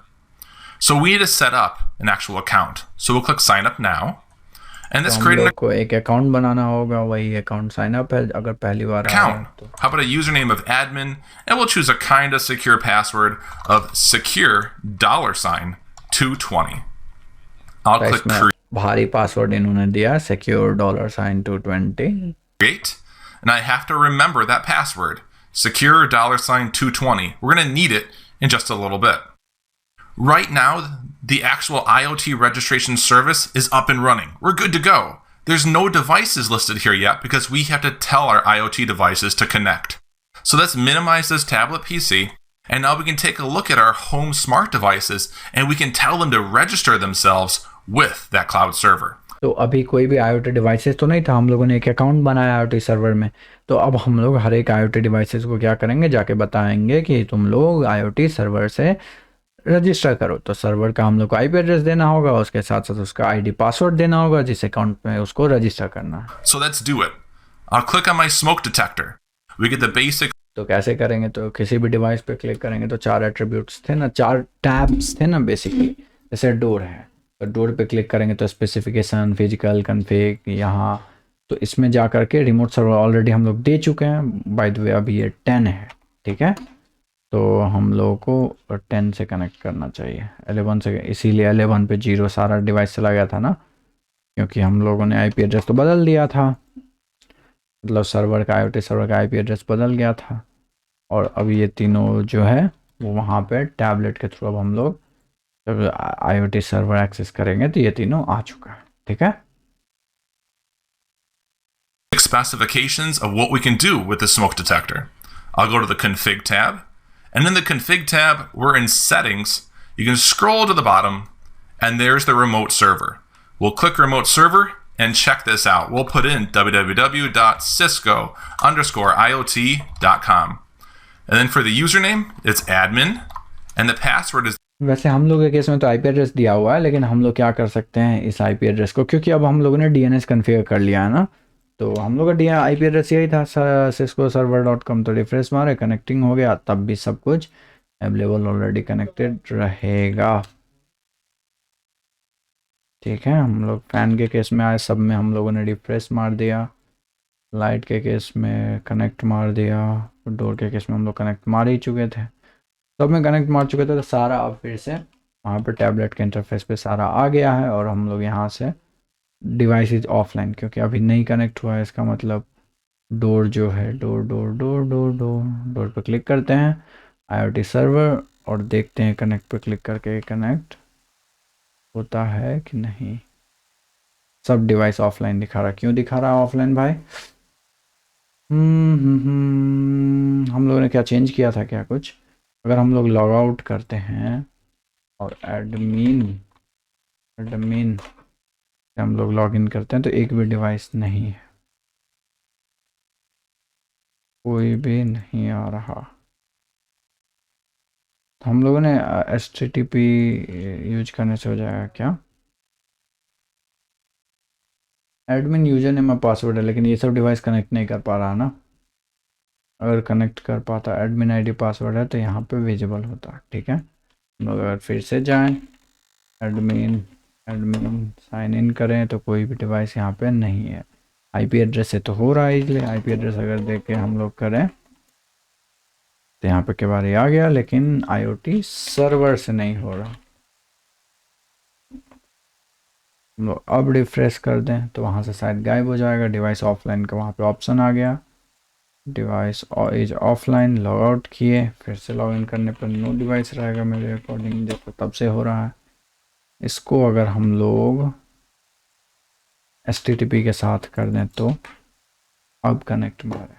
So we need to set up an actual account. So we'll click sign up now. And this तो हम लोग को एक अकाउंट बनाना होगा, वही अकाउंट साइन अप है अगर पहली बार account. How about a username of admin? And we'll choose a kind of secure password of secure $220. I'll click create. भारी पासवर्ड इन्होंने दिया, secure $220. Great. And I have to remember that password, secure $220. We're going to need it in just a little bit. Right now, the actual IoT registration service is up and running. We're good to go. There's no devices listed here yet because we have to tell our IoT devices to connect. So let's minimize this tablet PC, and now we can take a look at our home smart devices, and we can tell them to register themselves with that cloud server. तो अभी कोई भी IoT devices तो नहीं था, हम लोगों ने एक अकाउंट बनाया IoT सर्वर में। तो अब हम लोग हर एक IoT डिवाइसेस को क्या करेंगे, जाके बताएंगे कि तुम लोग IoT सर्वर से रजिस्टर करो। तो सर्वर का हम लोग को IP एड्रेस देना होगा, उसके साथ साथ उसका ID पासवर्ड देना होगा जिस अकाउंट में उसको रजिस्टर करना है। So let's do it. I'll click on my smoke detector. We get the basic. तो कैसे करेंगे, तो किसी भी डिवाइस पे क्लिक करेंगे तो 4 एट्रीब्यूट्स थे ना, 4 टैब्स थे ना बेसिकली। जैसे डोर है तो डोर पे क्लिक करेंगे तो स्पेसिफिकेशन, फिजिकल कॉन्फ़िग, यहाँ तो इसमें जा करके रिमोट सर्वर ऑलरेडी हम लोग दे चुके हैं, बाय द वे अभी ये 10 है, ठीक है। तो हम लोगों को 10 से कनेक्ट करना चाहिए, 11 से, इसीलिए 11 पे 0 सारा डिवाइस चला गया था ना, क्योंकि हम लोगों ने आईपी एड्रेस तो बदल दिया था, मतलब सर्वर का, आईओटी सर्वर का आईपी एड्रेस बदल गया था। और अब ये तीनों जो है वो वहाँ पे टैबलेट के थ्रू अब हम लोग जब आईओटी सर्वर एक्सेस करेंगे तो ये तीनों आ चुका है, ठीक है। Specifications of what we can do with the smoke detector. I'll go to the config tab, and in the config tab, we're in settings. You can scroll to the bottom, and there's the remote server. We'll click remote server and check this out. We'll put in www.cisco_iot.com. And then for the username, it's admin, and the password is वैसे हम लोग के case में तो IP address दिया हुआ है, लेकिन हम लोग क्या कर सकते हैं इस आईपी एड्रेस को, क्योंकि अब हम लोगों ने डीएनएस कन्फिगर कर लिया है ना, तो हम लोग का आईपी एड्रेस यही था cisco-server.com। तो रिफ्रेश मारे, कनेक्टिंग हो गया, तब भी सब कुछ अवेलेबल ऑलरेडी कनेक्टेड रहेगा, ठीक है। हम लोग फैन के केस में आए, सब में हम लोगों ने रिफ्रेश मार दिया, लाइट के केस में कनेक्ट मार दिया, डोर के केस में हम लोग कनेक्ट मार ही चुके थे, सब में कनेक्ट मार चुके थे। तो सारा अब फिर से वहाँ पे टैबलेट के इंटरफेस पे सारा आ गया है, और हम लोग यहाँ से डिवाइस इज ऑफलाइन, क्योंकि अभी नहीं कनेक्ट हुआ है, इसका मतलब डोर जो है, door door door door door door पे क्लिक करते हैं, आईओटी सर्वर, और देखते हैं कनेक्ट पे क्लिक करके कनेक्ट होता है कि नहीं। सब डिवाइस ऑफलाइन दिखा रहा, क्यों दिखा रहा है ऑफलाइन भाई? हम लोगों ने क्या चेंज किया था क्या कुछ? अगर हम लोग लॉग आउट करते हैं और एडमिन एडमिन से हम लोग लॉग इन करते हैं तो एक भी डिवाइस नहीं है, कोई भी नहीं आ रहा। तो हम लोगों ने HTTP यूज करने से हो जाएगा क्या? एडमिन यूजर नेम और पासवर्ड है, लेकिन ये सब डिवाइस कनेक्ट नहीं कर पा रहा ना। अगर कनेक्ट कर पाता, एडमिन आईडी पासवर्ड है, तो यहाँ पे विजिबल होता, ठीक है। हम लोग अगर फिर से जाएं, एडमिन एडमिन साइन इन करें, तो कोई भी डिवाइस यहाँ पे नहीं है। आईपी एड्रेस से तो हो रहा है, इसलिए आईपी एड्रेस अगर देख के हम लोग करें तो यहाँ पे के बार आ गया, लेकिन आईओटी सर्वर से नहीं हो रहा। हम लोग अब रिफ्रेश कर दें तो वहाँ से शायद गायब हो जाएगा, डिवाइस ऑफलाइन का वहाँ पे ऑप्शन आ गया, device is offline. Log out किए, फिर से लॉग इन करने पर नो डिवाइस रहेगा मेरे अकॉर्डिंग, देखो तब से हो रहा है। इसको अगर हम लोग HTTP के साथ कर दें तो अब कनेक्ट मारे,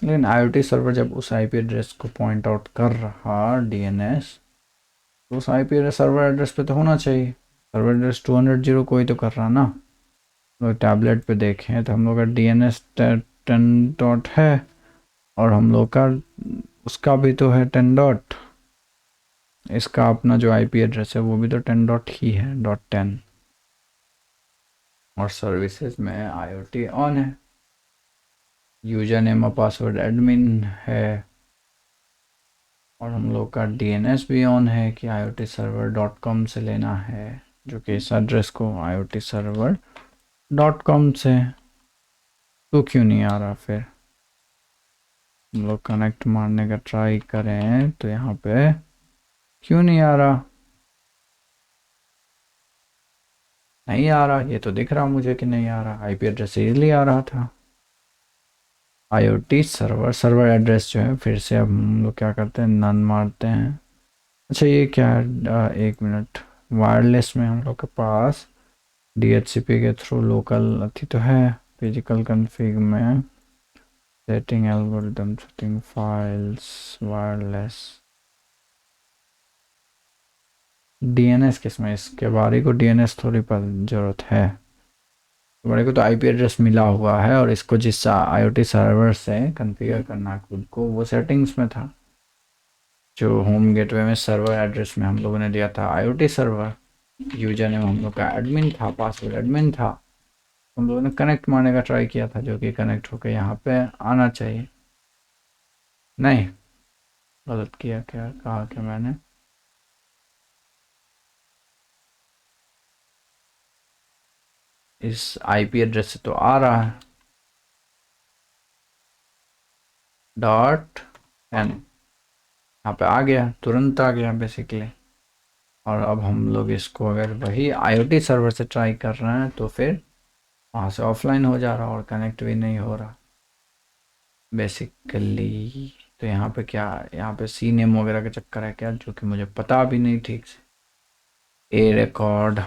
लेकिन IoT सर्वर जब उस आईपी एड्रेस को पॉइंट आउट कर रहा डीएनएस, तो उस आईपी एड्रेस सर्वर एड्रेस पे तो होना चाहिए। सर्वर एड्रेस 200 कोई तो कर रहा ना। लोग टैबलेट पे देखें तो हम लोग का DNS 10 डॉट है, और हम लोग का उसका भी तो है 10 डॉट, इसका अपना जो आईपी एड्रेस है वो भी तो 10 डॉट ही है, .10। और सर्विसेज में IoT ऑन है, यूजर नेम और पासवर्ड एडमिन है, और हम लोग का DNS भी ऑन है कि iotserver.com से लेना है, जो कि इस एड्रेस को iotserver.com से। तो क्यों नहीं आ रहा फिर? हम लोग कनेक्ट मारने का ट्राई करें तो यहाँ पे क्यों नहीं आ रहा? नहीं आ रहा, ये तो दिख रहा मुझे कि नहीं आ रहा, आईपी एड्रेस इजीली आ रहा था। IoT सर्वर एड्रेस जो है, फिर से अब हम लोग क्या करते हैं, नन मारते हैं। अच्छा ये क्या है, एक मिनट, वायरलेस में हम लोग के पास DHCP के थ्रू लोकल अथी तो है, फिजिकल कन्फिग में setting algorithm, setting files, wireless, DNS किसमें, इसके बारे को DNS थोड़ी पर ज़रूरत है, बड़े को तो आईपी एड्रेस मिला हुआ है, और इसको जिस IoT सर्वर से कॉन्फ़िगर करना है खुद को, वो सेटिंग्स में था, जो होम गेटवे में सर्वर एड्रेस में हम लोगों ने दिया था IoT सर्वर। यूजर नेम हम लोग का एडमिन था, पासवर्ड एडमिन था, हम लोगों ने कनेक्ट मारने का ट्राई किया था, जो कि कनेक्ट होकर यहाँ पे आना चाहिए। नहीं, गलत किया क्या, कहा क्या मैंने? इस आईपी एड्रेस से तो आ रहा है .n, यहाँ पे आ गया, तुरंत आ गया बेसिकली। और अब हम लोग इसको अगर वही आईओटी सर्वर से ट्राई कर रहे हैं तो फिर वहाँ से ऑफलाइन हो जा रहा और कनेक्ट भी नहीं हो रहा बेसिकली। तो यहाँ पे क्या, यहाँ पे सी नेम वगैरह का चक्कर है क्या, जो कि मुझे पता भी नहीं ठीक से। A record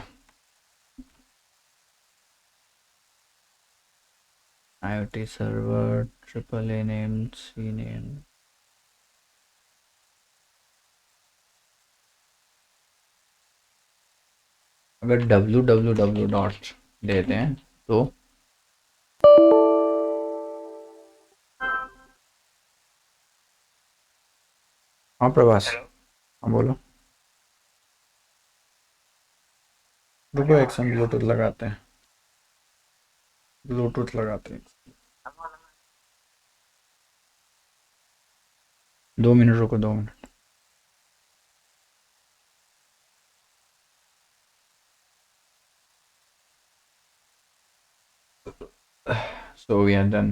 IOT server triple A name C name, अगर www डॉट देते हैं तो हाँ प्रभास, हाँ बोलो। रुको एक सेकंड, ब्लूटूथ लगाते हैं, ब्लूटूथ लगाते हैं। 2 मिनट रुको, 2 minute. So we are done,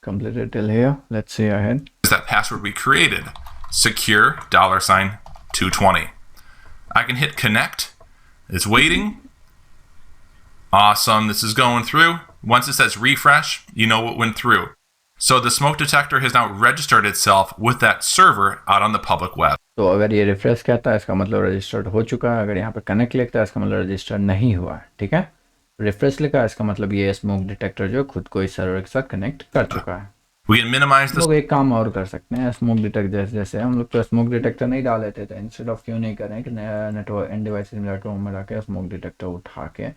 completed till here. Let's see ahead. Is that password we created, secure $220. I can hit connect. It's waiting. Awesome. This is going through. Once it says refresh, you know what went through. So the smoke detector has now registered itself with that server out on the public web. तो अगर ये refresh कहता है इसका मतलब registered हो चुका है, अगर यहाँ पे कनेक्ट लिखता है इसका मतलब रजिस्टर्ड नहीं हुआ है, ठीक है। रिफ्रेश लिखा है इसका मतलब ये स्मोक डिटेक्टर जो खुद को इस सर्वर के साथ कनेक्ट कर चुका है। We can minimize हम this. लोग एक काम और कर सकते हैं, स्मोक डिटेक्टर जैसे हम लोग तो स्मोक डिटेक्टर नहीं डाल देते थे, इंस्टेड ऑफ क्यों नहीं करें कि नेटवर्क एंड डिवाइसेस में जाके स्मोक डिटेक्टर उठा के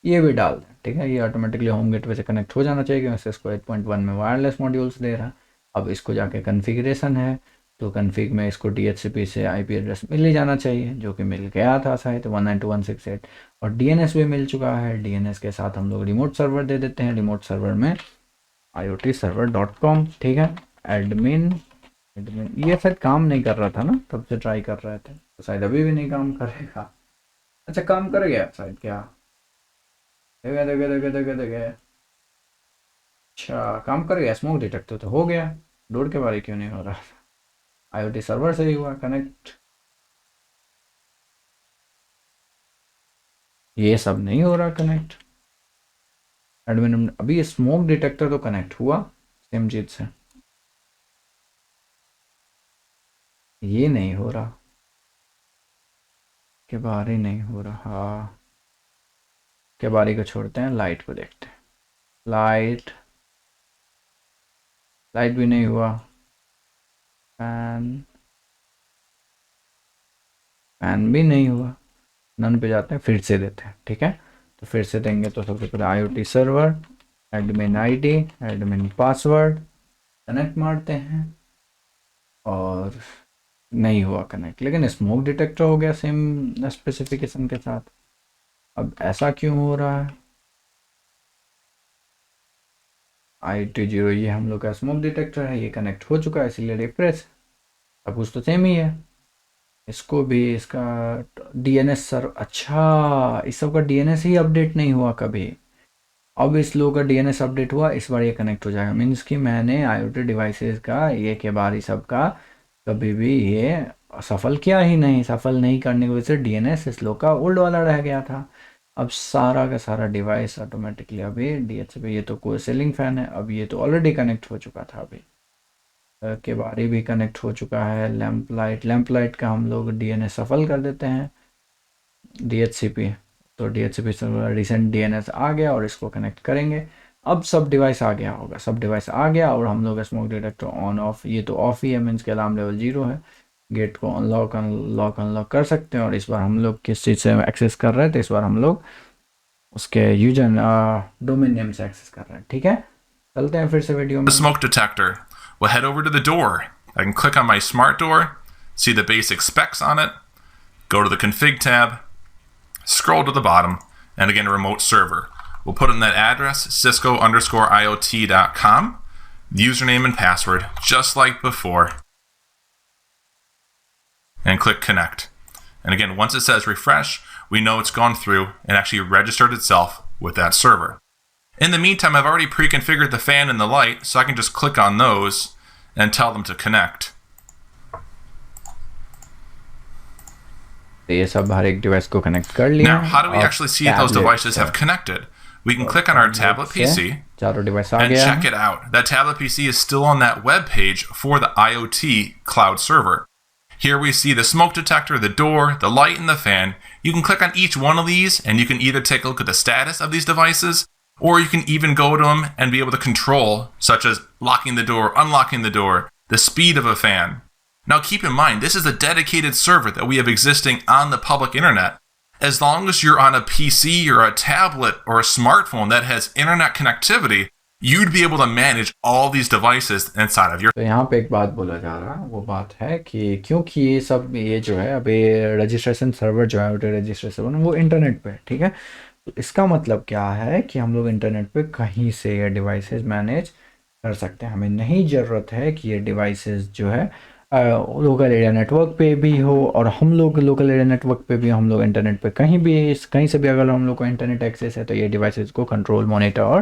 ये भी डाल दें, ठीक है। ये ऑटोमेटिकली होम गेटवे से कनेक्ट हो जाना चाहिए क्योंकि इसको 8.1 में वायरलेस मॉड्यूल्स दे रहा है। अब इसको जाके कन्फिग्रेशन है तो कन्फिग में इसको DHCP से आईपी एड्रेस मिल ही जाना चाहिए, जो कि मिल गया था शायद 192.168, और डीएनएस भी मिल चुका है। डीएनएस के साथ हम लोग रिमोट सर्वर दे देते हैं, रिमोट सर्वर में iotserver.com, ठीक है। एडमिन एडमिन ये शायद काम नहीं कर रहा था ना, तब से ट्राई कर रहे थे, तो शायद अभी भी नहीं काम करेगा। अच्छा काम कर गया शायद, क्या देखे देखे देखे देखे देखे, अच्छा काम कर गया, स्मोक डिटेक्टर तो हो गया, डोर के बारे क्यों नहीं हो रहा? आईओटी सर्वर से ही हुआ कनेक्ट, ये सब नहीं हो रहा कनेक्ट। एडमिन अभी स्मोक डिटेक्टर तो कनेक्ट हुआ सेम चीज से, ये नहीं हो रहा, के बारे नहीं हो रहा। के बारे को छोड़ते हैं, लाइट को देखते हैं। लाइट लाइट भी नहीं हुआ, फैन फैन भी नहीं हुआ। नन पे जाते हैं, फिर से देते हैं, ठीक है। तो फिर से देंगे तो सबसे पहले IoT server admin ID admin password connect मारते हैं और नहीं हुआ कनेक्ट, लेकिन स्मोक डिटेक्टर हो गया सेम स्पेसिफिकेशन के साथ। अब ऐसा क्यों हो रहा है? IT0 ये हम लोग का स्मोक डिटेक्टर है, ये कनेक्ट हो चुका है इसीलिए रिफ्रेश, सब कुछ तो सेम ही है। इसको भी इसका डीएनएस सर, अच्छा इस सब का डीएनएस ही अपडेट नहीं हुआ कभी। अब इस लोगों का डीएनएस अपडेट हुआ, इस बार ये कनेक्ट हो जाएगा। मीन्स कि मैंने आईओटी डिवाइसेस का ये के बार सब का कभी भी ये सफल किया ही नहीं, सफल नहीं करने की वजह से डीएनएस इस लोग का ओल्ड वाला रह गया था। अब सारा का सारा डिवाइस ऑटोमेटिकली अभी डीएचसीपी, ये तो कोई सीलिंग फैन है, अब ये तो ऑलरेडी कनेक्ट हो चुका था, अभी के बारी भी कनेक्ट हो चुका है। लैंप लाइट का हम लोग डीएनएस सफल कर देते हैं डीएचसीपी, तो डीएचसीपी सर्वर रिसेंट डीएनएस आ गया और इसको कनेक्ट करेंगे। अब सब डिवाइस आ गया होगा, सब डिवाइस आ गया और हम लोग स्मोक डिटेक्टर ऑन ऑफ, ये तो ऑफ ही है, मीन्स के अलार्म लेवल 0 है। गेट को अनलॉक कर सकते हैं और इस बार हम लोग किस चीज़ से एक्सेस कर रहे हैं, तो इस बार हम लोग उसके यूजर डोमेन नेम से एक्सेस कर रहे हैं, ठीक है। चलते हैं फिर से वीडियो में। The smoke detector. We'll head over to the door. I can click on my smart door, see the basic specs on it, go to the config tab, scroll to the bottom, and again, remote server. We'll put in that address, cisco_iot.com, username and password, just like before. and click connect. And again, once it says refresh, we know it's gone through and actually registered itself with that server. In the meantime, I've already pre-configured the fan and the light, so I can just click on those and tell them to connect. तो ये सब हर एक device को connect कर लिया Now, है। how do we अब actually see if those devices have connected? We can click on our tablet PC चारों डिवाइस आ and गया check है। it out. That tablet PC is still on that web page for the IoT cloud server. Here we see the smoke detector, the door, the light, and the fan. You can click on each one of these and you can either take a look at the status of these devices, or you can even go to them and be able to control, such as locking the door, unlocking the door, the speed of a fan. Now keep in mind, this is a dedicated server that we have existing on the public internet. As long as you're on a PC or a tablet or a smartphone that has internet connectivity, you'd be able to manage all these devices inside of your. तो यहाँ पे एक बात बोला जा रहा है, वो बात है कि क्योंकि ये सब ये जो है अभी रजिस्ट्रेशन सर्वर जो है रजिस्ट्रेशन सर्वर वो इंटरनेट पे है, ठीक है। तो इसका मतलब क्या है कि हम लोग इंटरनेट पे कहीं से ये डिवाइसेस मैनेज कर सकते हैं। हमें नहीं ज़रूरत है कि ये डिवाइसेस जो है लोकल एरिया नेटवर्क पे भी हो, और हम लोग लोकल एरिया नेटवर्क पे भी हम लोग इंटरनेट पे कहीं से भी अगर हम लोग को इंटरनेट एक्सेस है तो ये डिवाइसेस को कंट्रोल, मॉनिटर और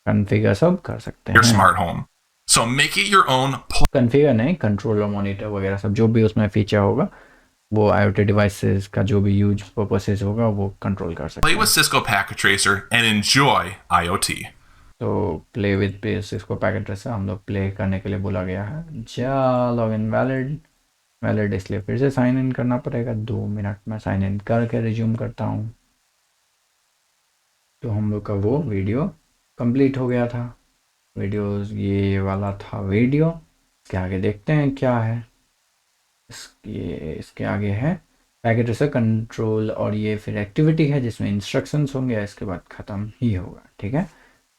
कॉन्फ़िगर सब कर सकते हैं। Your smart home. So make it your own. Configure नहीं, कंट्रोल और मॉनिटर वगैरह सब जो भी उसमें फीचर होगा वो IoT डिवाइसेस का जो भी यूज पर्पसेस होगा वो कंट्रोल कर सकते Play हैं। with Cisco Packet Tracer and enjoy IoT. तो play with Cisco packet tracer हम लोग प्ले करने के लिए बोला गया है। जा लॉग इन वैलिड इसलिए फिर से साइन इन करना पड़ेगा। 2 मिनट में साइन इन करके रिज्यूम करता हूँ। तो हम लोग का वो वीडियो कंप्लीट हो गया था। वीडियोस ये वाला था वीडियो। इसके आगे देखते हैं क्या है। इसके आगे है पैकेट ट्रेसर कंट्रोल, और ये फिर एक्टिविटी है जिसमें इंस्ट्रक्शंस होंगे। इसके बाद ख़त्म ही होगा, ठीक है।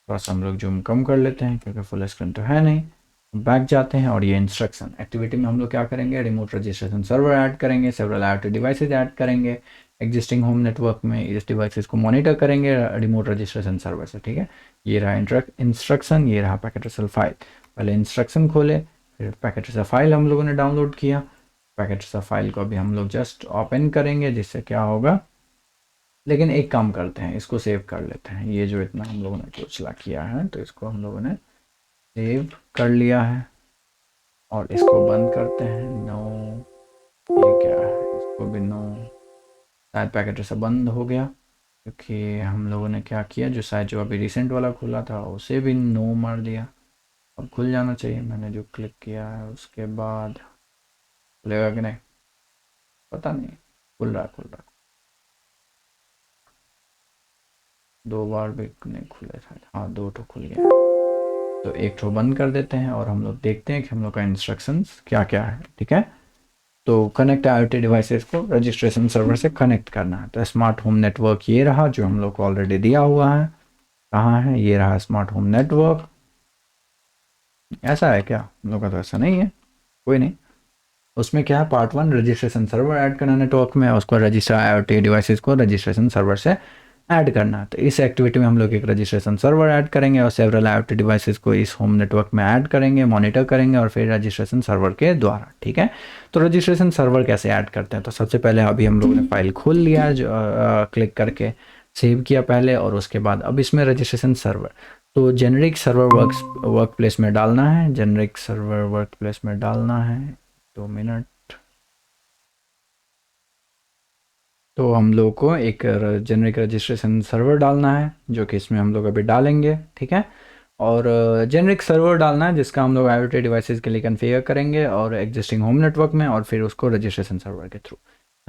थोड़ा सा हम लोग जूम कम कर लेते हैं क्योंकि फुल स्क्रीन तो है नहीं। बैक जाते हैं और ये इंस्ट्रक्शन एक्टिविटी में हम लोग क्या करेंगे, रिमोट रजिस्ट्रेशन सर्वर ऐड करेंगे, सेवरल IoT डिवाइसेज ऐड करेंगे, एग्जिस्टिंग होम नेटवर्क में इस डिवाइसेस को मॉनिटर करेंगे रिमोट रजिस्ट्रेशन सर्वर से, ठीक है। ये रहा इंस्ट्रक्शन, ये रहा पैकेट ट्रेसर फाइल। पहले इंस्ट्रक्शन खोले, फिर पैकेट ट्रेसर फाइल हम लोगों ने डाउनलोड किया। पैकेट ट्रेसर फाइल को अभी हम लोग जस्ट ओपन करेंगे, जिससे क्या होगा, लेकिन एक काम करते हैं, इसको सेव कर लेते हैं। ये जो इतना हम लोगों ने चोचला किया है तो इसको हम लोगों ने सेव कर लिया है और इसको बंद करते हैं। नो, ये क्या है, इसको भी नो। शायद पैकेट से बंद हो गया क्योंकि हम लोगों ने क्या किया, जो शायद जो अभी रिसेंट वाला खुला था उसे भी नो मार दिया। अब खुल जाना चाहिए, मैंने जो क्लिक किया है उसके बाद खुलेगा कि नहीं पता नहीं। खुल रहा 2 बार भी नहीं खुले था। हाँ, 2 ठो खुल गया। तो एक ठो बंद कर देते हैं और हम लोग देखते हैं कि हम लोग का इंस्ट्रक्शंस क्या क्या है, ठीक है। तो कनेक्ट IoT डिवाइसेस को रजिस्ट्रेशन सर्वर से कनेक्ट करना है। तो स्मार्ट होम नेटवर्क ये रहा जो हम लोग को ऑलरेडी दिया हुआ है। कहाँ है, ये रहा स्मार्ट होम नेटवर्क। ऐसा है क्या, हम लोग का तो ऐसा नहीं है, कोई नहीं। उसमें क्या है, पार्ट 1 रजिस्ट्रेशन सर्वर ऐड करना नेटवर्क में, उसको रजिस्टर IoT डिवाइसेस को रजिस्ट्रेशन सर्वर से ऐड करना। तो इस एक्टिविटी में हम लोग एक रजिस्ट्रेशन सर्वर ऐड करेंगे और सेवरल IoT डिवाइसेस को इस होम नेटवर्क में ऐड करेंगे, मॉनिटर करेंगे और फिर रजिस्ट्रेशन सर्वर के द्वारा, ठीक है। तो रजिस्ट्रेशन सर्वर कैसे ऐड करते हैं, तो सबसे पहले अभी हम लोगों ने फाइल खोल लिया जो क्लिक करके सेव किया पहले, और उसके बाद अब इसमें रजिस्ट्रेशन सर्वर, तो जेनरिक सर्वर वर्क प्लेस में डालना है। जेनरिक सर्वर वर्क प्लेस में डालना है। 2 मिनट। तो हम लोग को एक जेनरिक रजिस्ट्रेशन सर्वर डालना है जो कि इसमें हम लोग अभी डालेंगे, ठीक है। और जेनरिक सर्वर डालना है जिसका हम लोग IoT डिवाइसेस के लिए कन्फिगर करेंगे और एग्जिस्टिंग होम नेटवर्क में, और फिर उसको रजिस्ट्रेशन सर्वर के थ्रू।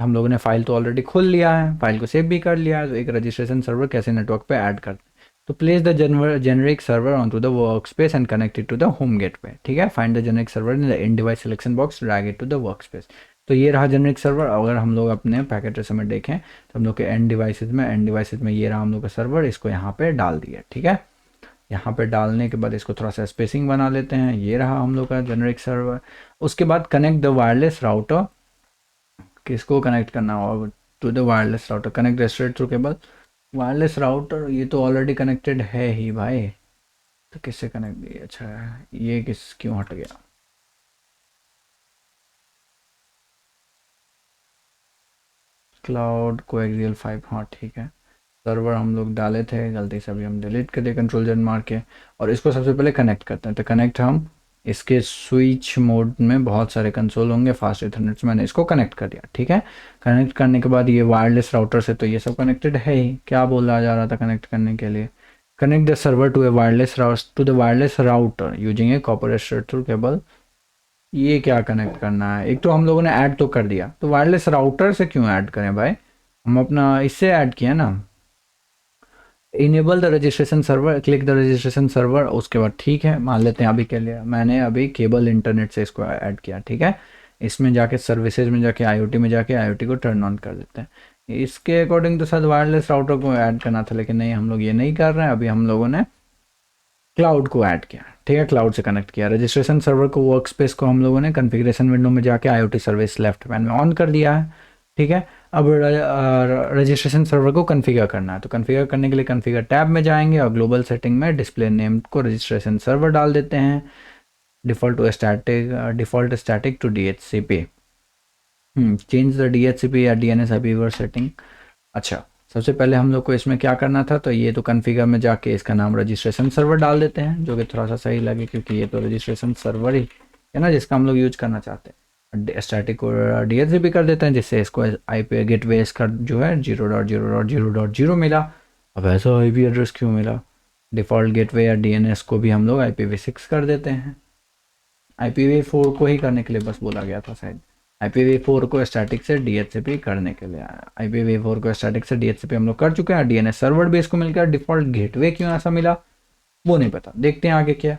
हम लोगों ने फाइल तो ऑलरेडी खोल लिया है, फाइल को सेव भी कर लिया है। तो एक रजिस्ट्रेशन सर्वर कैसे नेटवर्क पे ऐड करते हैं, तो place the generic server on to the work space and connect it to the home gateway, ठीक है। Find the generic server in the in device selection box, drag it to the work space. तो ये रहा generic server. अगर हम लोग अपने packet tracer में देखें तो हम लोग के एंड डिवाइसेज में ये रहा हम लोग का सर्वर, इसको यहाँ पे डाल दिया, ठीक है। यहाँ पे डालने के बाद इसको थोड़ा सा स्पेसिंग बना लेते हैं। ये रहा हम लोग का जेनरिक सर्वर। उसके बाद कनेक्ट द वायरलेस राउटर, किसको कनेक्ट करना होगा, to the wireless router, connect straight through cable. Wireless router ये तो ऑलरेडी कनेक्टेड है ही भाई, तो किससे कनेक्ट, अच्छा ये किस क्यों हट गया। क्लाउड कोएक्सियल 5, हाँ ठीक है। सर्वर हम लोग डाले थे, गलती से अभी हम डिलीट कर दिए कंट्रोल जेड मार के। और इसको सबसे पहले कनेक्ट करते हैं, तो कनेक्ट हम इसके स्विच मोड में बहुत सारे कंसोल होंगे फास्ट इथरनेट से, मैंने इसको कनेक्ट कर दिया, ठीक है। कनेक्ट करने के बाद ये वायरलेस राउटर से तो ये सब कनेक्टेड है ही, क्या बोला जा रहा था कनेक्ट करने के लिए, connect the server to a wireless to the wireless router using a copper through cable. ये क्या कनेक्ट करना है, एक तो हम लोगों ने ऐड तो कर दिया, तो वायरलेस राउटर से क्यों ऐड करें भाई, हम अपना इससे ऐड किया ना। Enable the registration server, click the registration server, उसके बाद ठीक है मान लेते हैं अभी के लिए, मैंने अभी केबल इंटरनेट से इसको ऐड किया, ठीक है। इसमें जाके सर्विसेज में जाके आईओटी में जाके आईओटी को टर्न ऑन कर देते हैं। इसके अकॉर्डिंग तो शायद वायरलेस राउटर को ऐड करना था, लेकिन नहीं, हम लोग ये नहीं कर रहे हैं, अभी हम लोगों ने क्लाउड को ऐड किया, ठीक है, क्लाउड से कनेक्ट किया। रजिस्ट्रेशन सर्वर को, वर्क स्पेस को हम लोगों ने कॉन्फ़िगरेशन विंडो में जाके आईओटी सर्विस लेफ्ट पैन में ऑन कर दिया है, ठीक है। अब रजिस्ट्रेशन सर्वर को कॉन्फ़िगर करना है, तो कॉन्फ़िगर करने के लिए कॉन्फ़िगर टैब में जाएंगे और ग्लोबल सेटिंग में डिस्प्ले नेम को रजिस्ट्रेशन सर्वर डाल देते हैं, default static to DHCP. Change the DHCP या डीएनएस आईपी सेटिंग। अच्छा, सबसे पहले हम लोग को इसमें क्या करना था, तो ये तो कॉन्फ़िगर में जाके इसका नाम रजिस्ट्रेशन सर्वर डाल देते हैं, जो कि थोड़ा सा सही लगे क्योंकि ये तो रजिस्ट्रेशन सर्वर ही है ना जिसका हम लोग यूज करना चाहते हैं। स्टैटिक को डीएचसीपी कर देते हैं, जिससे इसको आईपी गेटवे इसका जो है 0.0.0.0 मिला। अब ऐसा आईपी एड्रेस क्यों मिला, डिफ़ॉल्ट गेटवे या डीएनएस को भी हम लोग IPv6 कर देते हैं। IPv4 को ही करने के लिए बस बोला गया था शायद, IPv4 को स्टैटिक से डीएचसीपी करने के लिए। IPv4 को स्टैटिक से डीएचसीपी हम लोग कर चुके हैं, डीएनएस सर्वर भी इसको मिल गया। डिफ़ॉल्ट गेटवे क्यों ऐसा मिला वो नहीं पता, देखते हैं आगे क्या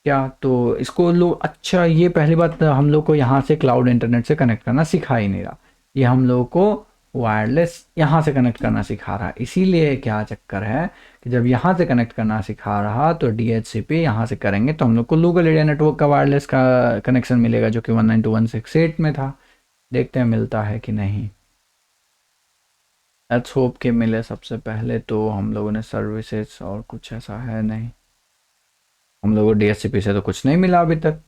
क्या। तो इसको लोग, अच्छा ये पहली बात, हम लोग को यहाँ से क्लाउड इंटरनेट से कनेक्ट करना सिखा ही नहीं रहा, ये हम लोग को वायरलेस यहाँ से कनेक्ट करना सिखा रहा है। इसीलिए क्या चक्कर है कि जब यहाँ से कनेक्ट करना सिखा रहा तो डीएचसीपी यहाँ से करेंगे तो हम लोग को लोकल एरिया नेटवर्क का वायरलेस का कनेक्शन मिलेगा, जो कि 192.168 में था। देखते हैं मिलता है कि नहीं, लेट्स होप कि मिले। सबसे पहले तो हम लोगों ने सर्विसेज, और कुछ ऐसा है नहीं, हम लोगों को डीएचसीपी से तो कुछ नहीं मिला अभी तक,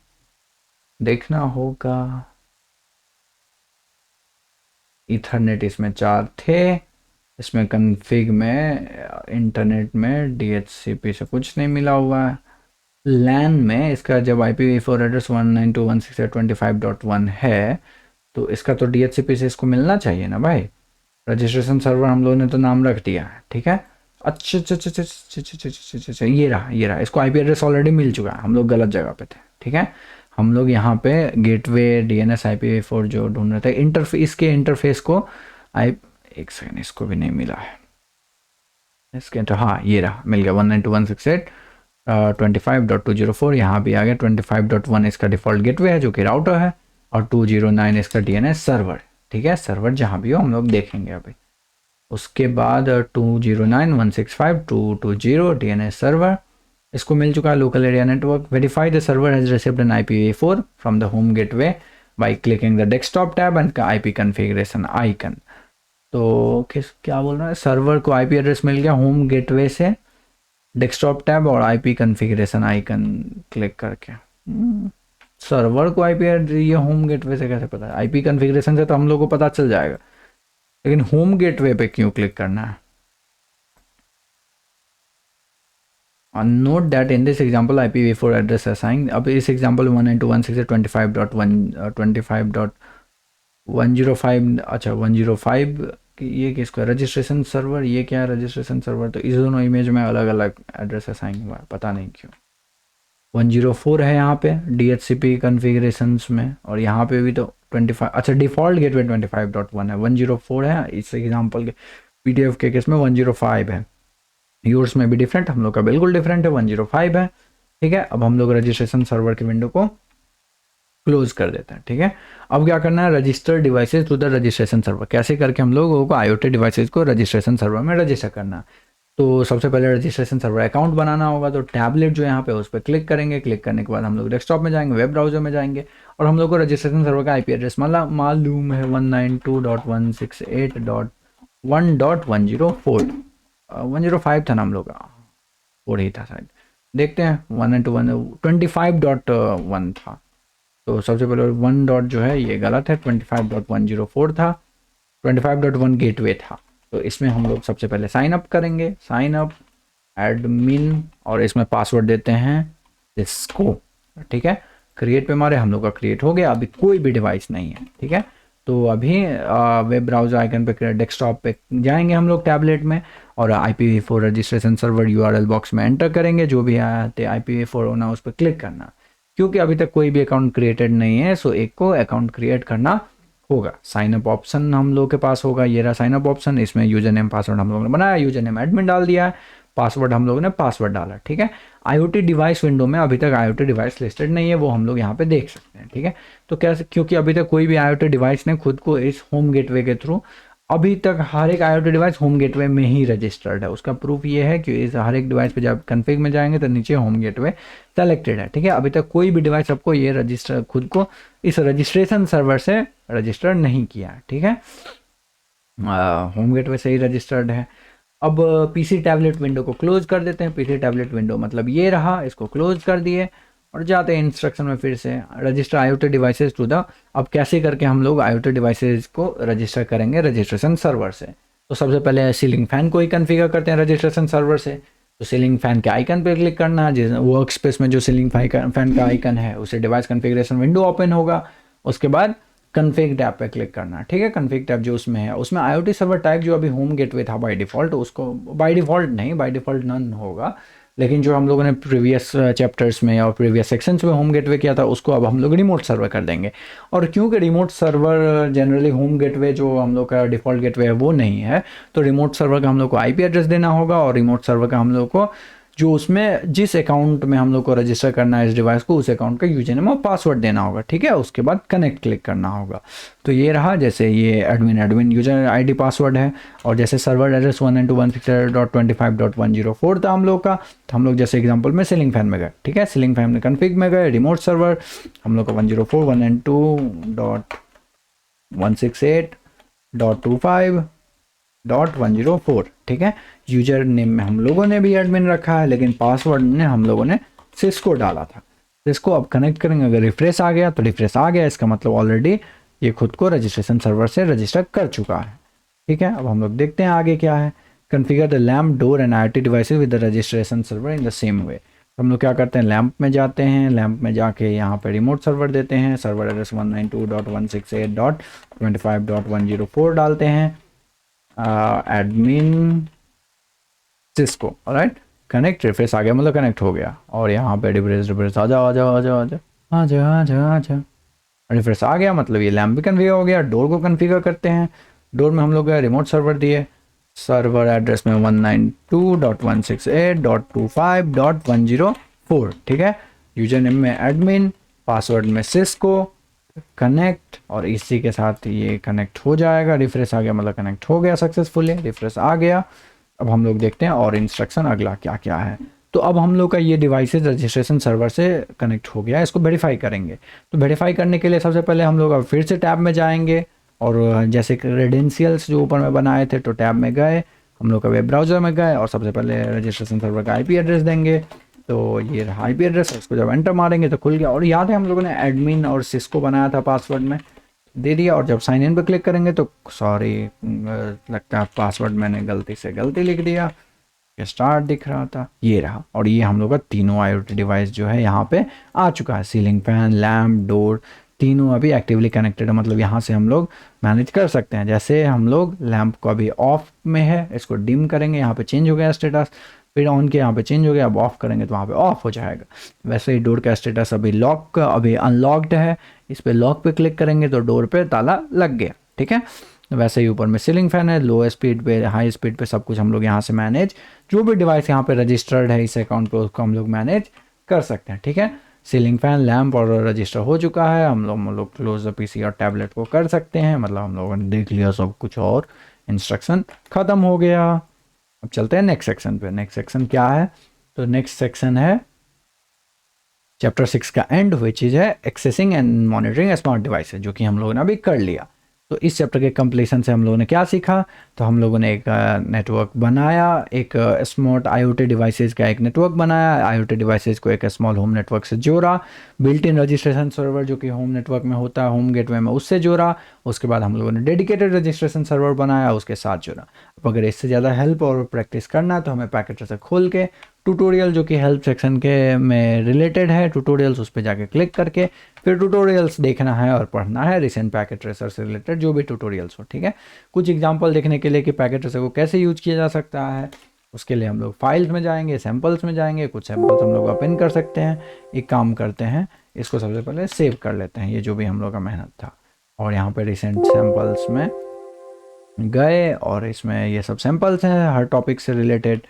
देखना होगा। ईथरनेट इसमें 4 थे, इसमें कन्फिग में इंटरनेट में डीएचसीपी से कुछ नहीं मिला हुआ है। लैन में इसका जब IPv4 एड्रेस 192.168.25.1 है, तो इसका तो डीएचसीपी से इसको मिलना चाहिए ना भाई। रजिस्ट्रेशन सर्वर हम लोगों ने तो नाम रख दिया है, ठीक है। अच्छा अच्छा अच्छा अच्छा अच्छा अच्छा अच्छा अच्छा अच्छा, ये रहा, इसको आईपी एड्रेस ऑलरेडी मिल चुका है, हम लोग गलत जगह पे थे, ठीक है। हम लोग यहाँ पे गेटवे डीएनएस IPv4 जो ढूंढ रहे थे, इसके इंटरफेस को आई, एक सेकेंड, इसको भी नहीं मिला है इसके, तो हाँ ये रहा, मिल गया 192.168.25.204, यहाँ भी आ गया। 25.1 इसका डिफ़ॉल्ट गेटवे है जो कि राउटर है, और 209 इसका डीएनएस सर्वर, ठीक है। सर्वर जहाँ भी हो हम लोग देखेंगे अभी। उसके बाद 209.165.220 डीएनएस सर्वर, इसको मिल चुका है local area network. Verify the server has received an IPv4 from the home gateway by clicking the desktop tab and IP configuration icon. तो क्या बोल रहा है, सर्वर को आईपी एड्रेस मिल गया होम गेटवे से, डेस्कटॉप टैब और आईपी कॉन्फ़िगरेशन आइकन क्लिक करके। सर्वर को आईपी ये होम गेटवे से कैसे पता है, आईपी कॉन्फ़िगरेशन से तो हम लोग को पता चल जाएगा, लेकिन होम गेटवे पे क्यों क्लिक करना है। Note that in this example IPv4 address assign, अब इस एग्जाम्पल 192.168.25.105, अच्छा 105, ये किसको है, रजिस्ट्रेशन सर्वर, ये क्या है रजिस्ट्रेशन सर्वर, तो इस दोनों इमेज में अलग अलग एड्रेस असाइन हुआ है, पता नहीं क्यों। 104 है यहाँ पे DHCP कॉन्फ़िगरेशंस में, और यहाँ पे भी तो 25, अच्छा डिफ़ॉल्ट गेटवे 25.1 है, 104 है इस एग्जाम्पल के, PDF के केस में 105 है। यूर्स में भी डिफरेंट, हम लोग का बिल्कुल डिफरेंट है, 105 है, ठीक है। अब हम लोग रजिस्ट्रेशन सर्वर की विंडो को क्लोज कर देते हैं, ठीक है। अब क्या करना है, register devices to the registration server, कैसे करके हम लोगों को IoT डिवाइसेस को रजिस्ट्रेशन सर्वर में रजिस्टर करना है। तो सबसे पहले रजिस्ट्रेशन सर्वर अकाउंट बनाना होगा, तो टैबलेट जो यहाँ पे उस पर क्लिक करेंगे, क्लिक करने के बाद हम लोग डेस्कटॉप में जाएंगे, वेब ब्राउजर में जाएंगे, और हम लोग को रजिस्ट्रेशन सर्वर का IP एड्रेस मालूम है 192.168.1.104, 105 था ना हम लोग का, और ही था शायद, देखते हैं 192.25.1 था, तो सबसे पहले 1 डॉट जो है ये गलत है, 25.104 था, 25.1 गेटवे था। तो इसमें हम लोग सबसे पहले साइन अप करेंगे, साइन अप एडमिन, और इसमें पासवर्ड देते हैं सिस्को। ठीक है, क्रिएट पे मारे, हम लोग का क्रिएट हो गया। अभी कोई भी डिवाइस नहीं है। ठीक है, तो अभी वेब ब्राउज़र आइकन पे डेस्कटॉप पे जाएंगे हम लोग टैबलेट में, और IPv4 registration server URL box में एंटर करेंगे, जो भी आते IPv4 होना उस पर क्लिक करना। क्योंकि अभी तक कोई भी अकाउंट क्रिएटेड नहीं है, सो एक को अकाउंट क्रिएट करना होगा। साइन अप ऑप्शन हम लोग के पास होगा, ये रहा साइन अप ऑप्शन। इसमें यूजर नेम पासवर्ड हम लोगों ने बनाया, यूजर नेम एडमिन डाल दिया है, पासवर्ड हम लोगों ने पासवर्ड डाला। ठीक है, IoT डिवाइस विंडो में अभी तक IoT डिवाइस लिस्टेड नहीं है, वो हम लोग यहाँ पे देख सकते हैं। ठीक है, तो कैसे, क्योंकि अभी तक कोई भी IoT डिवाइस ने खुद को इस होम गेटवे के थ्रू, अभी तक हर एक IoT डिवाइस होम गेटवे में ही रजिस्टर्ड है। उसका प्रूफ ये है कि इस हर एक डिवाइस पे जब कन्फिग में जाएंगे तो नीचे होम गेटवे सेलेक्टेड है। ठीक है, अभी तक कोई भी डिवाइस आपको ये रजिस्टर खुद को इस रजिस्ट्रेशन सर्वर से रजिस्टर नहीं किया है। ठीक है, होम गेटवे से ही रजिस्टर्ड है। अब पीसी टैबलेट विंडो को क्लोज कर देते हैं। पीसी टैबलेट विंडो मतलब ये रहा, इसको क्लोज कर दिए और जाते हैं इंस्ट्रक्शन में फिर से register IoT devices to the. अब कैसे करके हम लोग IoT डिवाइसेस को रजिस्टर करेंगे रजिस्ट्रेशन सर्वर से। तो सबसे पहले सीलिंग फैन को ही कन्फिगर करते हैं रजिस्ट्रेशन सर्वर से। तो सीलिंग फैन के आइकन पे क्लिक करना, जिस वर्क स्पेस में जो सीलिंग फैन का आइकन है उसे डिवाइस कन्फिग्रेशन विंडो ओपन होगा। उसके बाद कन्फिग टैब पे क्लिक करना। ठीक है, कन्फिग टैब जो उसमें है, उसमें IoT सर्वर टाइप जो अभी होम गेटवे था बाय डिफ़ॉल्ट, उसको बाय डिफ़ॉल्ट नहीं, बाय डिफ़ॉल्ट नन होगा, लेकिन जो हम लोगों ने प्रीवियस चैप्टर्स में और प्रीवियस सेक्शंस में होम गेटवे किया था उसको अब हम लोग रिमोट सर्वर कर देंगे। और क्योंकि remote server generally home gateway जो हम लोग का डिफ़ॉल्ट गेटवे है वो नहीं है, तो रिमोट सर्वर का हम लोग को IP एड्रेस देना होगा, और रिमोट सर्वर का हम लोग को जो उसमें जिस अकाउंट में हम लोग को रजिस्टर करना है इस डिवाइस को, उस अकाउंट का यूजर नेम और पासवर्ड देना होगा। ठीक है, उसके बाद कनेक्ट क्लिक करना होगा। तो ये रहा, जैसे ये एडमिन यूजर ID पासवर्ड है, और जैसे सर्वर एड्रेस 192.168.25.104 था हम लोग का, तो हम लोग जैसे एग्जांपल में सीलिंग फैन में गए। ठीक है, सीलिंग फैन में कन्फिग में गए, रिमोट सर्वर हम लोग का 104.192.168.25.104। ठीक है, यूजर नेम में हम लोगों ने भी एडमिन रखा है, लेकिन पासवर्ड ने हम लोगों ने सिस्को डाला था। सिस्को अब कनेक्ट करेंगे, अगर रिफ्रेश आ गया तो रिफ्रेश आ गया, इसका मतलब ऑलरेडी ये खुद को रजिस्ट्रेशन सर्वर से रजिस्टर कर चुका है। ठीक है, अब हम लोग देखते हैं आगे क्या है। Configure the lamp door and IoT devices with the registration server in the same way. हम लोग क्या करते हैं, लैम्प में जाते हैं, लैम्प में जाके यहाँ पे रिमोट सर्वर देते हैं, सर्वर एड्रेस 192.168.25.104 डालते हैं, admin Cisco. Alright, connect, refresh आ गया मतलब कनेक्ट हो गया, और यहाँ पे रिफ्रेश आ जाओ आ जाओ आ जाओ आ जाओ आ जाओ आ जाओ आ जाओ, रिफ्रेश आ गया मतलब ये लैम्प भी कन्फिगर हो गया। डोर को कन्फिगर करते हैं, डोर में हम लोग रिमोट सर्वर दिए, सर्वर एड्रेस में 192.168.25.104। ठीक है, यूजर नेम में एडमिन, पासवर्ड में सिस्को, कनेक्ट, और इसी के साथ ये कनेक्ट हो जाएगा। रिफ्रेश आ गया मतलब कनेक्ट हो गया सक्सेसफुली, रिफ्रेश आ गया। अब हम लोग देखते हैं और इंस्ट्रक्शन अगला क्या क्या है। तो अब हम लोग का ये डिवाइसेस रजिस्ट्रेशन सर्वर से कनेक्ट हो गया है, इसको वेरीफाई करेंगे। तो वेरीफाई करने के लिए सबसे पहले हम लोग अब फिर से टैब में जाएंगे, और जैसे क्रेडेंशियल्स जो ऊपर में बनाए थे तो टैब में गए, हम लोग का वेब ब्राउज़र में गए, और सबसे पहले रजिस्ट्रेशन सर्वर का IP एड्रेस देंगे। तो ये रहा IP एड्रेस, उसको जब एंटर मारेंगे तो खुल गया। और याद है हम लोगों ने एडमिन और सिस्को बनाया था पासवर्ड में, दे दिया। और जब साइन इन पे क्लिक करेंगे तो सॉरी, लगता है पासवर्ड मैंने गलती लिख दिया, स्टार्ट दिख रहा था, ये रहा। और ये हम लोग का तीनों IoT डिवाइस जो है यहाँ पे आ चुका है, सीलिंग फैन, लैम्प, डोर, तीनों अभी एक्टिवली कनेक्टेड है। मतलब यहाँ से हम लोग मैनेज कर सकते हैं। जैसे हम लोग लैम्प को अभी ऑफ में है, इसको डिम करेंगे, यहाँ पे चेंज हो गया स्टेटस, फिर ऑन किया यहाँ पे चेंज हो गया, अब ऑफ करेंगे तो वहाँ पे ऑफ हो जाएगा। वैसे ही डोर का स्टेटस अभी अनलॉक्ड है, इस पे लॉक पे क्लिक करेंगे तो डोर पे ताला लग गया। ठीक है, वैसे ही ऊपर में सीलिंग फैन है, लो स्पीड पे हाई स्पीड पे सब कुछ हम लोग यहाँ से मैनेज, जो भी डिवाइस यहाँ पे रजिस्टर्ड है इस अकाउंट पे उसको हम लोग मैनेज कर सकते हैं। ठीक है, सीलिंग फैन, लैम्प और रजिस्टर हो चुका है। हम लोग क्लोज द PC और टैबलेट को कर सकते हैं, मतलब हम लोगों ने देख लिया सब कुछ और इंस्ट्रक्शन ख़त्म हो गया। अब चलते हैं नेक्स्ट सेक्शन पे। नेक्स्ट सेक्शन क्या है, तो नेक्स्ट सेक्शन है चैप्टर 6 का एंड, विच इज है accessing and monitoring smart devices, जो कि हम लोगों ने अभी कर लिया। तो इस चैप्टर के कंप्लीशन से हम लोगों ने क्या सीखा, तो हम लोगों ने एक नेटवर्क बनाया, एक स्मार्ट आईओटी डिवाइसेस का एक नेटवर्क बनाया, आईओटी डिवाइसेस को एक स्मॉल होम नेटवर्क से जोड़ा, बिल्ट इन रजिस्ट्रेशन सर्वर जो कि होम नेटवर्क में होता है, होम गेटवे में, उससे जोड़ा। उसके बाद हम लोगों ने डेडिकेटेड रजिस्ट्रेशन सर्वर बनाया, उसके साथ जुड़ा। अब अगर इससे ज़्यादा हेल्प और प्रैक्टिस करना है तो हमें पैकेट ट्रेसर खोल के ट्यूटोरियल जो कि हेल्प सेक्शन के में रिलेटेड है, ट्यूटोरियल्स, उस पर जाके क्लिक करके फिर ट्यूटोरियल्स देखना है और पढ़ना है, रिसेंट पैकेट ट्रेसर से रिलेटेड जो भी ट्यूटोरियल्स हो, ठीक है। कुछ एग्जांपल देखने के लिए कि पैकेट ट्रेसर को कैसे यूज किया जा सकता है, उसके लिए हम लोग फाइल्स में जाएंगे, सैम्पल्स में जाएंगे, कुछ सैम्पल्स हम लोग ओपन कर सकते हैं। एक काम करते हैं, इसको सबसे पहले सेव कर लेते हैं, ये जो भी हम लोग का मेहनत था। और यहाँ पे रिसेंट सैम्पल्स में गए और इसमें ये सब सैम्पल्स हैं हर टॉपिक से रिलेटेड,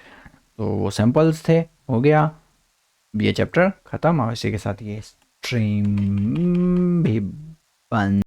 तो वो सैम्पल्स थे। हो गया, ये चैप्टर ख़त्म और इसी के साथ ये स्ट्रीम भी बंद।